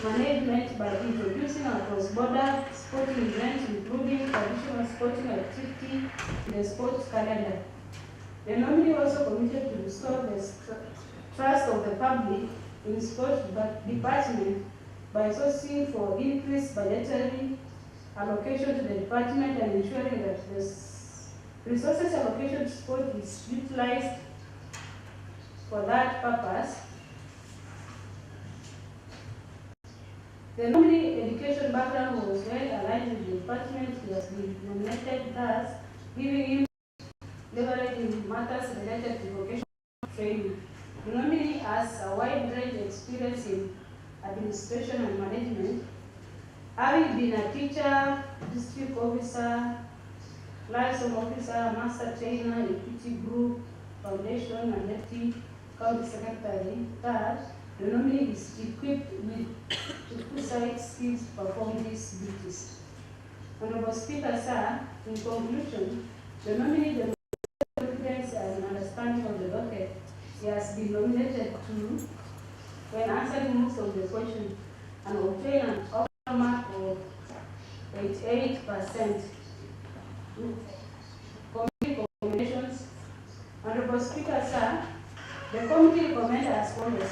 management by introducing a cross-border sporting event, including traditional sporting activity in the sports calendar. The nominee also committed to restore the trust of the public in sports department by sourcing for increased budgetary allocation to the department and ensuring that the resources allocated to sport is utilized for that purpose. The nominee education background was well aligned with the department. He has been nominated, thus giving him leverage in matters related to vocational training. The nominee has a wide range of experience in administration and management, having been a teacher, district officer, liaison officer, master trainer, equity group, foundation, and deputy county secretary. Third, the nominee is equipped with requisite skills to perform these duties. Honorable Speaker, sir, in conclusion, the nominee demonstrated confidence and understanding of the docket. He has been nominated to, when answering most of the questions, and obtained an overall mark of 88%. Committee recommendations. Honorable Speaker, sir, the committee recommends as follows: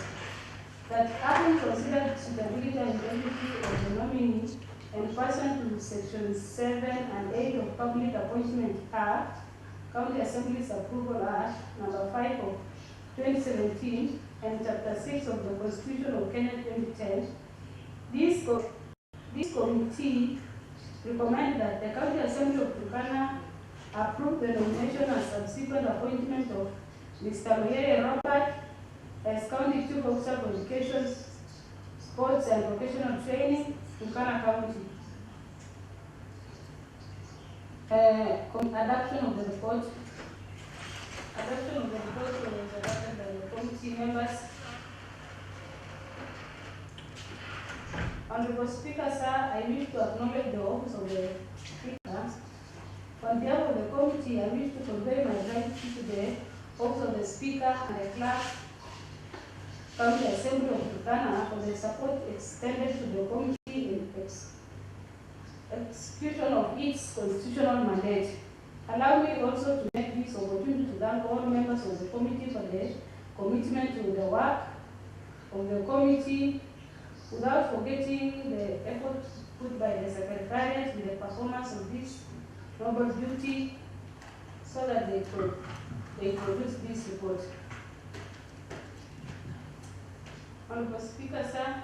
that having considered suitability and integrity of the nominee and pursuant to Section 7 and 8 of Public Appointment Act, County Assembly's Approval Act, Number 5 of 2017, and Chapter 6 of the Constitution of Kenya 2010, this committee recommend that the County Assembly of Turkana approve the nomination and subsequent appointment of Mr. Moyere Robert as County Chief Officer for Education, Sports and Vocational Training, Turkana County. Adoption of the report. Adoption of the report was adopted by the committee members. Honorable Speaker, sir, I wish to acknowledge the office of the Speaker. On behalf of the committee, I wish to convey my gratitude to the office of the Speaker and the Clerk, County Assembly of Turkana, for the support extended to the committee in execution of its constitutional mandate. Allow me also to make this opportunity to thank all members of the committee for their commitment to the work of the committee, without forgetting the effort put by the Secretariat in the performance of this noble duty, so that they produce this report. Honorable Speaker, sir,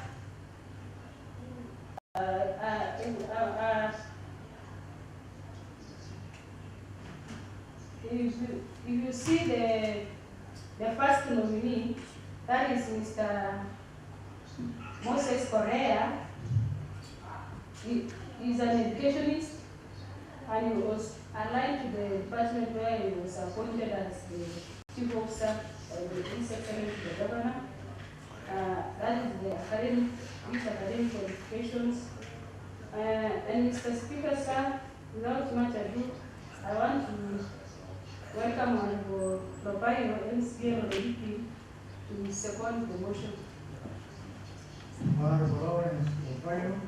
if you see the first nominee, that is Mr. Moses Correa. He is an educationist, and he was aligned to the department where he was appointed as the Chief Officer by the Vice Secretary to the Governor. That is the academic qualifications. And Mr. Speaker, sir, without much ado, I want to welcome Honorable Lopayo, MCA of the EP, to second the motion. Honorable Lawrence Lopayo.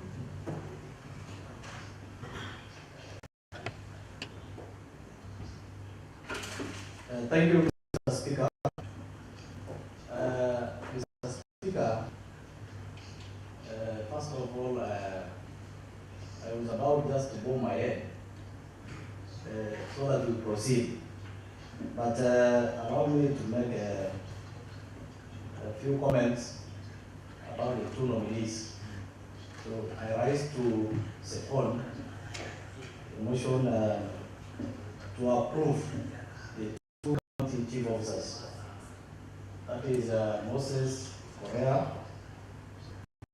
Thank you, Mr. Speaker. Mr. Speaker, first of all, I was about just to bow my head so that we proceed. But allow me to make a few comments about the two nominees. So I rise to second the motion to approve the two county chief officers. That is Moses Correa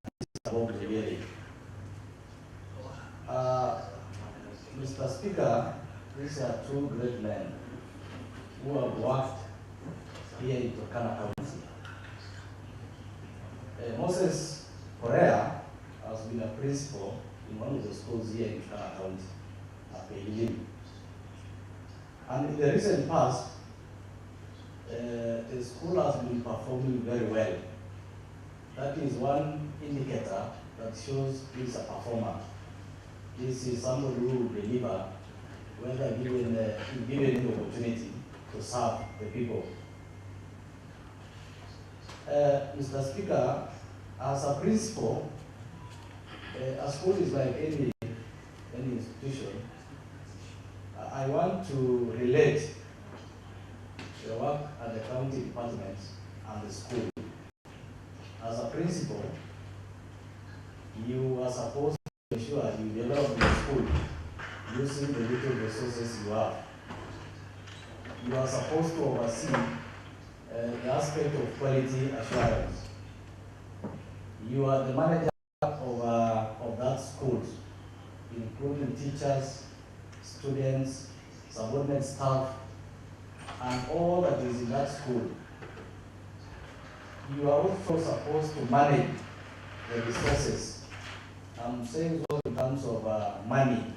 and Bob Leweri. Mr. Speaker, these are two great men who have worked here in Turkana County. Moses Correa has been a principal in one of the schools here in Turkana County, at Pelilini. And in the recent past, the school has been performing very well. That is one indicator that shows he is a performer. This is somebody who will deliver, whether given the opportunity to serve the people. Mr. Speaker, as a principal, a school is like any institution. I want to relate the work at the county department and the school. As a principal, you are supposed to ensure you develop the school using the little resources you have. You are supposed to oversee the aspect of quality assurance. You are the manager of that school, including teachers, students, subordinate staff, and all that is in that school. You are also supposed to manage the resources. I'm saying so in terms of money.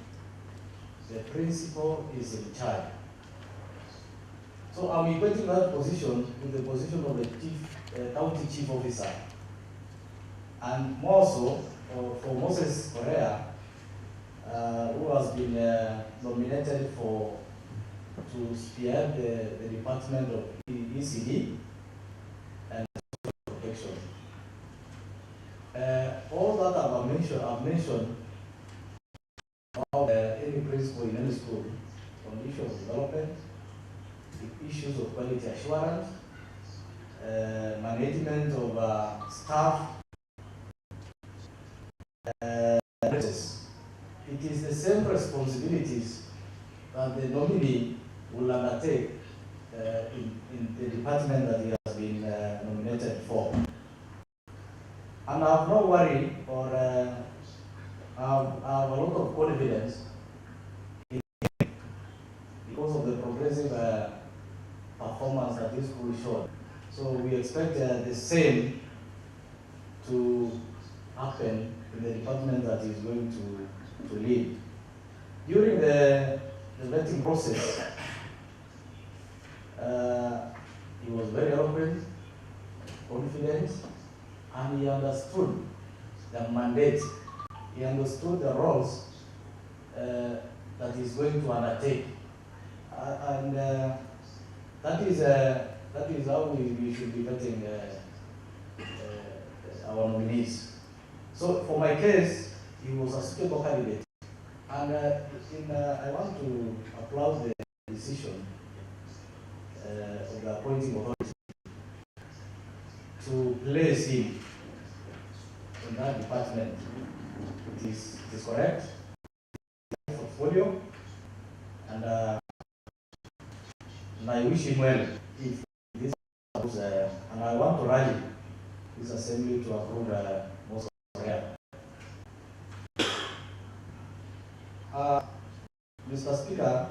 The principal is in charge. So I'm equating that position with the position of the county chief officer. And more so, for Moses Correa, who has been nominated to spearhead the Department of ECD and Social Protection. All that I've mentioned about any principle in any school on the issue of development, the issues of quality assurance, management of staff, it is the same responsibilities that the nominee will undertake in the department that he has been nominated for. And I have no worry or I have a lot of confidence in him because of the progressive performance that this school showed. So we expect the same to happen in the department that he is going to lead. During the vetting process, he was very open, confident, and he understood the mandate. He understood the roles that he's going to undertake. And that is how we should be vetting our nominees. So for my case, he was a suitable candidate. And I want to applaud the decision of the appointing authority to place him in that department. It is correct, portfolio, and I wish him well if this was, and I want to rally this assembly to approve Moses Correa. Mr. Speaker,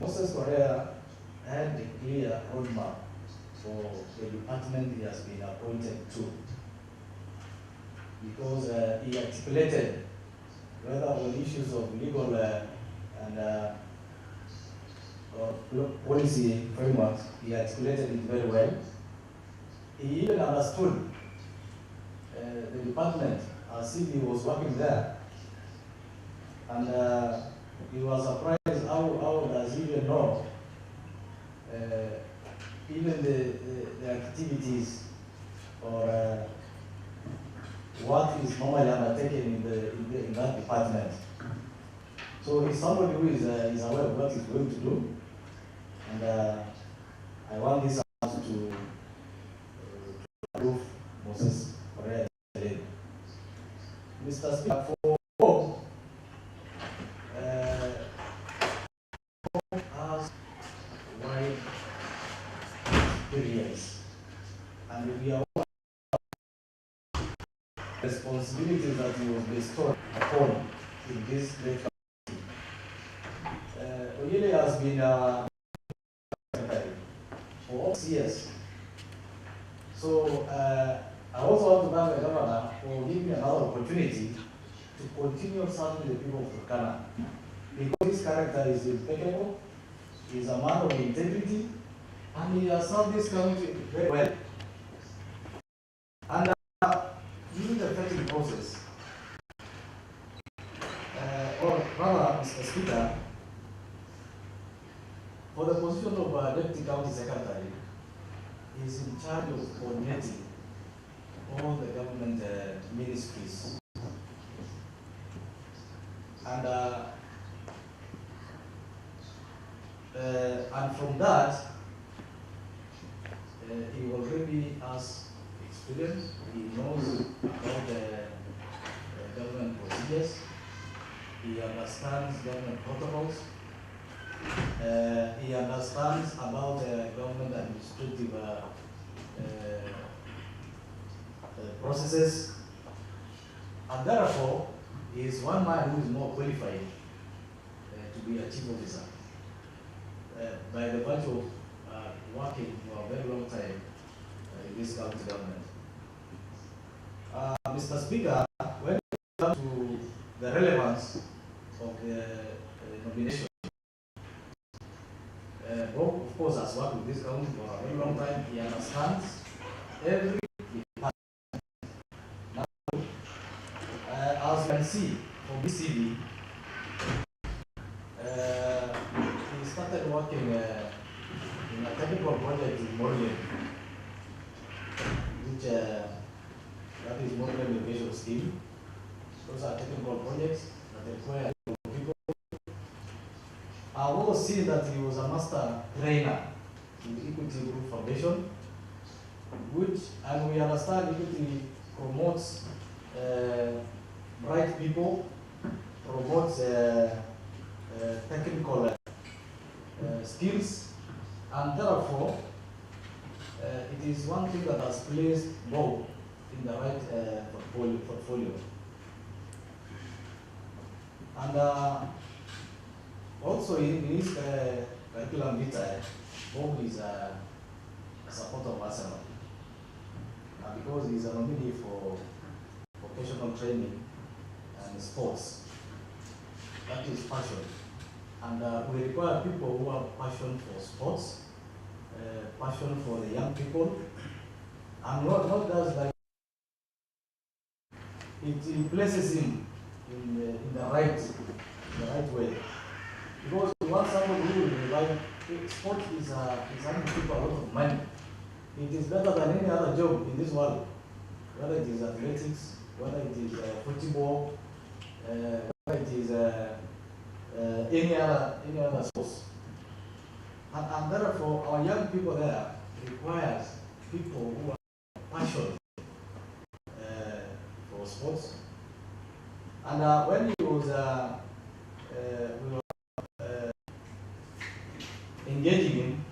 Moses Correa had a clear roadmap for the department he has been appointed to, because he articulated whether on issues of legal and policy frameworks, he articulated it very well. He even understood the department as if he was working there. And he was surprised how does he even know even the activities or what is normally undertaken in that department. So he's somebody who is aware of what he's going to do, and I want this house to approve Moses Correa. Mr. Speaker, for has wide experience, and we are responsibilities that he was bestowed upon in this great country. Oyele has been for all years. So I also want to thank the governor for giving me another opportunity to continue serving the people of Turkana. Because his character is impeccable, he is a man of integrity, and he has served this country very well. And during the vetting process, or rather, Mr. Speaker, for the position of Deputy County Secretary, he is in charge of coordinating all the government ministries. And from that, he already has experience. He knows about the government procedures. He understands government protocols. He understands about government administrative processes, and therefore he is one man who is more qualified to be a chief officer by the virtue of working for a very long time in this county government. Mr. Speaker, when it comes to the relevance of the nomination, Bob, of course, has worked with this county for a very long time. He understands every department. Now, as you can see from this CV, he started working in a technical project in Morgan, which that is Morgan Innovation Scheme. Those are technical projects that require people. I've also seen that he was a master trainer in the Equity Group Foundation, which, and we understand Equity promotes bright people, promotes technical skills, and therefore it is one thing that has placed Bob in the right portfolio. And also in his curriculum vitae, Bob is a supporter of Arsenal because he is a nominee for vocational training and sports. That is passion. And we require people who have passion for sports, passion for the young people, and not just like it places him in the right way. Because we want somebody who will like sport is having people a lot of money. It is better than any other job in this world, whether it is athletics, whether it is football, whether it is any other sports. And therefore, our young people there requires people who are passionate for sports. And when he was we were engaging him,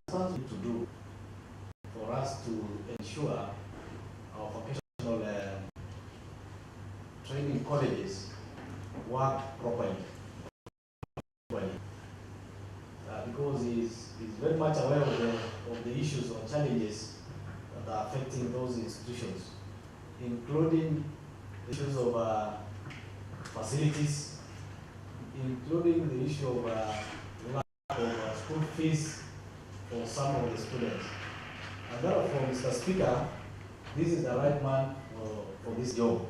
something to do for us to ensure our vocational training colleges work properly. Because he's very much aware of the issues or challenges that are affecting those institutions, including issues of facilities, including the issue of lack of school fees for some of the students. And therefore, Mr. Speaker, this is the right man for this job.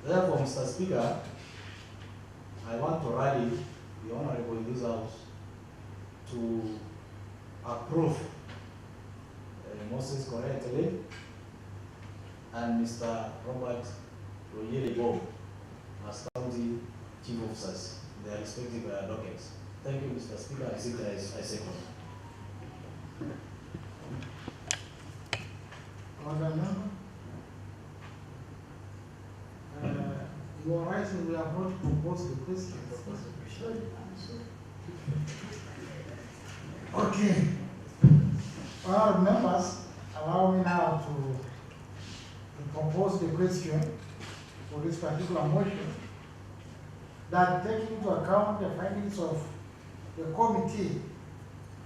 Therefore, Mr. Speaker, I want to rally the Honorable in this House to approve Moses Correa-Tele and Mr. Robert Royeri Bob as County Chief Officers in their respective dockets. Thank you, Mr. Speaker. I second. Madam Member, you are right, we have not proposed the question. Okay. Well, members, allow me now to propose the question for this particular motion that taking into account the findings of the Committee,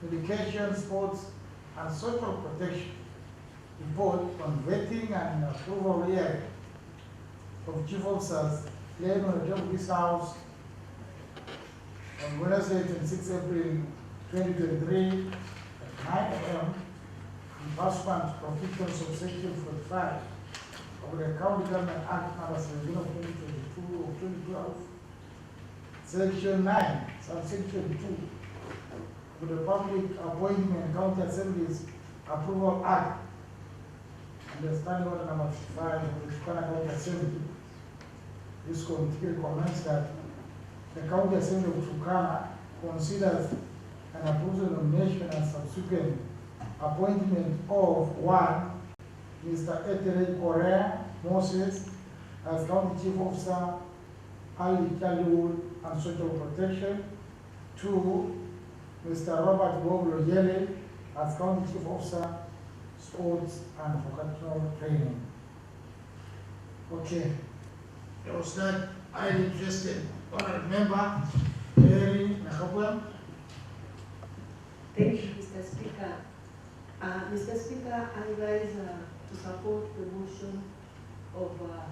Education, Sports and Social Protection report on vetting and approval hearing of chief officers laid on the job of this House on Wednesday, 26 April 2023 at 9 a.m. in pursuant to provisions of Section 45 of the County Government Act number 17 of 2022 of 2012, Section 9, subsection 2 of the Public Appointment and County Assemblies Approval Act, understanding order number 55 of the Turkana County Assembly. This committee recommends that the County Assembly of Turkana considers and approves the nomination and subsequent appointment of 1. Mr. Etelej Correa Moses as County Chief Officer, Early Childhood and Social Protection. 2. Mr. Robert Bob Loyele as County Chief Officer, Sports and Vocational Training. Okay. There was that highly interested honored member, Mary Nakabwa. Thank you, Mr. Speaker. Mr. Speaker, I rise to support the motion of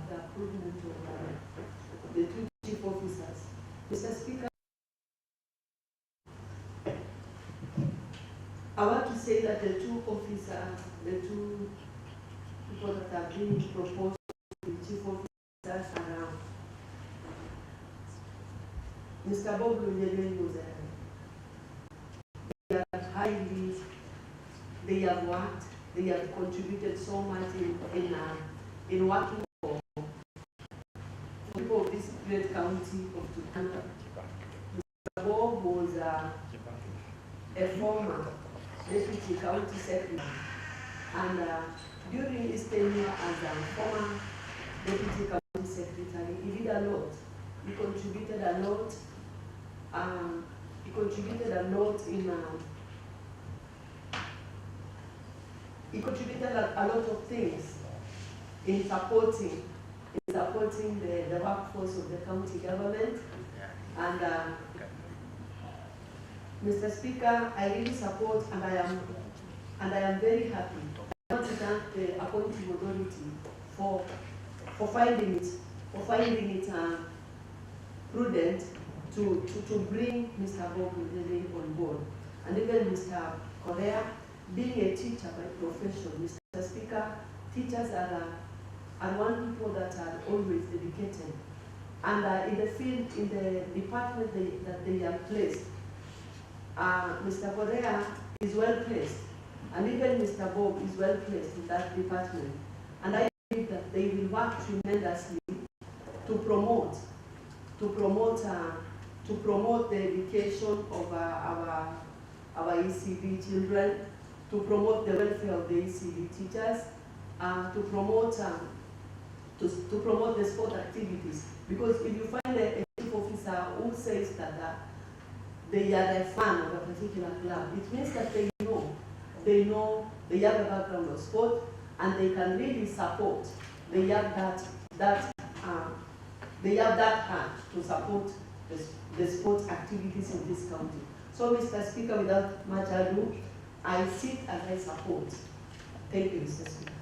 the appointment of the 2 chief officers. Mr. Speaker, I want to say that the 2 officers, the 2 people that have been proposed to be chief officers are Mr. Bob Loyele was they are highly, they have worked, they have contributed so much in working for people of this great county of Turkana. Mr. Bob was a former deputy county secretary, and during his tenure as a former deputy county secretary, he did a lot. He contributed a lot. He contributed a lot a lot of things in supporting the workforce of the county government. And Mr. Speaker, I really support and I am very happy. I want to thank the appointing authority for finding it prudent to bring Mr. Bob Loyele on board. And even Mr. Correa, being a teacher by profession, Mr. Speaker, teachers are one people that are always dedicated. And in the field, in the department that they are placed, Mr. Correa is well placed, and even Mr. Bob is well placed in that department. And I believe that they will work tremendously to promote the education of our ECD children, to promote the welfare of the ECD teachers, to promote the sport activities. Because if you find a chief officer who says that they are a fan of a particular club, it means that they have a background of sport, and they can really support. They have that heart to support the sports activities in this county. So, Mr. Speaker, without much ado, I sit and I support. Thank you, Mr. Speaker.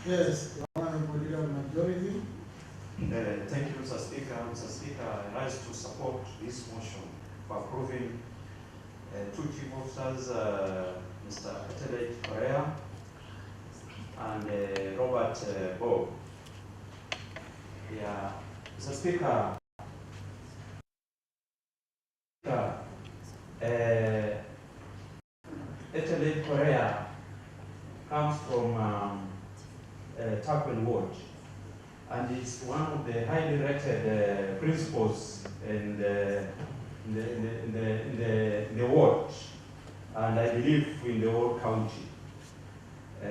Yes, the Honorable Leader of the Majority. Thank you, Mr. Speaker. Mr. Speaker, I rise to support this motion for approving 2 chief officers, Mr. Etelej Correa and Robert Bob. Yeah, Mr. Speaker, Etelej Correa comes from Takwel Ward, and is one of the highly rated principals in the ward, and I believe in the whole county,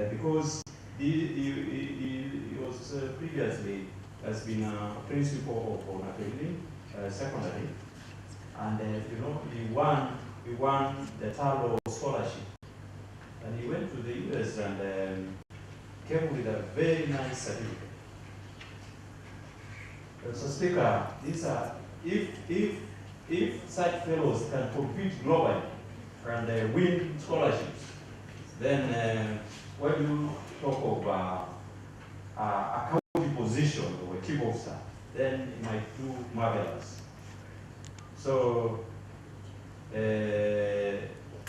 because he was previously has been a principal of Nakabili Secondary, and he won the Talo scholarship, and he went to the US and came with a very nice certificate. So, Speaker, these are if such fellows can compete globally and win scholarships, then when you talk of a county position or a chief officer, then he might do marvelous. So,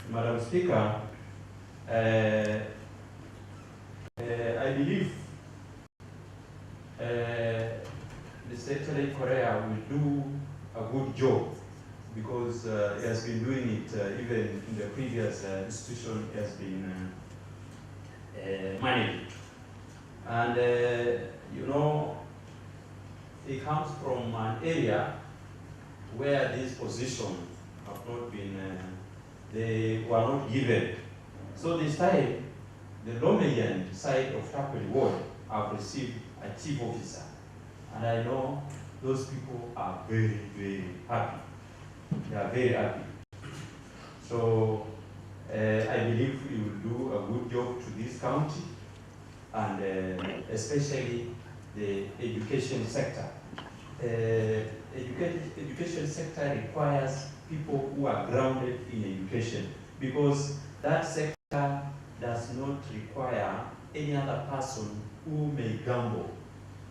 Madam Speaker, I believe Mr. Italy Korea will do a good job because he has been doing it even in the previous institution he has been managing. And you know, he comes from an area where these positions have not been, they were not given. So this time, the Lomeyan side of Takweli Ward have received a chief officer. And I know those people are very, very happy. They are very happy. So I believe we will do a good job to this county, and especially the education sector. Education sector requires people who are grounded in education, because that sector does not require any other person who may gamble.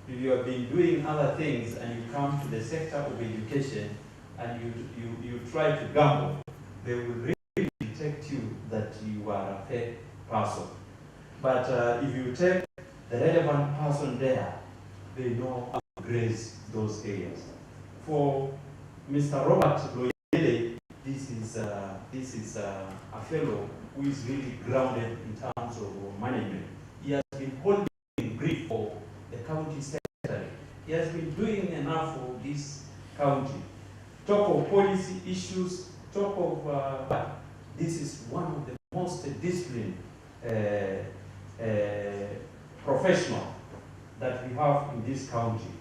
If you have been doing other things and you come to the sector of education and you try to gamble, they will really detect you that you are a fake person. But if you take the relevant person there, they know how to graze those areas. For Mr. Robert Loyele, this is a fellow who is really grounded in terms of management. He has been holding brief for the county secretary. He has been doing enough for this county. Talk of policy issues, talk of this is one of the most disciplined professional that we have in this county.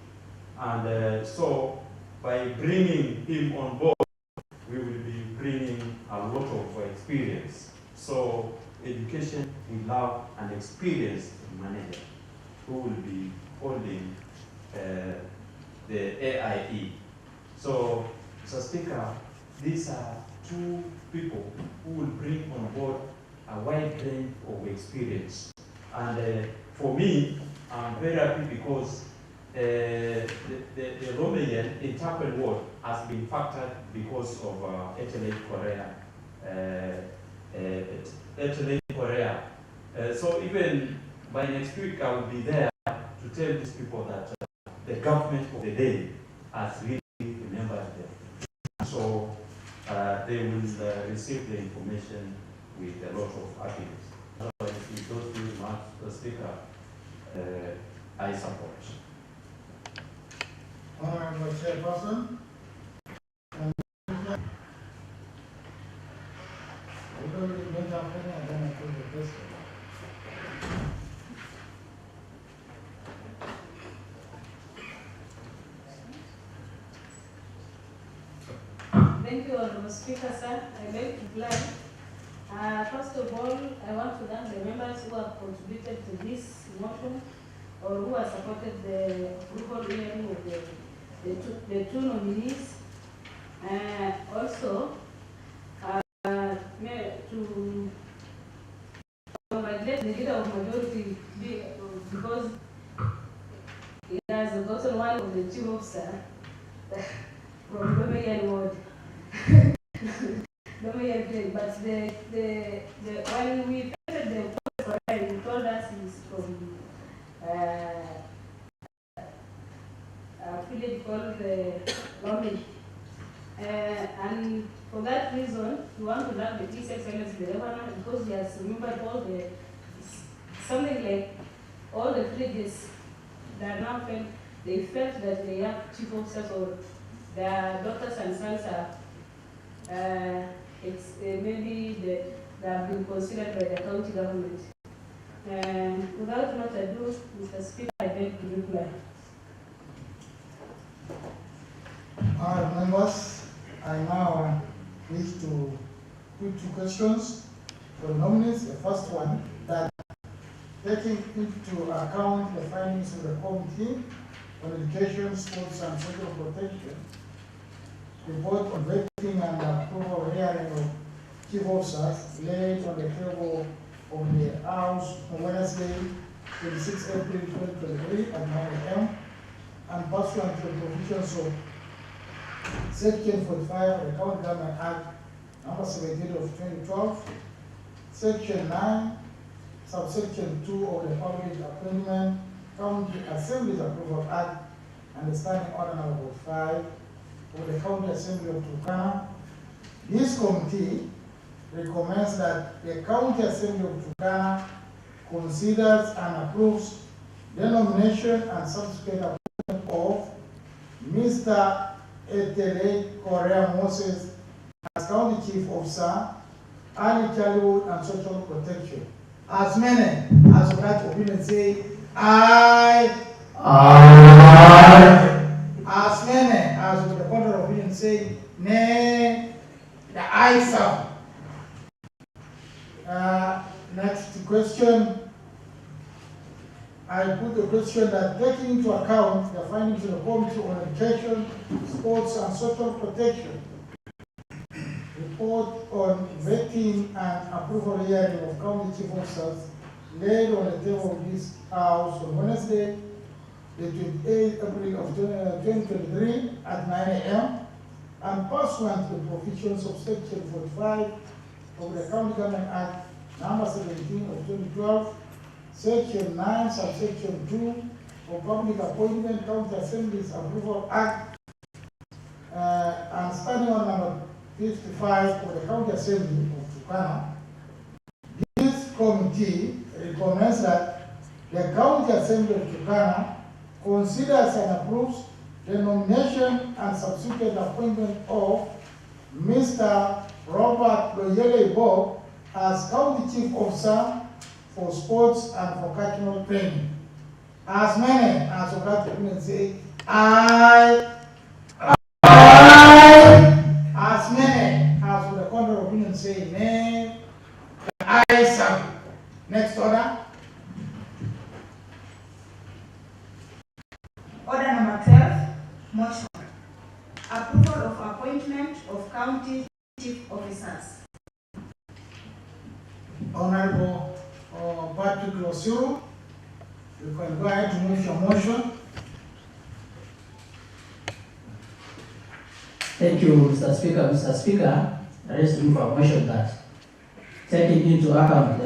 And so by bringing him on board, we will be bringing a lot of experience. So education, we have an experienced manager who will be holding the AIE. So, Mr. Speaker, these are two people who will bring on board a wide range of experience. And for me, I'm very happy because the Romanian in Takweli Ward has been factored because of Italy Korea. So even by next week, I will be there to tell these people that the government of the day has really remembered them. So they will receive the information with a lot of happiness. Otherwise, with those few remarks, the Speaker, I support. Honorable Chairperson. Thank you, Honorable Speaker, sir. I like to reply. First of all, I want to thank the members who have contributed to this motion or who have supported the approval hearing of the two nominees. Also, to congratulate the leader of majority because he has gotten one of the chief officers from Dominion Ward. Dominion, but when we tested the post, he told us he's from a village called Lomé. And for that reason, we want to thank the His Excellency the Governor because he has remembered all the, something like all the villages that now felt, they felt that they have chief officers or their daughters and sons are, maybe they have been considered by the county government. Without much ado, Mr. Speaker, I beg to reply. Members, I now wish to put two questions for the nominees. The first one, that taking into account the findings of the Committee on Education, Sports and Social Protection, report on vetting and approval hearing of chief officers laid on the table of the House on Wednesday, 26 April 2023 at 9 a.m. and pursuant to the provisions of Section 45 of the County Government Act number 17 of 2012, Section 9, subsection 2 of the Public Appointment County Assembly's Approval Act, and the Standing Order number 45 of the County Assembly of Turkana. This committee recommends that the County Assembly of Turkana considers and approves the nomination and subsequent appointment of Mr. Etele Correa Moses as County Chief Officer, Early Childhood and Social Protection. As many as of that opinion say, aye. Aye. As many as of the contrary opinion say, nay. The ayes have. Next question. I put the question that taking into account the findings of the Committee on Education, Sports and Social Protection, report on vetting and approval hearing of county chief officers laid on the table of this House on Wednesday, the 28th April of 2023 at 9 a.m. and pursuant to the provisions of Section 45 of the County Government Act number 17 of 2012, Section 9, subsection 2 of Public Appointment County Assemblies Approval Act, and Standing Order number 55 of the County Assembly of Turkana. This committee recommends that the County Assembly of Turkana considers and approves the nomination and subsequent appointment of Mr. Robert Loyele Bob as County Chief Officer for Sports and Vocational Training. As many as of that opinion say, aye. Aye. As many as of the contrary opinion say, nay. The ayes have it. Next order. Order number 12, motion. Approval of appointment of county chief officers. Honorable Patrick Losuru, you can go ahead to move your motion. Thank you, Mr. Speaker. Mr. Speaker, I raise the information that taking into account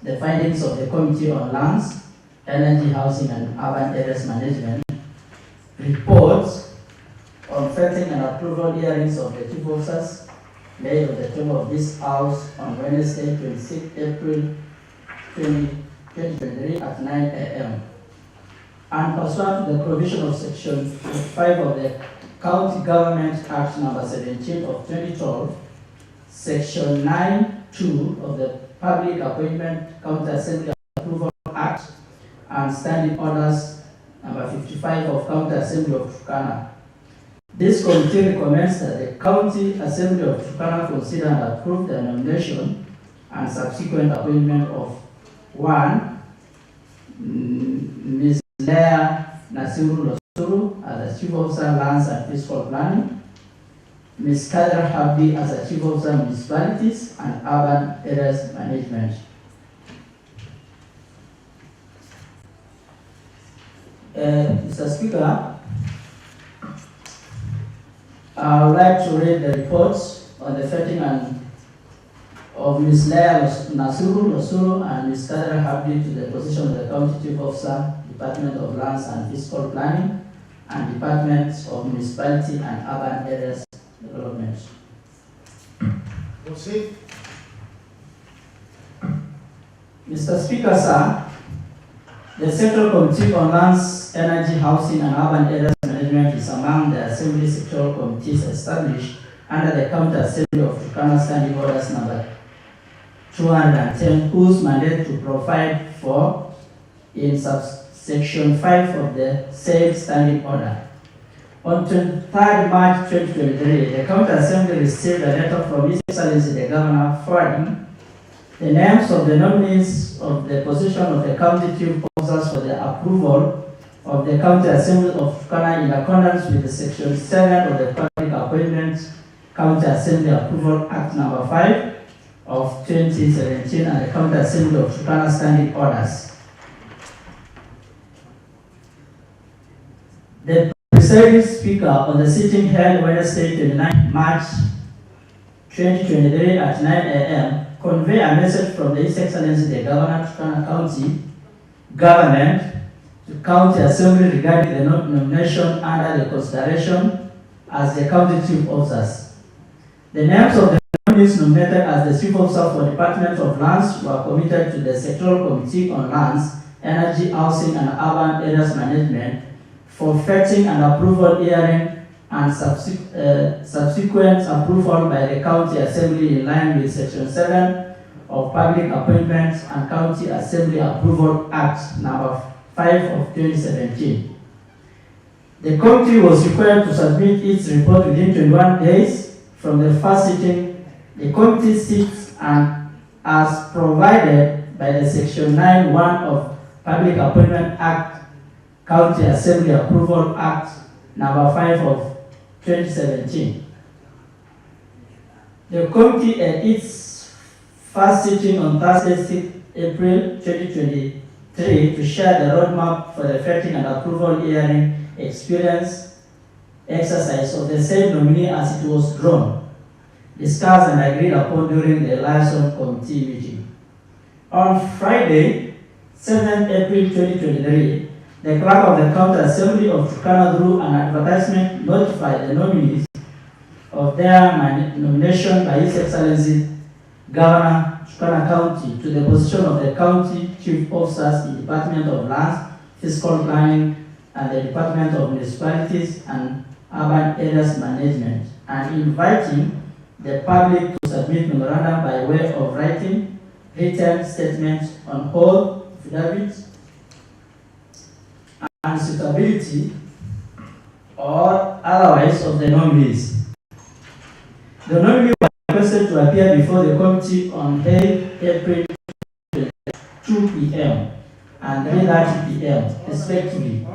the findings of the Committee on Lands, Energy, Housing and Urban Areas Management, reports on vetting and approval hearings of the chief officers laid on the table of this House on Wednesday, 26 April 2023 at 9 a.m. And pursuant to the provision of Section 5 of the County Government Act number 17 of 2012, Section 9(2) of the Public Appointment County Assembly Approval Act, and Standing Orders number 55 of County Assembly of Turkana. This committee recommends that the County Assembly of Turkana consider and approve the nomination and subsequent appointment of 1. Ms. Leah Nasiru Losuru as the Chief Officer, Lands and Fiscal Planning, Ms. Kadra Habdi as the Chief Officer, Municipalities and Urban Areas Management. Mr. Speaker, I would like to read the reports on the vetting of Ms. Leah Nasiru Losuru and Ms. Kadra Habdi to the position of the County Chief Officer, Department of Lands and Fiscal Planning, and Department of Municipality and Urban Areas Development. Proceed. Mr. Speaker, sir, the Central Committee on Lands, Energy, Housing and Urban Areas Management is among the Assembly sectoral committees established under the County Assembly of Turkana Standing Orders number 210, whose mandate to provide for in subsection 5 of the said standing order. On 23rd March 2023, the County Assembly received a letter from His Excellency the Governor forwarding the names of the nominees of the position of the County Chief Officers for the approval of the County Assembly of Turkana in accordance with the Section 7 of the Public Appointments County Assembly Approval Act number 5 of 2017 and the County Assembly of Turkana Standing Orders. The presiding speaker on the sitting held Wednesday 29 March 2023 at 9 a.m. conveyed a message from the His Excellency the Governor of Turkana County Government to County Assembly regarding the nomination under the consideration as the county chief officers. The names of the nominees nominated as the chief officer for Department of Lands were committed to the Sectoral Committee on Lands, Energy, Housing and Urban Areas Management for fetching and approval hearing and subsequent approval by the County Assembly in line with Section 7 of Public Appointments and County Assembly Approval Act number 5 of 2017. The committee was required to submit its report within 21 days from the first sitting. The committee sits and as provided by the Section 9(1) of Public Appointment Act, County Assembly Approval Act number 5 of 2017. The committee at its first sitting on Thursday, 6 April 2023 to share the roadmap for the vetting and approval hearing experience exercise of the same nominee as it was drawn, discussed and agreed upon during the liaison committee meeting. On Friday, 7 April 2023, the clerk of the County Assembly of Turkana through an advertisement notified the nominees of their nomination by His Excellency Governor Turkana County to the position of the County Chief Officers in Department of Lands, Fiscal Planning, and the Department of Municipalities and Urban Areas Management, and inviting the public to submit memorandum by way of writing, written statements on all affidavits, and suitability or otherwise of the nominees. The nominees were requested to appear before the committee on 8 April 2 p.m. and 3:30 p.m. respectively.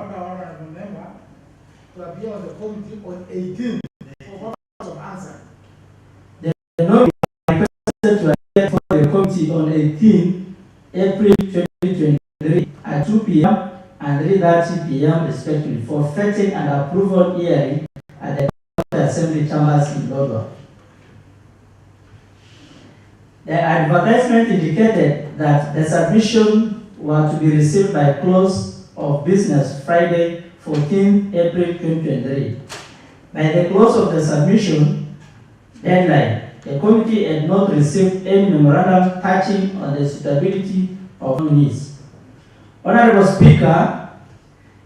To appear on the committee on 18 for purpose of answer. The nominees were requested to appear before the committee on 18 April 2023 at 2 p.m. and 3:30 p.m. respectively for fetching and approval hearing at the County Assembly Chambers in Lodwar. The advertisement indicated that the submission were to be received by close of business Friday, 14 April 2023. By the close of the submission deadline, the committee had not received any memorandum touching on the suitability of nominees. Honorable Speaker,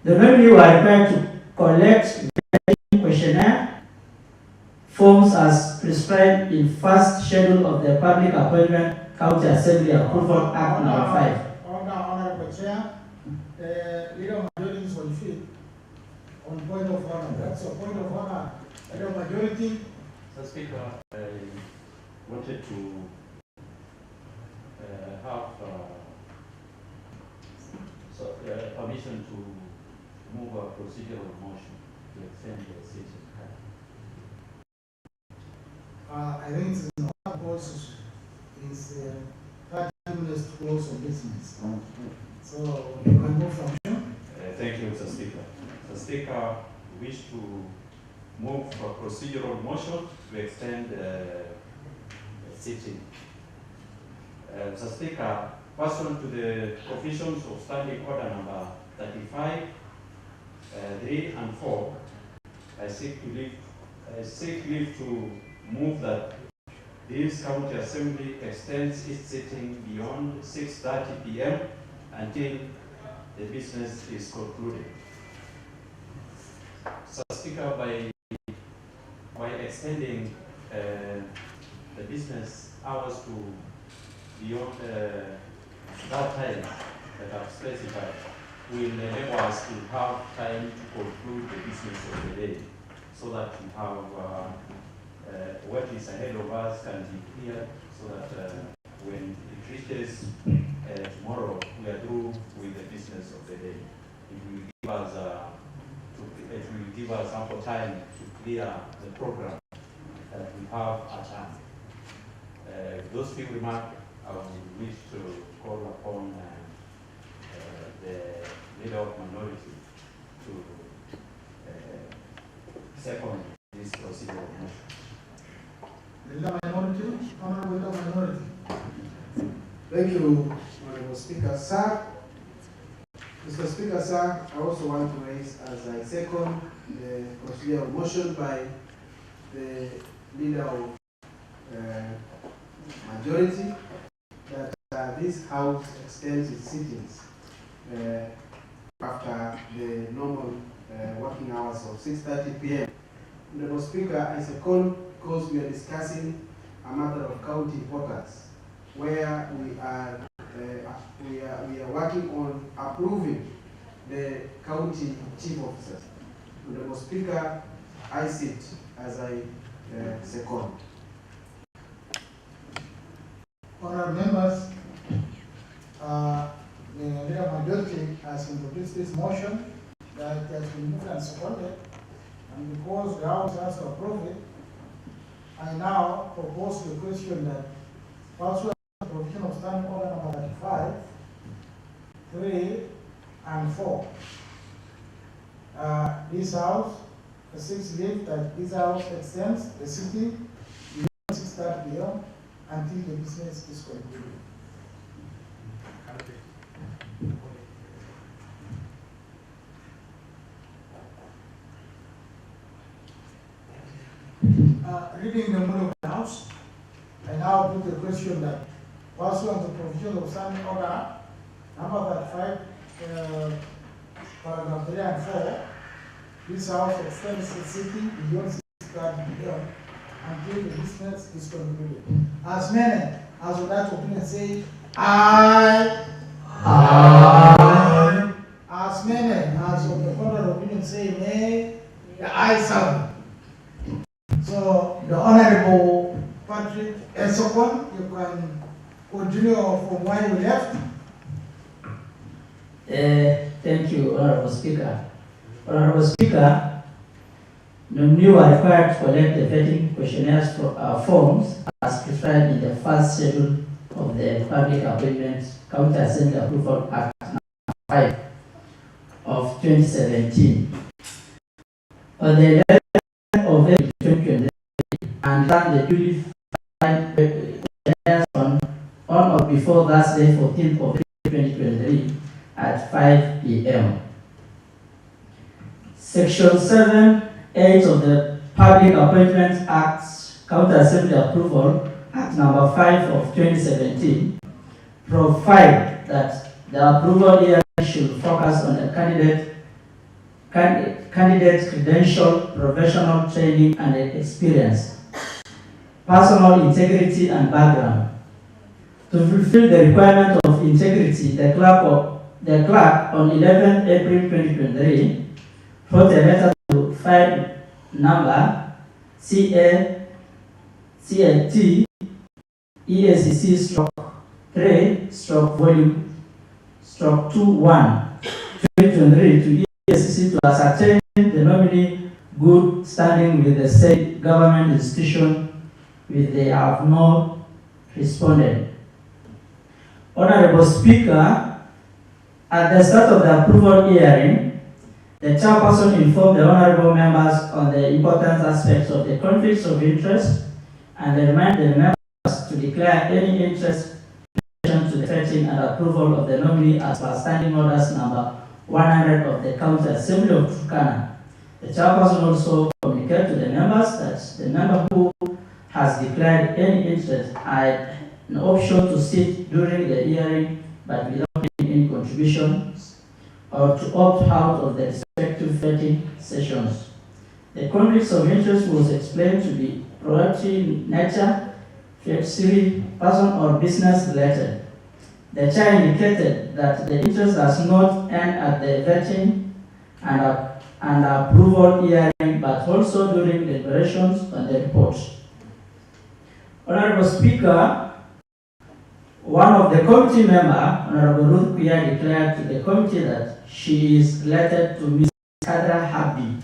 the nominees were required to collect the questionnaire forms as prescribed in first schedule of the Public Appointment County Assembly Approval Act number 5. Honorable Chair, leader majority is on field on point of honor. That's a point of honor. Leader majority. Mr. Speaker, I wanted to have permission to move a procedural motion to extend the sitting time. I think it's in our course is 30 minutes to close of business. So you can move from here. Thank you, Mr. Speaker. Mr. Speaker, we wish to move for procedural motion to extend the sitting. Mr. Speaker, pursuant to the provisions of Standing Order number 35, 3 and 4, I seek leave to move that this County Assembly extends its sitting beyond 6:30 p.m. until the business is concluded. So, Speaker, by extending the business hours to beyond that time that I've specified, will enable us to have time to conclude the business of the day, so that we have what is ahead of us can be clear, so that when it reaches tomorrow, we are through with the business of the day. It will give us ample time to clear the program that we have at hand. Those few remarks, I would wish to call upon the leader of minority to second this procedural motion. Leader Minority, Honorable Leader Minority. Thank you, Honorable Speaker. Sir, Mr. Speaker, sir, I also want to raise as I second the procedural motion by the leader of majority that this House extends its sittings after the normal working hours of 6:30 p.m. Honorable Speaker, I second because we are discussing a matter of county importance, where we are working on approving the county chief officers. Honorable Speaker, I sit as I second. Honourable members, the leader of majority has introduced this motion that has been moved and seconded, and because the House has approved it, I now propose the question that pursuant to the provision of Standing Order number 35, 3 and 4, this House seeks leave that this House extends the sitting beyond 6:30 p.m. until the business is concluded. Reading the mood of the House, I now put the question that pursuant to provision of Standing Order number 35, paragraph 3 and 4, this House extends the sitting beyond 6:30 p.m. until the business is concluded. As many as would like to opinion say aye. Aye. As many as of the contrary opinion say nay, the ayes have it. So the Honorable Patrick Esokon, you can continue from where you left. Thank you, Honorable Speaker. Honorable Speaker, you are required to collect the vetting questionnaires forms as prescribed in the first schedule of the Public Appointments County Assembly Approval Act No. 5 of 2017. On the 11th of April 2023, and run the duly filed questionnaires on or before Thursday, 14th of April 2023 at 5 p.m. Section 7(8) of the Public Appointments Act's County Assembly Approval Act No. 5 of 2017 provide that the approval hearing should focus on a candidate's credential, professional training and experience, personal integrity and background. To fulfill the requirement of integrity, the clerk on 11th April 2023 wrote a letter to file number CLT EACC /3/volume/21 2023 to EACC to ascertain the nominee good standing with the state government institution, which they have not responded. Honorable Speaker, at the start of the approval hearing, the chairperson informed the honorable members on the important aspects of the conflicts of interest and reminded the members to declare any interest in relation to the vetting and approval of the nominee as per Standing Orders number 100 of the County Assembly of Turkana. The chairperson also communicated to the members that the member who has declared any interest had an option to sit during the hearing but without making any contributions, or to opt out of the respective vetting sessions. The conflicts of interest was explained to be proactive in nature, fiduciary, person or business related. The chair indicated that the interest does not end at the vetting and approval hearing, but also during deliberations on the report. Honorable Speaker, one of the committee member, Honorable Ruth Kuya, declared to the committee that she is related to Ms. Kadra Habi.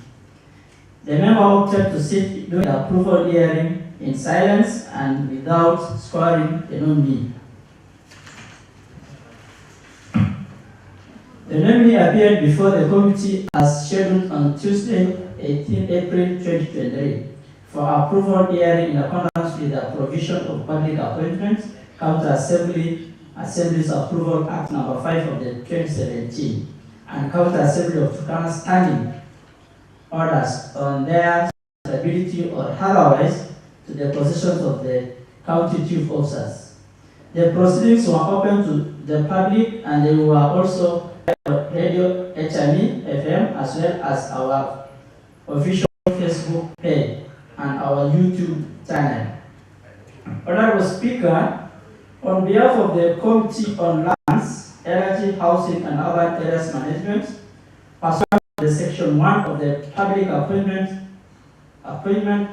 The member opted to sit during the approval hearing in silence and without scoring the nominee. The nominee appeared before the committee as scheduled on Tuesday, 18 April 2023, for approval hearing in accordance with the provision of public appointments, County Assembly's Approval Act No. 5 of the 2017, and County Assembly of Turkana standing orders on their stability or otherwise to the positions of the county chief officers. The proceedings were open to the public and they were also on Radio HME FM as well as our official Facebook page and our YouTube channel. Honorable Speaker, on behalf of the Committee on Lands, Energy, Housing and Urban Areas Management, pursuant to Section 1 of the Public Appointment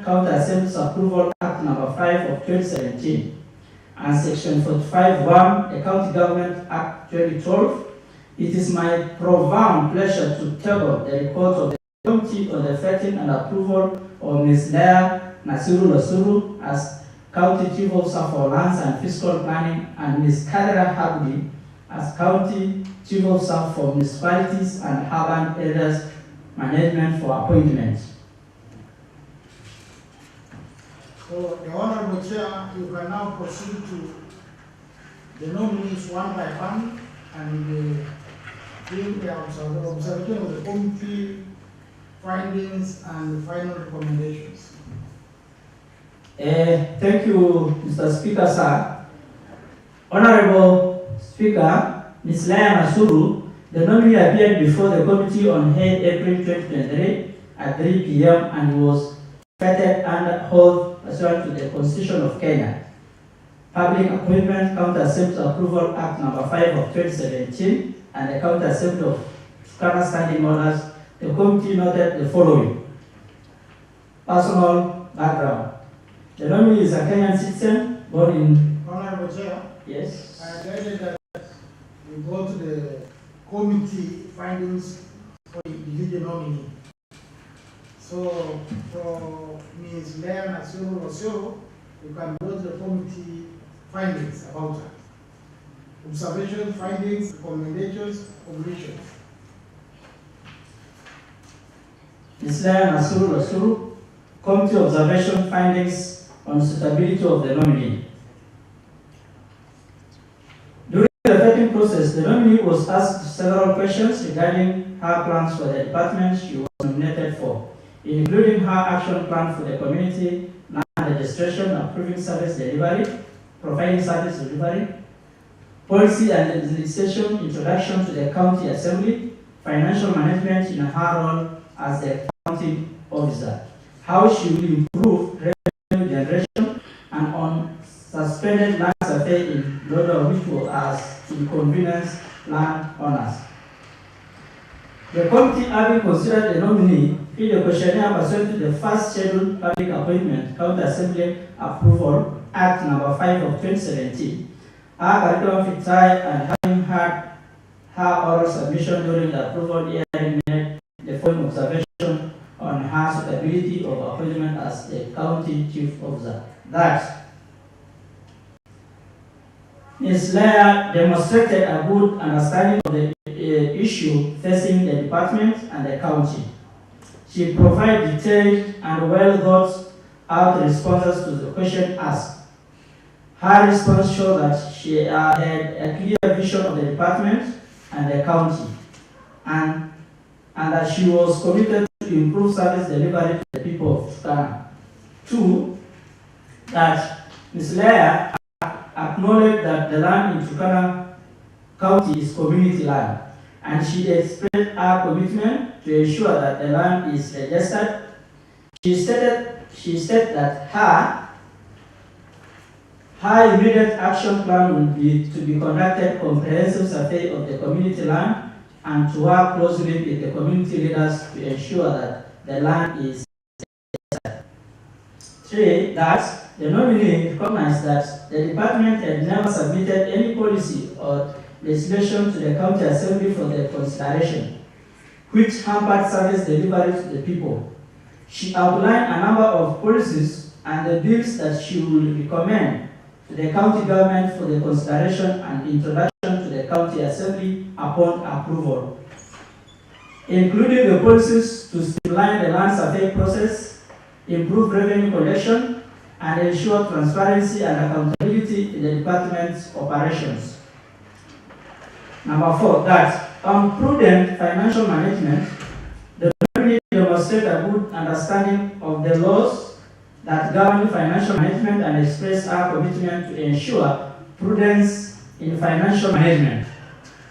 County Assembly's Approval Act No. 5 of 2017, and Section 45(1), the County Government Act 2012, it is my profound pleasure to table the report of the Committee on the vetting and approval of Ms. Leah Nasiru Lasuru as County Chief Officer for Lands and Fiscal Planning and Ms. Kadra Habdi as County Chief Officer for Municipalities and Urban Areas Management for appointment. So the Honorable Chair, you can now proceed to the nominees one by one and give the observation of the committee findings and final recommendations. Thank you, Mr. Speaker, sir. Honorable Speaker, Ms. Leah Nasiru, the nominee appeared before the committee on 8 April 2023 at 3 p.m. and was vetted and held pursuant to the Constitution of Kenya. Public Appointment County Assembly Approval Act No. 5 of 2017 and the County Assembly of Turkana Standing Orders, the committee noted the following. Personal background. The nominee is a Kenyan citizen born in... Honorable Chair. Yes. I decided that we go to the committee findings for the individual nominee. So for Ms. Leah Nasiru Lasuru, you can go to the committee findings about her. Observation, findings, recommendations, omissions. Ms. Leah Nasiru Lasuru, committee observation findings on suitability of the nominee. During the vetting process, the nominee was asked several questions regarding her plans for the department she was nominated for, including her action plan for the community, land registration, approving service delivery, providing service delivery, policy and legislation, introduction to the county assembly, financial management in her role as the county officer, how she will improve revenue generation, and on suspended land survey in Lodo, which was inconvenience land owners. The committee, having considered the nominee, filled the questionnaire pursuant to the first scheduled public appointment, County Assembly Approval Act No. 5 of 2017. Her curriculum fit and having had her oral submission during the approval hearing made the following observation on her suitability of appointment as the county chief officer. That Ms. Leah demonstrated a good understanding of the issue facing the department and the county. She provided detailed and well thought out responses to the question asked. Her response showed that she had a clear vision of the department and the county, and that she was committed to improve service delivery to the people of Turkana. 2, that Ms. Leah acknowledged that the land in Turkana County is community land, and she expressed her commitment to ensure that the land is registered. She said that her immediate action plan would be to be conducted comprehensive survey of the community land and to work closely with the community leaders to ensure that the land is registered. 3, that the nominee recognized that the department had never submitted any policy or legislation to the county assembly for their consideration, which hampered service delivery to the people. She outlined a number of policies and the bills that she would recommend to the county government for the consideration and introduction to the county assembly upon approval, including the policies to streamline the land survey process, improve revenue collection, and ensure transparency and accountability in the department's operations. Number 4, that on prudent financial management, the nominee demonstrate a good understanding of the laws that govern financial management and express our commitment to ensure prudence in financial management.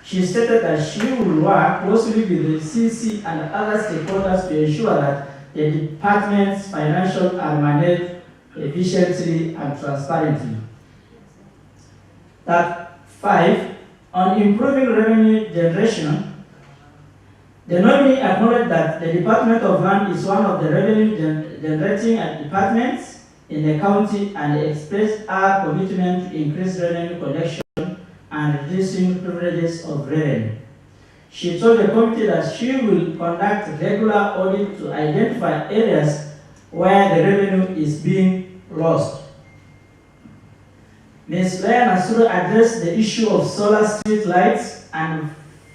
She stated that she will work closely with the CC and other stakeholders to ensure that the department's financials are managed efficiently and transparently. That 5, on improving revenue generation, the nominee acknowledged that the Department of Land is one of the revenue generating departments in the county and expressed our commitment to increase revenue collection and reducing privileges of revenue. She told the committee that she will conduct regular audit to identify areas where the revenue is being lost. Ms. Leah Nasuru addressed the issue of solar street lights and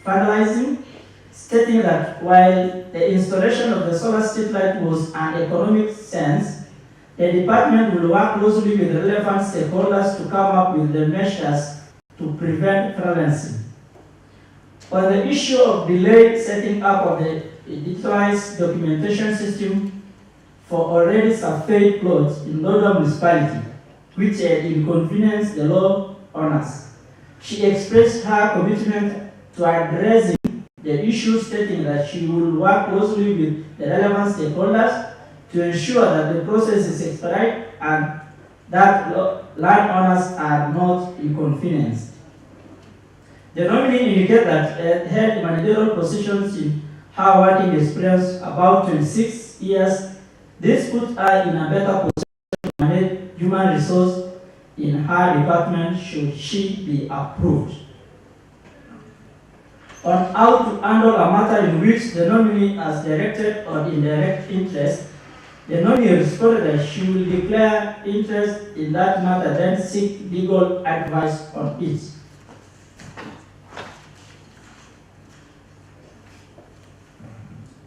vandalism, stating that while the installation of the solar street light was an economic sense, the department will work closely with the relevant stakeholders to come up with the measures to prevent violency. On the issue of delayed setting up of the digitalized documentation system for already surveyed plots in Lodwar municipality, which had inconvenienced the law owners, she expressed her commitment to addressing the issue, stating that she will work closely with the relevant stakeholders to ensure that the process is expedited and that landowners are not inconvenienced. The nominee indicated that held managerial positions in her working experience about 26 years. This puts her in a better position to manage human resource in her department should she be approved. On how to handle a matter in which the nominee has direct or indirect interest, the nominee responded that she will declare interest in that matter, then seek legal advice on it.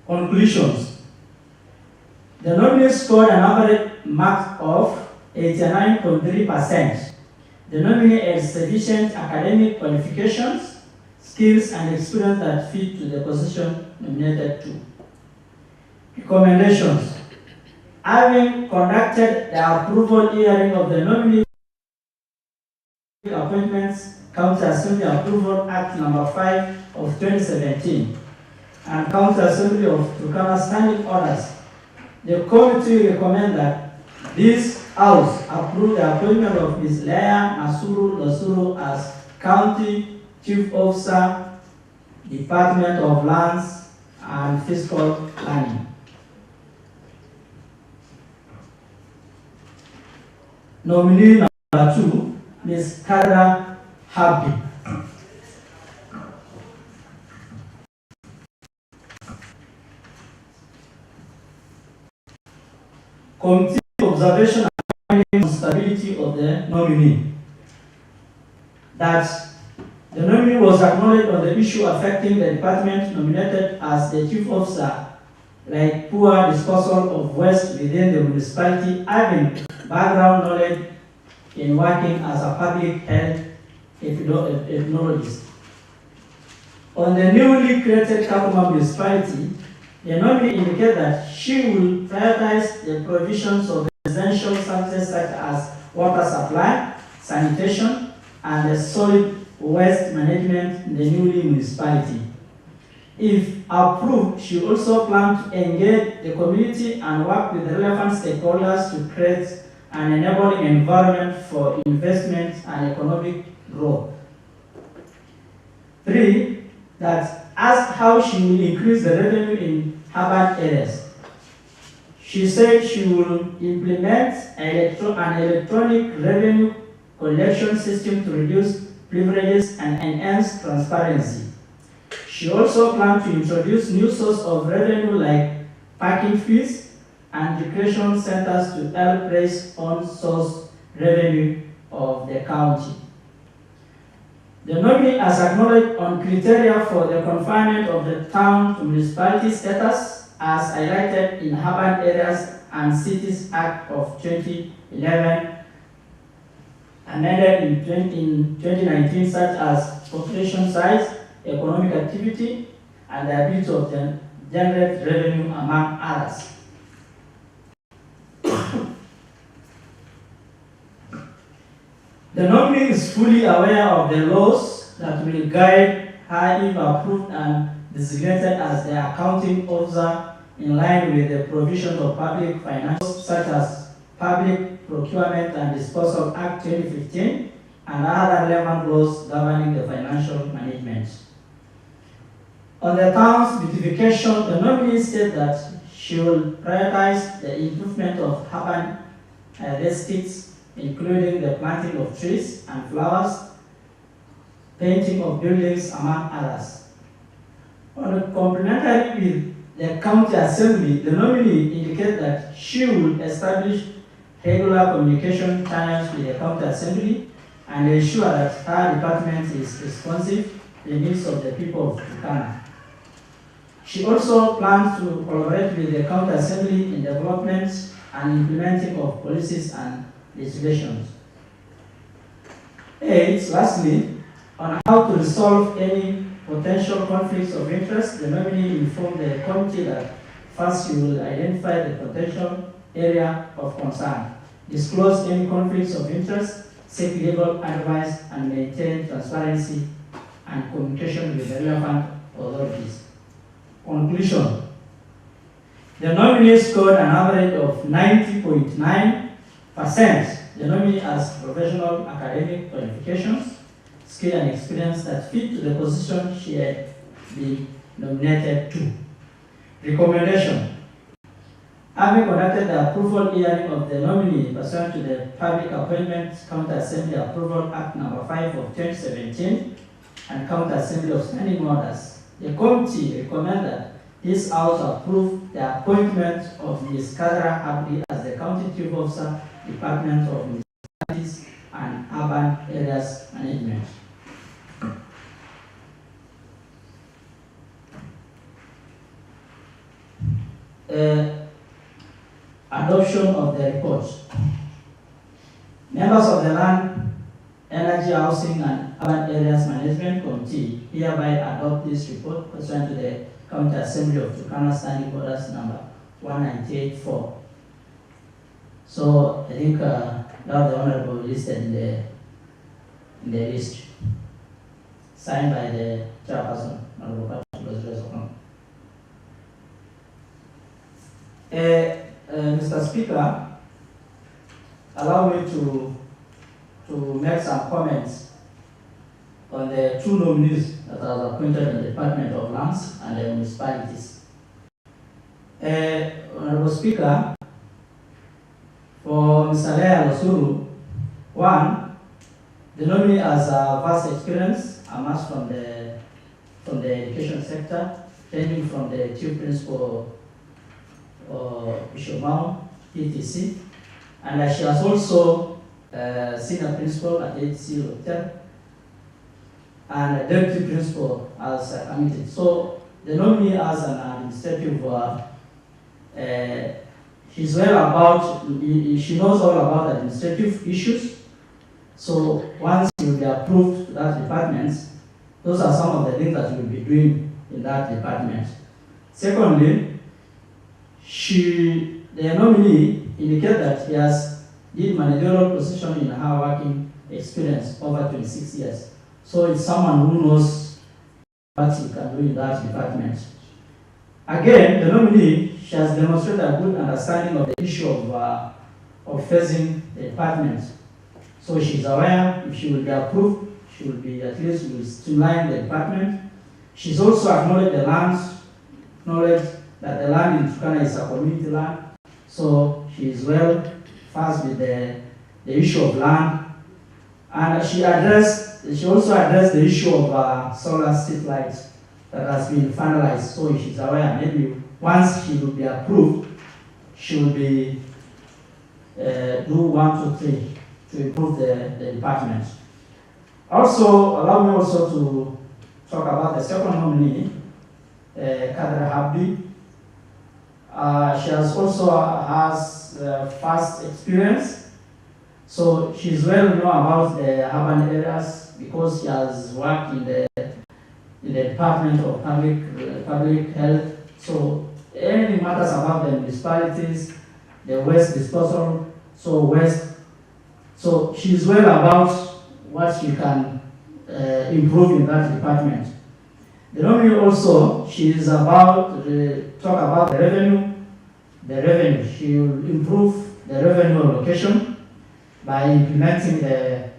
Conclusions. The nominee scored an average mark of 89.3%. The nominee has sufficient academic qualifications, skills, and experience that fit to the position nominated to. Recommendations. Having conducted the approval hearing of the nominee appointments, County Assembly Approval Act No. 5 of 2017, and County Assembly of Turkana Standing Orders, the committee recommend that this House approve the appointment of Ms. Leah Nasuru as County Chief Officer, Department of Lands and Fiscal Planning. Nominee number 2, Ms. Kadra Happy. Committee observation and stability of the nominee. That the nominee was acknowledged on the issue affecting the department nominated as the chief officer, like poor disposal of waste within the municipality, having background knowledge in working as a public health epidemiologist. On the newly created Kakuma municipality, the nominee indicated that she will prioritize the provisions of essential services such as water supply, sanitation, and the solid waste management in the newly municipality. If approved, she also plans to engage the community and work with relevant stakeholders to create an enabling environment for investment and economic growth. 3, that asked how she will increase the revenue in urban areas. She said she will implement an electronic revenue collection system to reduce privileges and enhance transparency. She also plans to introduce new sources of revenue like parking fees and recreation centers to help raise on-source revenue of the county. The nominee has acknowledged on criteria for the confinement of the town to municipality status as highlighted in Urban Areas and Cities Act of 2011, amended in 2019, such as population size, economic activity, and the ability of the generate revenue, among others. The nominee is fully aware of the laws that will guide her if approved and designated as the accounting officer in line with the provisions of public finance, such as Public Procurement and Disposal Act 2015 and other relevant laws governing the financial management. On the town's beautification, the nominee said that she will prioritize the improvement of urban aesthetics, including the planting of trees and flowers, painting of buildings, among others. On a complementary with the county assembly, the nominee indicated that she will establish regular communication channels with the county assembly and ensure that her department is responsive to the needs of the people of Turkana. She also plans to collaborate with the county assembly in development and implementing of policies and legislations. 8. Lastly, on how to resolve any potential conflicts of interest, the nominee informed the committee that first you will identify the potential area of concern, disclose any conflicts of interest, seek legal advice, and maintain transparency and communication with the relevant authorities. Conclusion. The nominee scored an average of 90.9%. The nominee has professional academic qualifications, skill and experience that fit to the position she had been nominated to. Recommendation. Having conducted the approval hearing of the nominee pursuant to the Public Appointments County Assembly Approval Act No. 5 of 2017 and County Assembly of Standing Orders, the committee recommends that this House approve the appointment of Ms. Kadra Abdi as the County Chief Officer, Department of Municipalities and Urban Areas Management. Adoption of the report. Members of the Land, Energy, Housing and Urban Areas Management Committee hereby adopt this report pursuant to the County Assembly of Turkana Standing Orders number 1984. So I think now the Honorable listed in the list, signed by the Chairperson, Honorable Patrick Lozres. Mr. Speaker, allow me to make some comments on the two nominees that are appointed in the Department of Lands and the municipalities. Honorable Speaker, for Mr. Lea Losuru, one, the nominee has a vast experience amassed from the education sector, ranging from the Chief Principal Bishop Mount, PTC, and she has also Senior Principal at HC Hotel and a Deputy Principal as committed. So the nominee has an administrative, she's well about, she knows all about administrative issues. So once you will be approved to that department, those are some of the things that you will be doing in that department. Secondly, the nominee indicated that he has did managerial position in her working experience over 26 years. So it's someone who knows what he can do in that department. Again, the nominee, she has demonstrated a good understanding of the issue of facing the department. So she's aware if she will be approved, she will be at least will streamline the department. She's also acknowledged the knowledge that the land in Turkana is a community land. So she is well versed with the issue of land. And she also addressed the issue of solar street lights that has been finalized. So she's aware, maybe once she will be approved, she will be do 1, 2, 3 to improve the department. 4. Also, allow me also to talk about the second nominee, Kadra Habdi. She has also has vast experience, so she's well known about the urban areas because she has worked in the Department of Public Health. So any matters about the municipalities, the waste disposal, so she's well about what she can improve in that department. The nominee also, she is about talk about the revenue. She will improve the revenue allocation by implementing the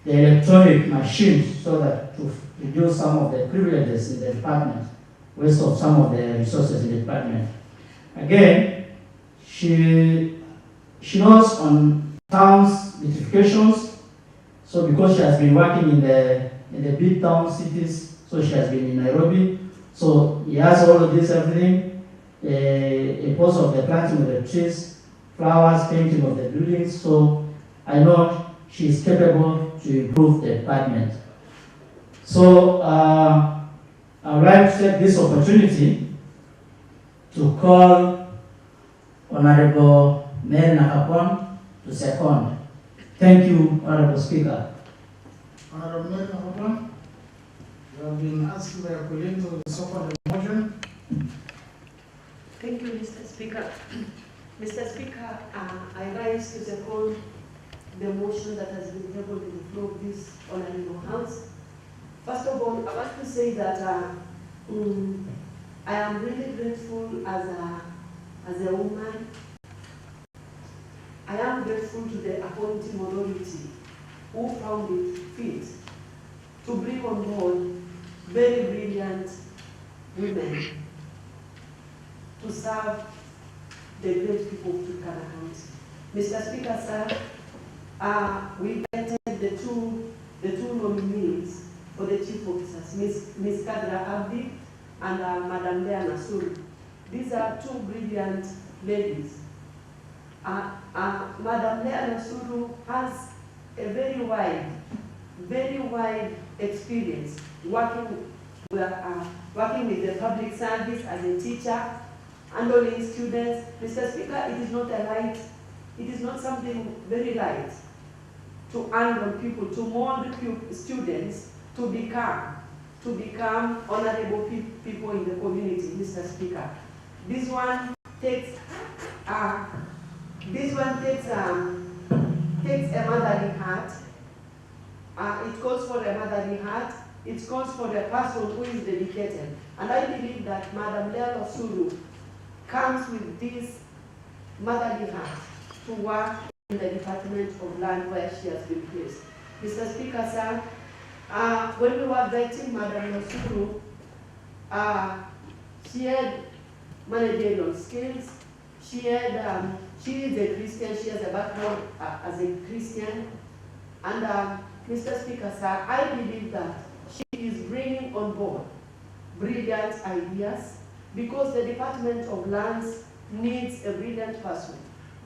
electronic machines so that to reduce some of the privileges in the department, waste of some of the resources in the department. Again, she knows on towns beautifications. So because she has been working in the big town cities, so she has been in Nairobi. So he has all of this everything. A post of the planting of the trees, flowers, painting of the buildings. So I know she is capable to improve the department. So I would like to take this opportunity to call Honorable Mary Nakapon to second. Thank you, Honorable Speaker. Honorable Mary Nakapon, you have been asked by a colleague to support the motion. Thank you, Mr. Speaker. Mr. Speaker, I rise to second the motion that has been tabled in the floor of this honorable house. First of all, I want to say that I am really grateful as a woman. I am grateful to the appointing authority who found it fit to bring on board very brilliant women to serve the great people of Turkana County. Mr. Speaker, sir, we vetted the two nominees for the chief officers, Ms. Kadra Abdi and Madam Lea Nasuru. These are two brilliant ladies. Madam Lea Nasuru has a very wide experience working with the public service as a teacher, handling students. Mr. Speaker, it is not something very light to handle people, to mold students to become honorable people in the community, Mr. Speaker. This one takes a motherly heart. It calls for a motherly heart. It calls for a person who is dedicated. And I believe that Madam Lea Nasuru comes with this motherly heart to work in the Department of Land where she has been placed. Mr. Speaker, sir, when we were vetting Madam Nasuru, she had managerial skills. She is a Christian. She has a background as a Christian. And Mr. Speaker, sir, I believe that she is bringing on board brilliant ideas because the Department of Lands needs a brilliant person.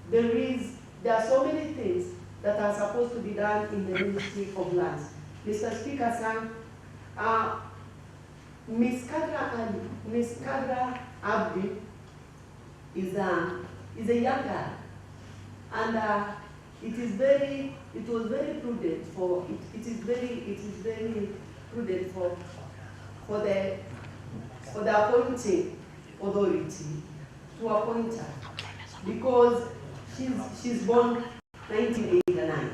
There are so many things that are supposed to be done in the Ministry of Lands. Mr. Speaker, sir, Ms. Kadra Abdi is a young girl, and it is very prudent for the appointing authority to appoint her because she's born 1989.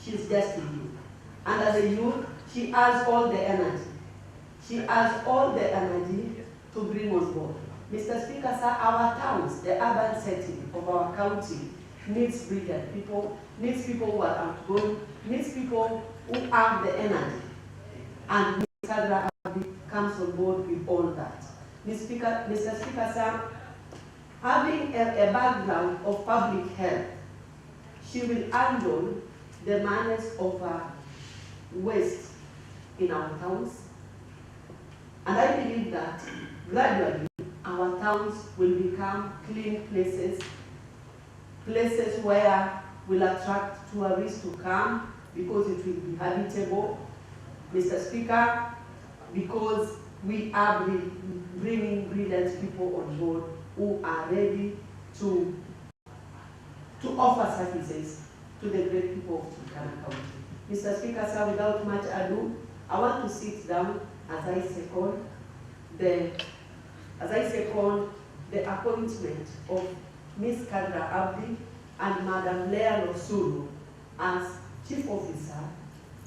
She's just a youth, and as a youth, she has all the energy. She has all the energy to bring us board. Mr. Speaker, sir, our towns, the urban setting of our county needs brilliant people, needs people who are outgoing, needs people who have the energy. And Ms. Kadra Abdi comes on board with all that. Mr. Speaker, sir, having a background of public health, she will handle the management of waste in our towns. And I believe that gradually our towns will become clean places, places where will attract tourists to come because it will be habitable, Mr. Speaker, because we are bringing brilliant people on board who are ready to offer services to the great people of Turkana County. Mr. Speaker, sir, without much ado, I want to sit down as I second the appointment of Ms. Kadra Abdi and Madam Leah Losuru as Chief Officer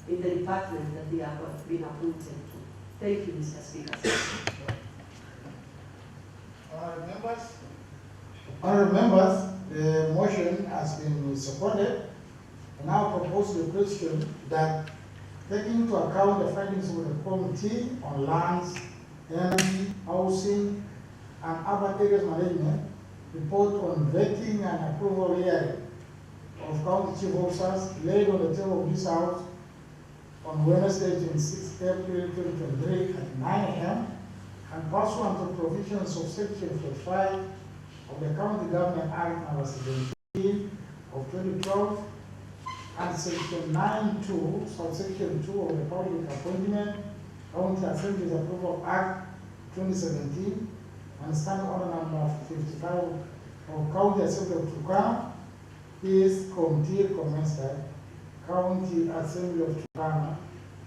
in the department that they have been appointed to. Thank you, Mr. Speaker. Honourable members, Honourable members, the motion has been supported. I now propose the question that, taking into account the findings of the Committee on Lands, Energy, Housing, and Urban Areas Management, report on vetting and approval hearing of county chief officers laid on the table of this House on Wednesday, 26 April 2023 at 9 a.m. and pursuant to provisions of Section 45 of the County Government Act No. 17 of 2012 and Section 9(2), subsection 2 of the Public Appointment County Assembly's Approval Act 2017 and Standing Order Number 55 of County Assembly of Turkana. This committee comments that County Assembly of Turkana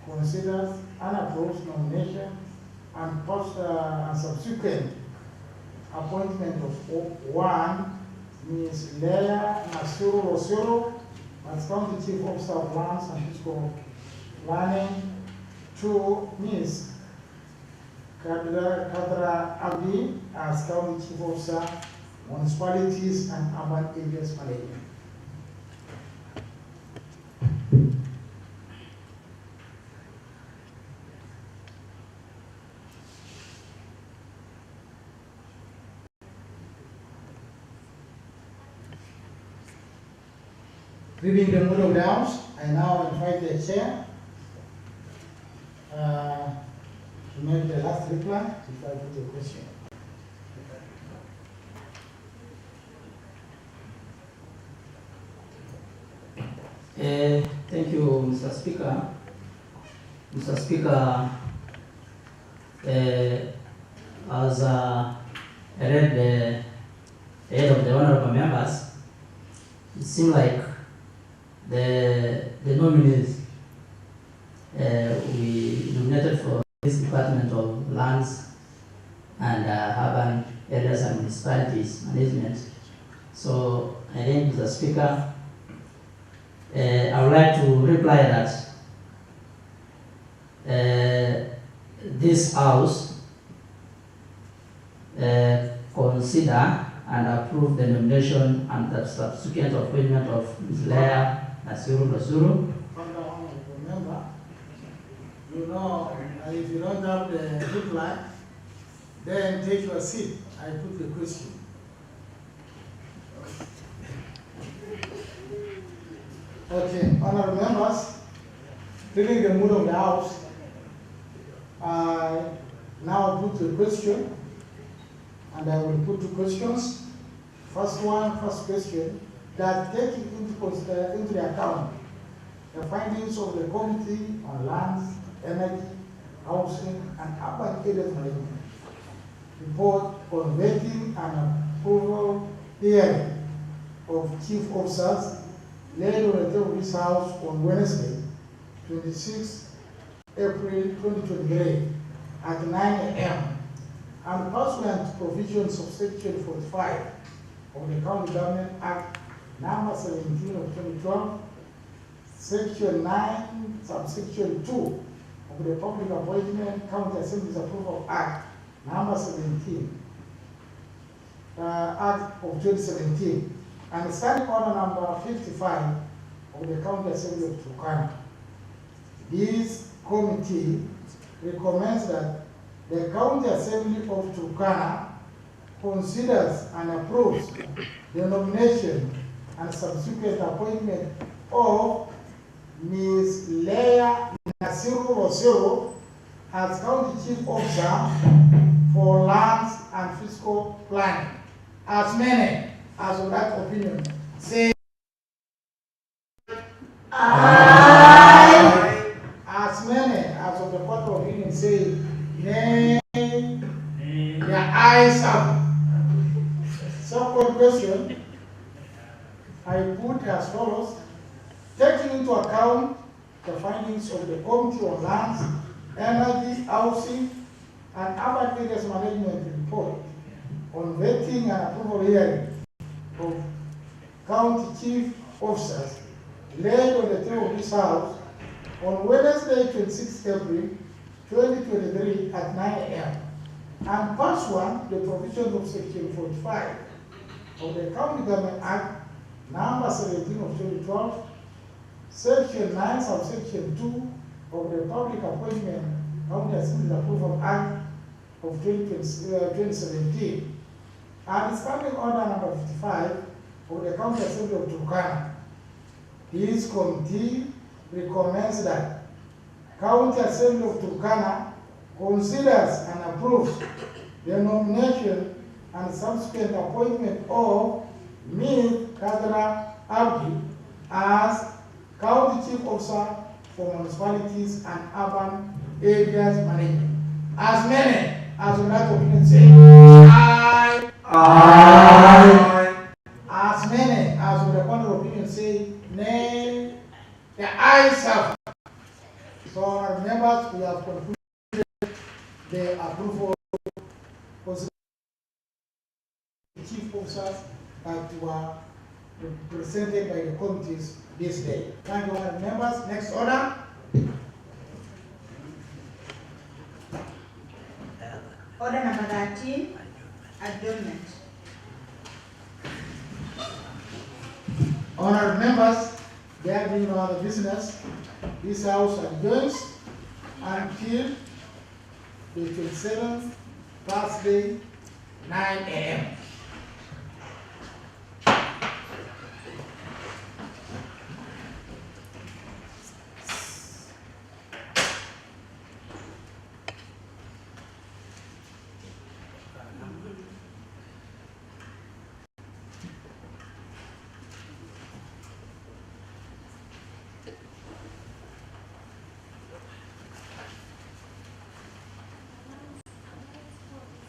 considers and approves nomination and subsequent appointment of one, Ms. Leah Nasuru Rosero as County Chief Officer of Lands and Fiscal Planning, two, Ms. Kadra Abdi as County Chief Officer, Municipalities and Urban Areas Management. Reading the mood of the House, I now invite the Chair to make the last reply before I put the question. Thank you, Mr. Speaker. Mr. Speaker, as I read the head of the honorable members, it seemed like the nominees we nominated for this Department of Lands and Urban Areas and Municipalities Management. So I think, Mr. Speaker, I would like to reply that this House consider and approve the nomination and the subsequent appointment of Ms. Leah Nasuru Rosuru. Remember, you know, if you don't have the reply, then take your seat. I put the question. Okay, honourable members, reading the mood of the House, I now put the question, and I will put two questions. First question, that taking into the account the findings of the Committee on Lands, Energy, Housing, and Urban Areas Management report on vetting and approval hearing of chief officers laid on the table of this House on Wednesday, 26 April 2023 at 9 a.m. and pursuant to provisions of Section 45 of the County Government Act No. 17 of 2012, Section 9, subsection 2 of the Public Appointment County Assembly's Approval Act No. 17, Act of 2017, and Standing Order Number 55 of the County Assembly of Turkana. This committee recommends that the County Assembly of Turkana considers and approves the nomination and subsequent appointment of Ms. Leah Nasuru Rosero as County Chief Officer for Lands and Fiscal Planning. As many as of that opinion say aye. As many as taking into account the findings of the Committee on Lands, Energy, Housing, and Urban Areas Management report on vetting and approval hearing of county chief officers laid on the table of this House on Wednesday, 26 April 2023 at 9 a.m. and pursuant to the provisions of Section 45 of the County Government Act number 17 of 2012, Section 9, subsection 2 of the Public Appointment County Assembly Approval Act of 2017, and Standing Order number 55 of the County Assembly of Turkana. This committee recommends that County Assembly of Turkana considers and approves the nomination and subsequent appointment of Ms. Kadra Abdi as County Chief Officer for Municipalities and Urban Areas Management. As many as would like to say aye. Aye. As many as would the point of opinion say nay. The ayes have. So, our members, we have concluded the approval of the chief officers that were presented by the committees this day. Thank you, our members. Next order. Order number 13, adjournment. Honored members, there being no other business, this House adjourns until the 27th, Thursday, 9 a.m.